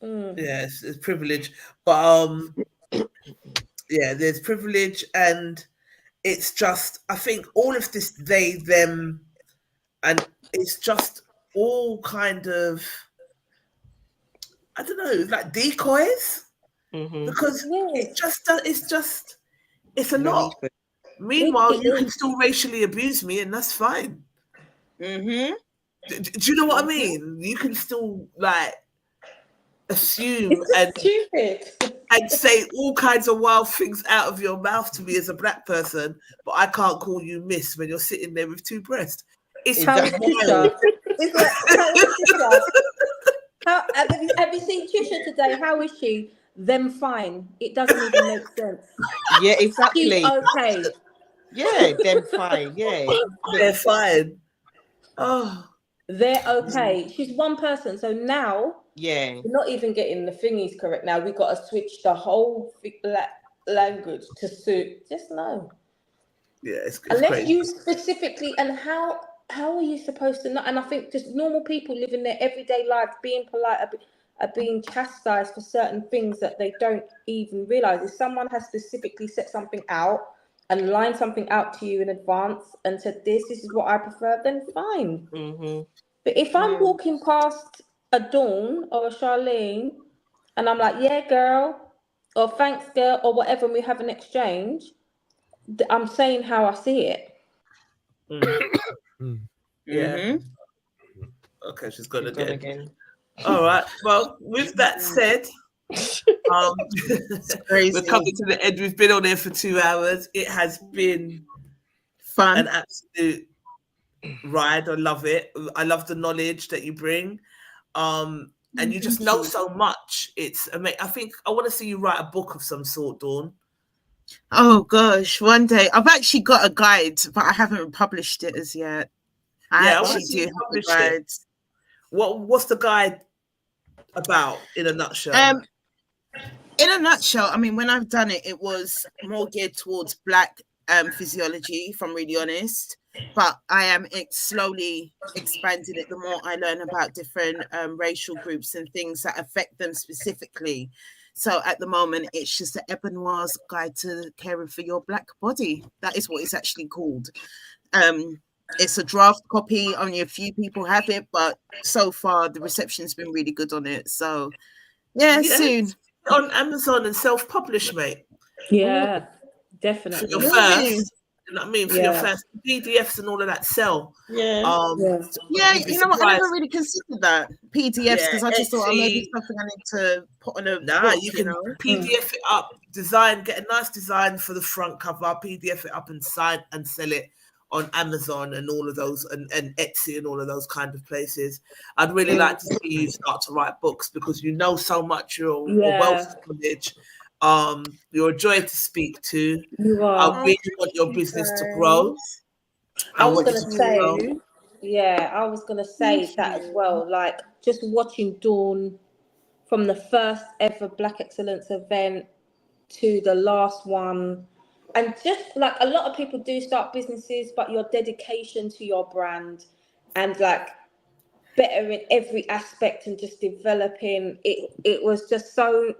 [SPEAKER 1] Yes, it's privilege. But yeah, there's privilege, and it's just, I think all of this they, them, and it's just all kind of, I don't know, like decoys. Because it's a lot. Meanwhile, you can still racially abuse me, and that's fine. Do you know what I mean? You can still like assume and say all kinds of wild things out of your mouth to me as a black person, but I can't call you miss when you're sitting there with two breasts. It's
[SPEAKER 2] Have you seen Trisha today? How is she? Them fine. It doesn't even make sense.
[SPEAKER 4] Yeah, exactly.
[SPEAKER 2] She's okay.
[SPEAKER 4] Yeah, them fine. Yeah,
[SPEAKER 1] they're fine. Oh,
[SPEAKER 2] they're okay. She's one person, so now
[SPEAKER 4] we're
[SPEAKER 2] not even getting the thingies correct. Now we've got to switch the whole language to suit. Just no.
[SPEAKER 1] Yeah, it's
[SPEAKER 2] unless
[SPEAKER 1] crazy.
[SPEAKER 2] you specifically, and how are you supposed to know? And I think just normal people living their everyday lives, being polite, are being chastised for certain things that they don't even realize. If someone has specifically set something out and lined something out to you in advance and said, this is what I prefer, then fine. But if I'm walking past a Dawn or a Charlene and I'm like, yeah, girl, or thanks, girl, or whatever, and we have an exchange, I'm saying how I see it.
[SPEAKER 1] Yeah. Okay, she's gone again. All right. Well, with that said, we're coming to the end. We've been on there for 2 hours. It has been
[SPEAKER 3] fun,
[SPEAKER 1] an absolute ride. I love it. I love the knowledge that you bring. And you just know so much. It's amazing. I think I want to see you write a book of some sort, Dawn.
[SPEAKER 3] Oh gosh, one day. I've actually got a guide, but I haven't published it as yet. I actually do have a guide.
[SPEAKER 1] What's the guide about in a nutshell?
[SPEAKER 3] In a nutshell, I mean, when I've done it, it was more geared towards Black physiology, if I'm really honest. But I am slowly expanding it the more I learn about different racial groups and things that affect them specifically. So at the moment, it's just the Ebonoire's Guide to Caring for Your Black Body. That is what it's actually called. It's a draft copy. Only a few people have it, but so far the reception's been really good on it. So yeah, soon.
[SPEAKER 1] On Amazon and self-publish, mate.
[SPEAKER 2] Yeah, definitely.
[SPEAKER 1] For your first, you know what I mean? For your first PDFs and all of that sell.
[SPEAKER 3] Yeah, you know what? I never really considered that PDFs because I just thought, maybe something I need to put on a book,
[SPEAKER 1] you can PDF it up, get a nice design for the front cover, PDF it up and sign and sell it on Amazon and all of those and Etsy and all of those kind of places. I'd really like to see you start to write books because you know so much, you're a wealth of knowledge. You're a joy to speak to.
[SPEAKER 2] You are.
[SPEAKER 1] I really want your business to grow.
[SPEAKER 2] I was going to say that as well. Like just watching Dawn from the first ever Black Excellence event to the last one. And just like a lot of people do start businesses, but your dedication to your brand and like better in every aspect and just developing it was just so.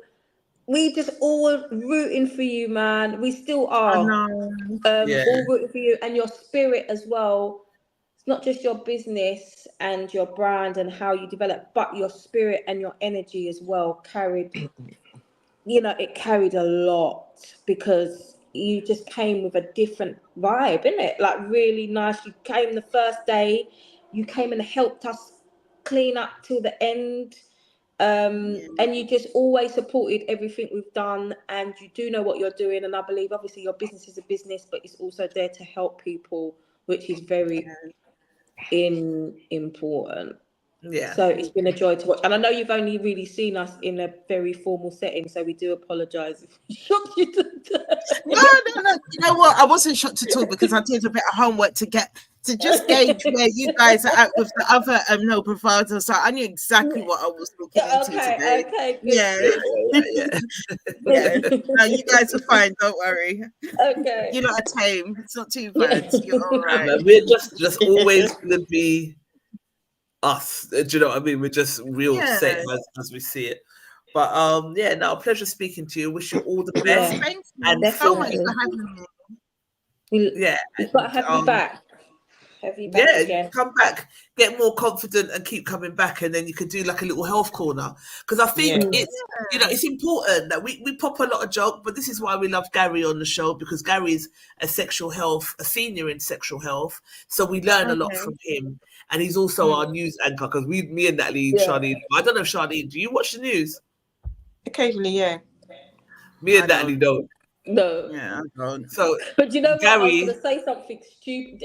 [SPEAKER 2] We just all rooting for you, man. We still are. All rooting for you and your spirit as well. It's not just your business and your brand and how you develop, but your spirit and your energy as well carried. It carried a lot because you just came with a different vibe, innit? Like really nice. You came the first day, you came and helped us clean up till the end. And you just always supported everything we've done, and you do know what you're doing. And I believe, obviously, your business is a business, but it's also there to help people, which is very important.
[SPEAKER 1] Yeah.
[SPEAKER 2] So it's been a joy to watch. And I know you've only really seen us in a very formal setting, so we do apologise if we shocked you to death.
[SPEAKER 3] No. You know what? I wasn't shocked at all because I did a bit of homework to just gauge where you guys are at with the other no bravado. So I knew exactly what I was looking into today.
[SPEAKER 2] Okay,
[SPEAKER 3] Yeah. No, you guys are fine. Don't worry.
[SPEAKER 2] Okay.
[SPEAKER 3] You're not a tame. It's not too bad. You're all right.
[SPEAKER 1] No, we're just always gonna be us. Do you know what I mean? We're just real set as we see it. But a pleasure speaking to you. Wish you all the best.
[SPEAKER 3] Yeah. Thanks,
[SPEAKER 1] and
[SPEAKER 3] so much for having
[SPEAKER 2] me.
[SPEAKER 1] Yeah,
[SPEAKER 2] we've got to have you back. Again.
[SPEAKER 1] Come back, get more confident, and keep coming back, and then you could do like a little health corner. Because I think it's important that we pop a lot of joke, but this is why we love Gary on the show, because Gary's a senior in sexual health, so we learn a lot from him, and he's also our news anchor. Because me and Natalie, Charlene, I don't know if Charlene, do you watch the news?
[SPEAKER 4] Occasionally, yeah.
[SPEAKER 1] Me and Natalie don't.
[SPEAKER 2] No.
[SPEAKER 3] Yeah, I don't.
[SPEAKER 2] So, but you know what?
[SPEAKER 1] Gary,
[SPEAKER 2] I was going to say something stupid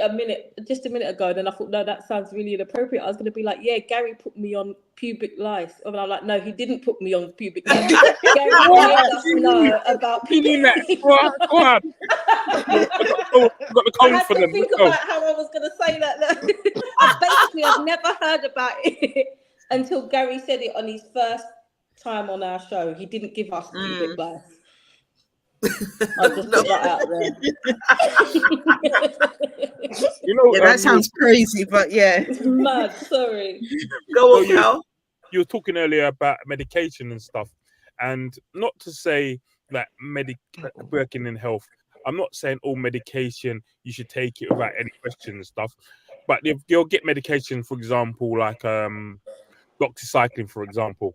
[SPEAKER 2] just a minute ago, and then I thought, no, that sounds really inappropriate. I was going to be like, yeah, Gary put me on pubic lice. And I'm like, no, he didn't put me on pubic lice. Gary made us know about pubic lice.
[SPEAKER 7] Go on. Got the code for them.
[SPEAKER 2] I had to think about how I was going to say that. I've never heard about it until Gary said it on his first time on our show. He didn't give us pubic lice. I'll just put that out there.
[SPEAKER 3] That sounds crazy, but yeah.
[SPEAKER 2] It's mad, sorry.
[SPEAKER 1] Go on, Cal.
[SPEAKER 7] You were talking earlier about medication and stuff, and not to say that working in health, I'm not saying all medication you should take it without any question and stuff, but you'll get medication, for example, like doxycycline, for example.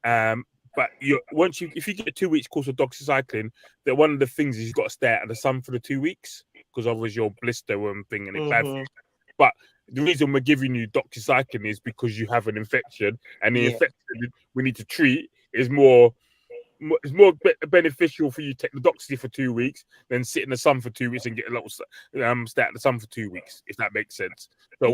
[SPEAKER 7] But if you get a 2 weeks course of doxycycline, that one of the things is you've got to stay out of the sun for the 2 weeks, because otherwise you'll blister and thing and it's bad for you. But the reason we're giving you doxycycline is because you have an infection, and the infection we need to treat is more beneficial for you to take the doxy for 2 weeks than sit in the sun for 2 weeks and get a little stay out in the sun for 2 weeks, if that makes sense. So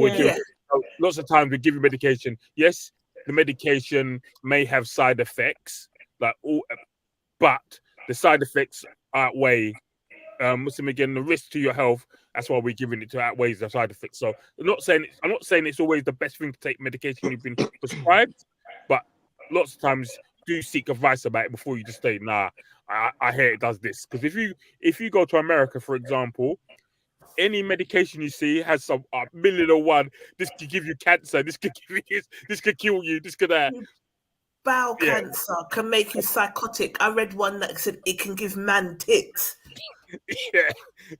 [SPEAKER 7] lots of times we give you medication. Yes, the medication may have side effects, but the side effects outweigh the risk to your health. That's why we're giving it to outweighs the side effects. So I'm not saying it's always the best thing to take medication you've been prescribed, but lots of times do seek advice about it before you just say, nah, I hear it does this. Because if you go to America, for example, any medication you see has some million or one. This could give you cancer. This could give you this. This could kill you. This could that.
[SPEAKER 1] Bowel cancer can make you psychotic. I read one that said it can give man tits.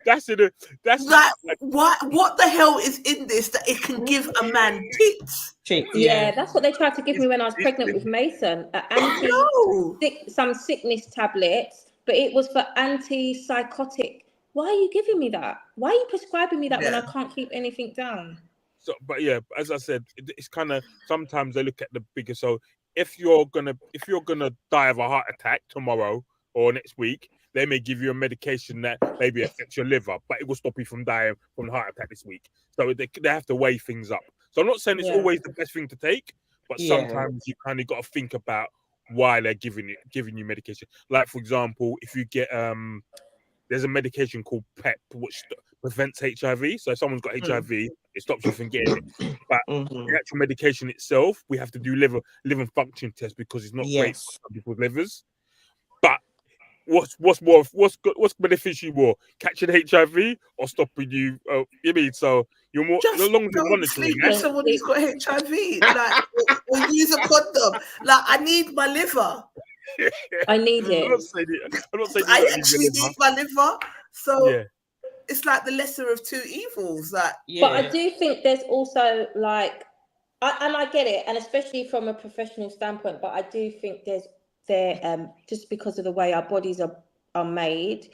[SPEAKER 7] That's
[SPEAKER 1] like what the hell is in this that it can give a man tits?
[SPEAKER 2] Yeah, that's what they tried to give me when I was pregnant with Mason. Some sickness tablets, but it was for antipsychotic. Why are you giving me that? Why are you prescribing me that when I can't keep anything down?
[SPEAKER 7] So, but yeah, as I said, it's kind of sometimes they look at the bigger. So if you're gonna die of a heart attack tomorrow or next week, they may give you a medication that maybe affects your liver, but it will stop you from dying from a heart attack this week. So they have to weigh things up. So I'm not saying it's always the best thing to take, but sometimes you kind of got to think about why they're giving you medication. Like, for example, if you get there's a medication called PEP which prevents HIV. So if someone's got HIV, it stops you from getting it. But the actual medication itself, we have to do liver function tests because it's not great for some people's livers. But what's beneficial more, catching HIV or stopping you? You mean so you're more
[SPEAKER 1] just
[SPEAKER 7] no longer
[SPEAKER 1] don't
[SPEAKER 7] monitoring.
[SPEAKER 1] Sleep with someone who's got HIV, like or use a condom. Like I need my liver.
[SPEAKER 2] I need it.
[SPEAKER 7] I'm not saying
[SPEAKER 1] I actually need my liver. So it's like the lesser of two evils. That
[SPEAKER 2] But I do think there's also like, and I get it, and especially from a professional standpoint. But I do think there just because of the way our bodies are made,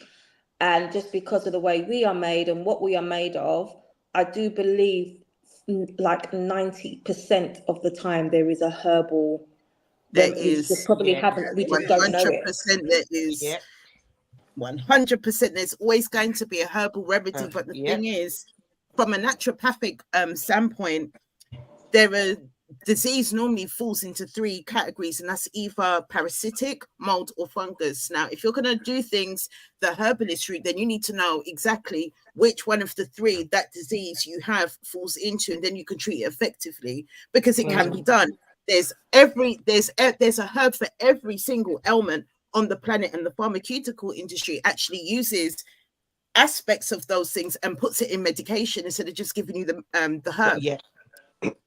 [SPEAKER 2] and just because of the way we are made and what we are made of, I do believe like 90% of the time there is a herbal
[SPEAKER 3] There
[SPEAKER 2] remedy.
[SPEAKER 3] is.
[SPEAKER 2] Just probably haven't, we just don't know it.
[SPEAKER 3] 100% there is. 100% there's always going to be a herbal remedy, but the thing is, from a naturopathic standpoint, disease normally falls into 3 categories, and that's either parasitic, mold, or fungus. Now, if you're going to do things the herbalist route, then you need to know exactly which one of the 3 that disease you have falls into, and then you can treat it effectively, because it can be done. There's a herb for every single ailment on the planet, and the pharmaceutical industry actually uses aspects of those things and puts it in medication instead of just giving you the herb.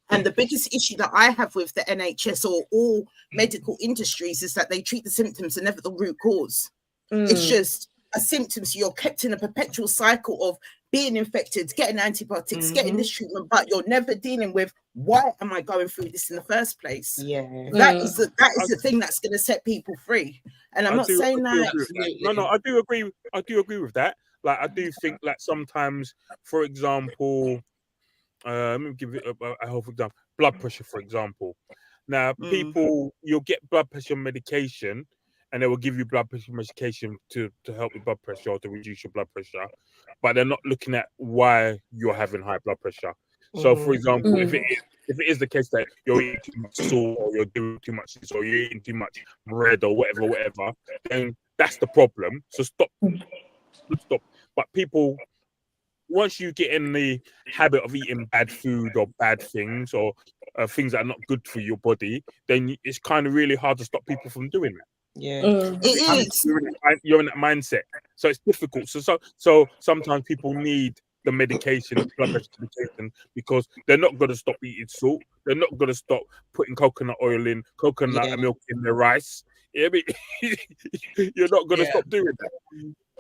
[SPEAKER 3] And the biggest issue that I have with the NHS or all medical industries is that they treat the symptoms and never the root cause. It's just a symptom. So you're kept in a perpetual cycle of being infected, getting antibiotics, getting this treatment, but you're never dealing with, why am I going through this in the first place? That is the thing that's going to set people free. And I'm not saying that.
[SPEAKER 7] No, I do agree. I do agree with that. Like, I do think that sometimes, for example, let me give it a health example. Blood pressure, for example. Now, people, you'll get blood pressure medication, and they will give you blood pressure medication to help with blood pressure or to reduce your blood pressure, but they're not looking at why you're having high blood pressure. So, for example, if it is the case that you're eating too much salt, or you're doing too much this, or you're eating too much bread, or whatever, then that's the problem. So stop. But people, once you get in the habit of eating bad food or bad things, or things that are not good for your body, then it's kind of really hard to stop people from doing that.
[SPEAKER 3] It is.
[SPEAKER 7] You're in that mindset, so it's difficult. So sometimes people need the medication, blood pressure medication, because they're not going to stop eating salt. They're not going to stop putting coconut and milk in their rice. You know what I mean? You're not going to stop doing that.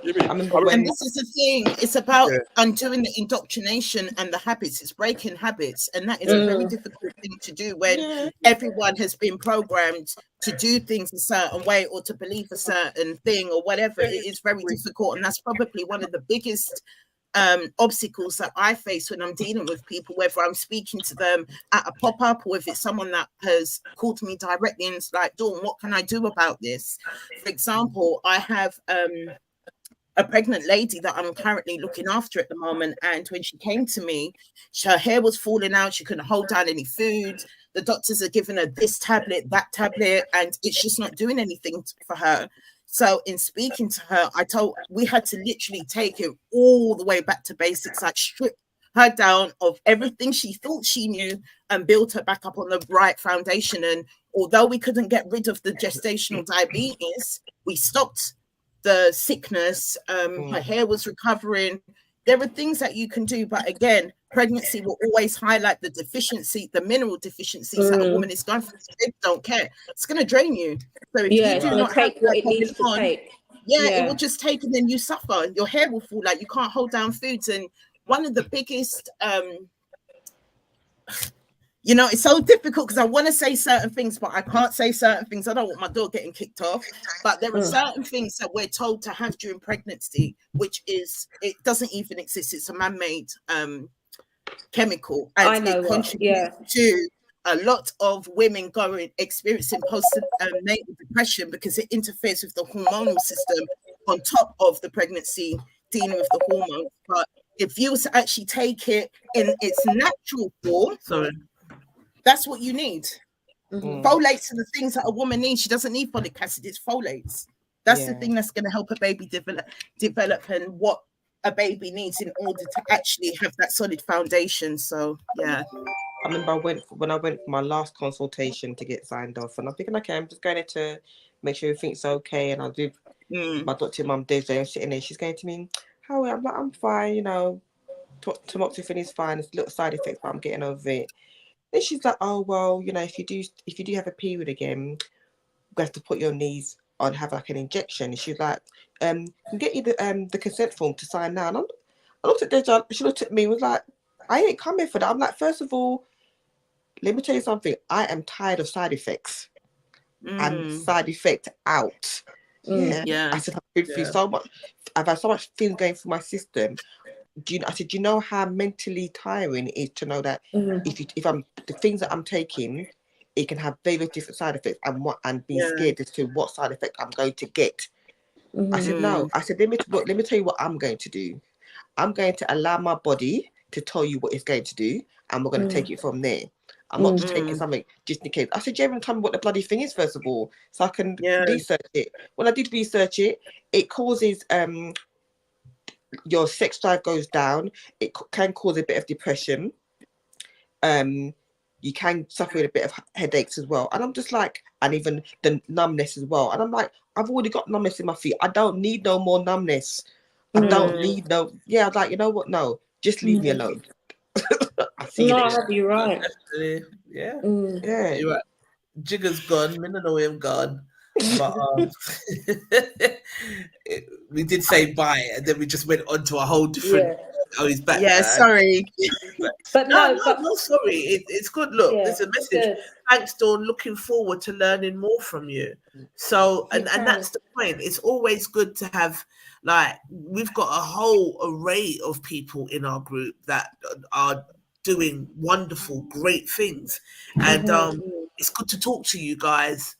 [SPEAKER 3] And this is the thing, it's about undoing the indoctrination and the habits. It's breaking habits, and that is a very difficult thing to do when everyone has been programmed to do things a certain way or to believe a certain thing or whatever. It is very difficult, and that's probably one of the biggest obstacles that I face when I'm dealing with people, whether I'm speaking to them at a pop-up or if it's someone that has called me directly and it's like, Dawn, what can I do about this? For example, I have a pregnant lady that I'm currently looking after at the moment, and when she came to me, her hair was falling out, she couldn't hold down any food, the doctors are giving her this tablet, that tablet, and it's just not doing anything for her. So in speaking to her, we had to literally take it all the way back to basics, like strip her down of everything she thought she knew and build her back up on the right foundation. And although we couldn't get rid of the gestational diabetes, we stopped the sickness. Her hair was recovering. There are things that you can do, but again, pregnancy will always highlight the deficiency, the mineral deficiencies that a woman is going through. They don't care. It's going to drain you. So if you do not take what it needs to take, it will just take, and then you suffer. Your hair will fall out. You can't hold down foods. And one of the biggest it's so difficult because I want to say certain things, but I can't say certain things. I don't want my dog getting kicked off. But there are certain things that we're told to have during pregnancy, which it doesn't even exist. It's a man-made chemical, and it contributes to a lot of women experiencing postnatal depression because it interferes with the hormonal system on top of the pregnancy, dealing with the hormones. But if you was to actually take it in its natural form, that's what you need. Folates are the things that a woman needs. She doesn't need folic acid, it's folates. That's the thing that's going to help a baby develop and what a baby needs in order to actually have that solid foundation. So I
[SPEAKER 4] remember when I went for my last consultation to get signed off, and I'm thinking, okay, I'm just going there to make sure everything's okay. And I do my doctor, mum, Desiree, I'm sitting there, she's going to me, how? I'm like, I'm fine, tamoxifen is fine, it's little side effects, but I'm getting over it. Then she's like, oh well, if you do have a period again, we have to put your knees on, have like an injection. And she's like, can get you the consent form to sign now. And I looked at Deja, she looked at me, was like, I ain't coming for that. I'm like, first of all, let me tell you something. I am tired of side effects. I'm side effect out. I said, I've been through so much. I've had so much things going through my system. I said, do you know how mentally tiring it is to know that if I'm the things that I'm taking, it can have very different side effects, and being scared as to what side effect I'm going to get. I said, no. I said, let me tell you what I'm going to do. I'm going to allow my body to tell you what it's going to do, and we're going to take it from there. I'm not just taking something just in case. I said, you haven't told me what the bloody thing is, first of all, so I can research it. When I did research it, it causes your sex drive goes down. It can cause a bit of depression. You can suffer with a bit of headaches as well. And I'm just like, and even the numbness as well. And I'm like, I've already got numbness in my feet. I don't need no more numbness. I don't need no. Yeah, I was like, you know what? No, just leave me alone. I see you later.
[SPEAKER 2] You're right.
[SPEAKER 1] Yeah.
[SPEAKER 4] Yeah.
[SPEAKER 1] You're right. Jigger's gone. Me don't know him gone. But we did say bye, and then we just went on to a whole different. Oh, he's back.
[SPEAKER 3] Yeah, sorry.
[SPEAKER 2] But
[SPEAKER 1] no, sorry. It's good. Look, there's a message.
[SPEAKER 2] Good.
[SPEAKER 1] Thanks, Dawn. Looking forward to learning more from you. So, and that's the point. It's always good to have, like, we've got a whole array of people in our group that are doing wonderful, great things, and it's good to talk to you guys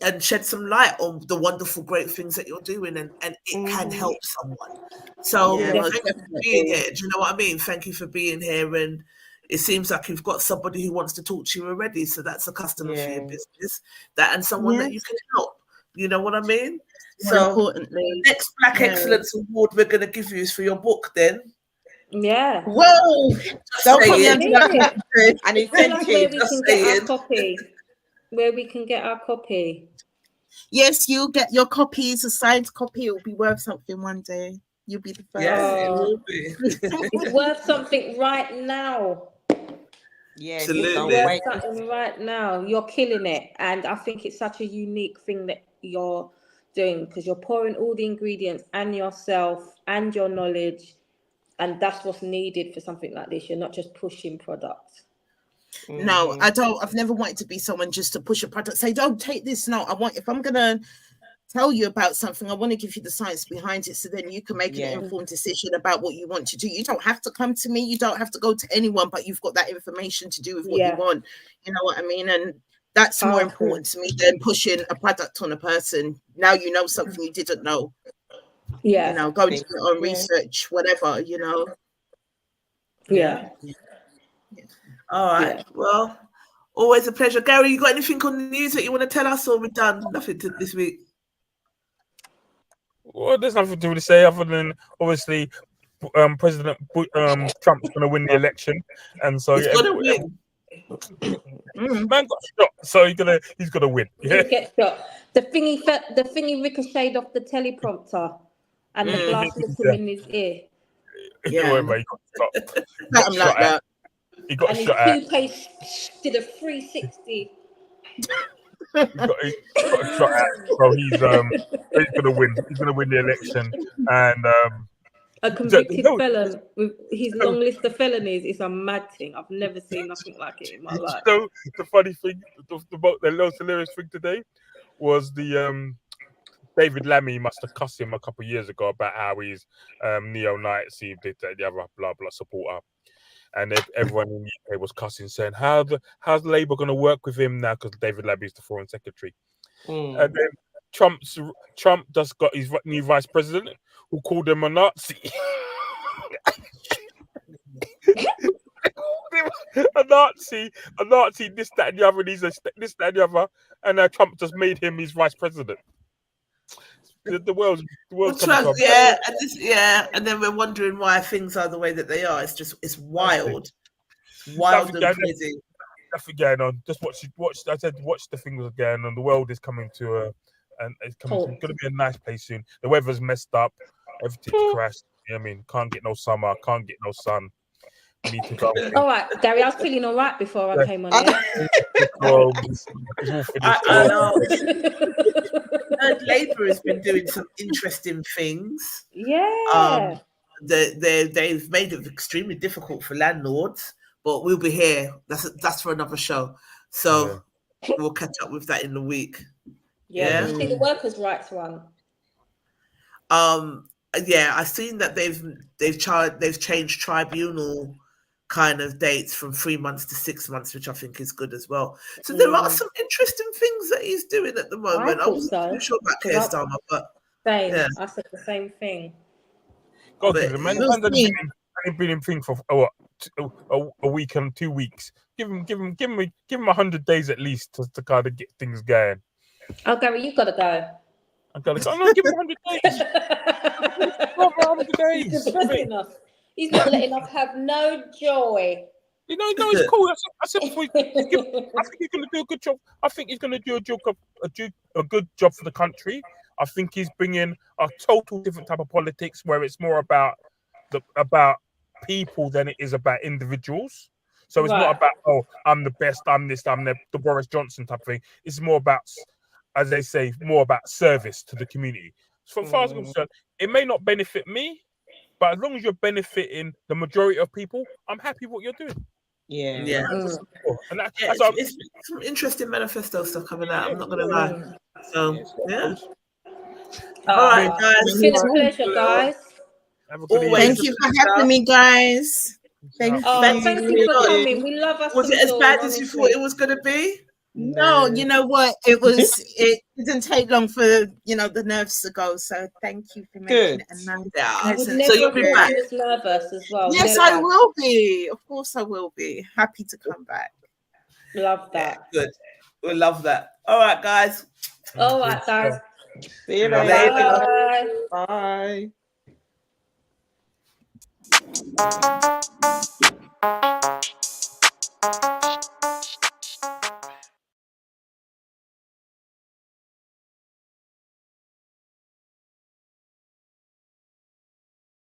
[SPEAKER 1] and shed some light on the wonderful, great things that you're doing, and it can help someone. So thank you for being here. Do you know what I mean? Thank you for being here. And it seems like you've got somebody who wants to talk to you already. So that's a customer for your business, and someone that you can help. You know what I mean? So
[SPEAKER 3] importantly,
[SPEAKER 1] the next Black Excellence Award we're going to give you is for your book then.
[SPEAKER 2] Yeah.
[SPEAKER 3] Whoa! Don't put me under that.
[SPEAKER 4] And incentive.
[SPEAKER 2] Where we can get our copy.
[SPEAKER 3] Yes, you'll get your copies, a signed copy. It will be worth something one day. You'll be the first.
[SPEAKER 1] Yeah, it will be.
[SPEAKER 2] It's worth something right now.
[SPEAKER 4] Yeah,
[SPEAKER 1] absolutely.
[SPEAKER 2] It's worth something right now. You're killing it. And I think it's such a unique thing that you're doing, because you're pouring all the ingredients and yourself and your knowledge. And that's what's needed for something like this. You're not just pushing products.
[SPEAKER 3] No, I don't. I've never wanted to be someone just to push a product. Say, don't take this. No, if I'm gonna tell you about something, I want to give you the science behind it, so then you can make an informed decision about what you want to do. You don't have to come to me. You don't have to go to anyone, but you've got that information to do with what you want. You know what I mean? And that's more important to me than pushing a product on a person. Now you know something you didn't know.
[SPEAKER 2] Yeah,
[SPEAKER 3] you know, go and do your own research, whatever, you know.
[SPEAKER 2] Yeah.
[SPEAKER 1] All right. Well, always a pleasure. Gary, you got anything on the news that you want to tell us, or we're done? Nothing this week.
[SPEAKER 7] Well, there's nothing to really say other than obviously President Trump's going to win the election, and so
[SPEAKER 1] he's going to win.
[SPEAKER 7] Man got shot, so he's gonna win. Yeah,
[SPEAKER 2] he get shot. The thingy ricocheted off the teleprompter, and the blast hit him in his ear.
[SPEAKER 7] Yeah, he got shot.
[SPEAKER 3] Something like that.
[SPEAKER 7] He got
[SPEAKER 2] and
[SPEAKER 7] shot at.
[SPEAKER 2] His toothpaste did a 360.
[SPEAKER 7] He got shot at, so he's gonna win. He's gonna win the election, and
[SPEAKER 2] a convicted felon with his long list of felonies is a mad thing. I've never seen nothing like it in my life.
[SPEAKER 7] So the funny thing, the most hilarious thing today was the David Lammy must have cussed him a couple of years ago about how he's neo-Nazi, the other blah blah supporter. And everyone in the UK was cussing, saying, how's Labour going to work with him now? Because David Lammy is the Foreign Secretary. And then Trump just got his new vice president, who called him a Nazi. a Nazi, this, that, and the other. And he's this, that, and the other. And Trump just made him his vice president. The world's
[SPEAKER 1] and then we're wondering why things are the way that they are. It's wild, wild and crazy.
[SPEAKER 7] Nothing going on. Just watch. I said, watch the things going on. The world is coming to and it's going to be a nice place soon. The weather's messed up. Everything's crashed. You know what I mean? Can't get no summer. Can't get no sun. We need to go.
[SPEAKER 2] All right, Gary. I was feeling all right before I came on here.
[SPEAKER 1] I know. Labour has been doing some interesting things.
[SPEAKER 2] Yeah.
[SPEAKER 1] They've made it extremely difficult for landlords, but we'll be here. That's for another show. So we'll catch up with that in the week.
[SPEAKER 2] Yeah. Did you see the workers' rights one?
[SPEAKER 1] yeah, I've seen that they've changed tribunal kind of dates from 3 months to 6 months, which I think is good as well. So there are some interesting things that he's doing at the moment. I wasn't too sure about Keir Starmer, but yeah.
[SPEAKER 2] I said the same thing.
[SPEAKER 7] God, the man's only been in thing for a week and 2 weeks. Give him 100 days at least to kind of get things going.
[SPEAKER 2] Oh, Gary, you've got to go.
[SPEAKER 7] I gotta go. No, give him 100 days. 100 days.
[SPEAKER 2] He's not letting us have no joy.
[SPEAKER 7] You know, no, it's cool. I said before, I think he's going to do a good job. I think he's going to do a good job for the country. I think he's bringing a total different type of politics where it's more about people than it is about individuals. So it's not about, oh, I'm the best, I'm this, I'm the Boris Johnson type of thing. It's more about, as they say, more about service to the community. So as far as I'm concerned, it may not benefit me, but as long as you're benefiting the majority of people, I'm happy with what you're doing.
[SPEAKER 1] Yeah.
[SPEAKER 7] And
[SPEAKER 1] it's some interesting manifesto stuff coming out. I'm not going to lie. So yeah. All right, guys.
[SPEAKER 2] It's been a pleasure, guys.
[SPEAKER 3] Thank you for having me, guys. Thank you.
[SPEAKER 2] Thank you for coming. We love us.
[SPEAKER 1] Was it as bad as you thought it was going to be?
[SPEAKER 3] No, you know what? It didn't take long for the nerves to go. So thank you for making it a nice.
[SPEAKER 1] So you'll be back.
[SPEAKER 2] Nervous as well.
[SPEAKER 3] Yes, I will be. Of course, I will be happy to come back.
[SPEAKER 2] Love that.
[SPEAKER 1] Good. We love that. All right, guys.
[SPEAKER 2] All right, guys.
[SPEAKER 4] See you later. Bye.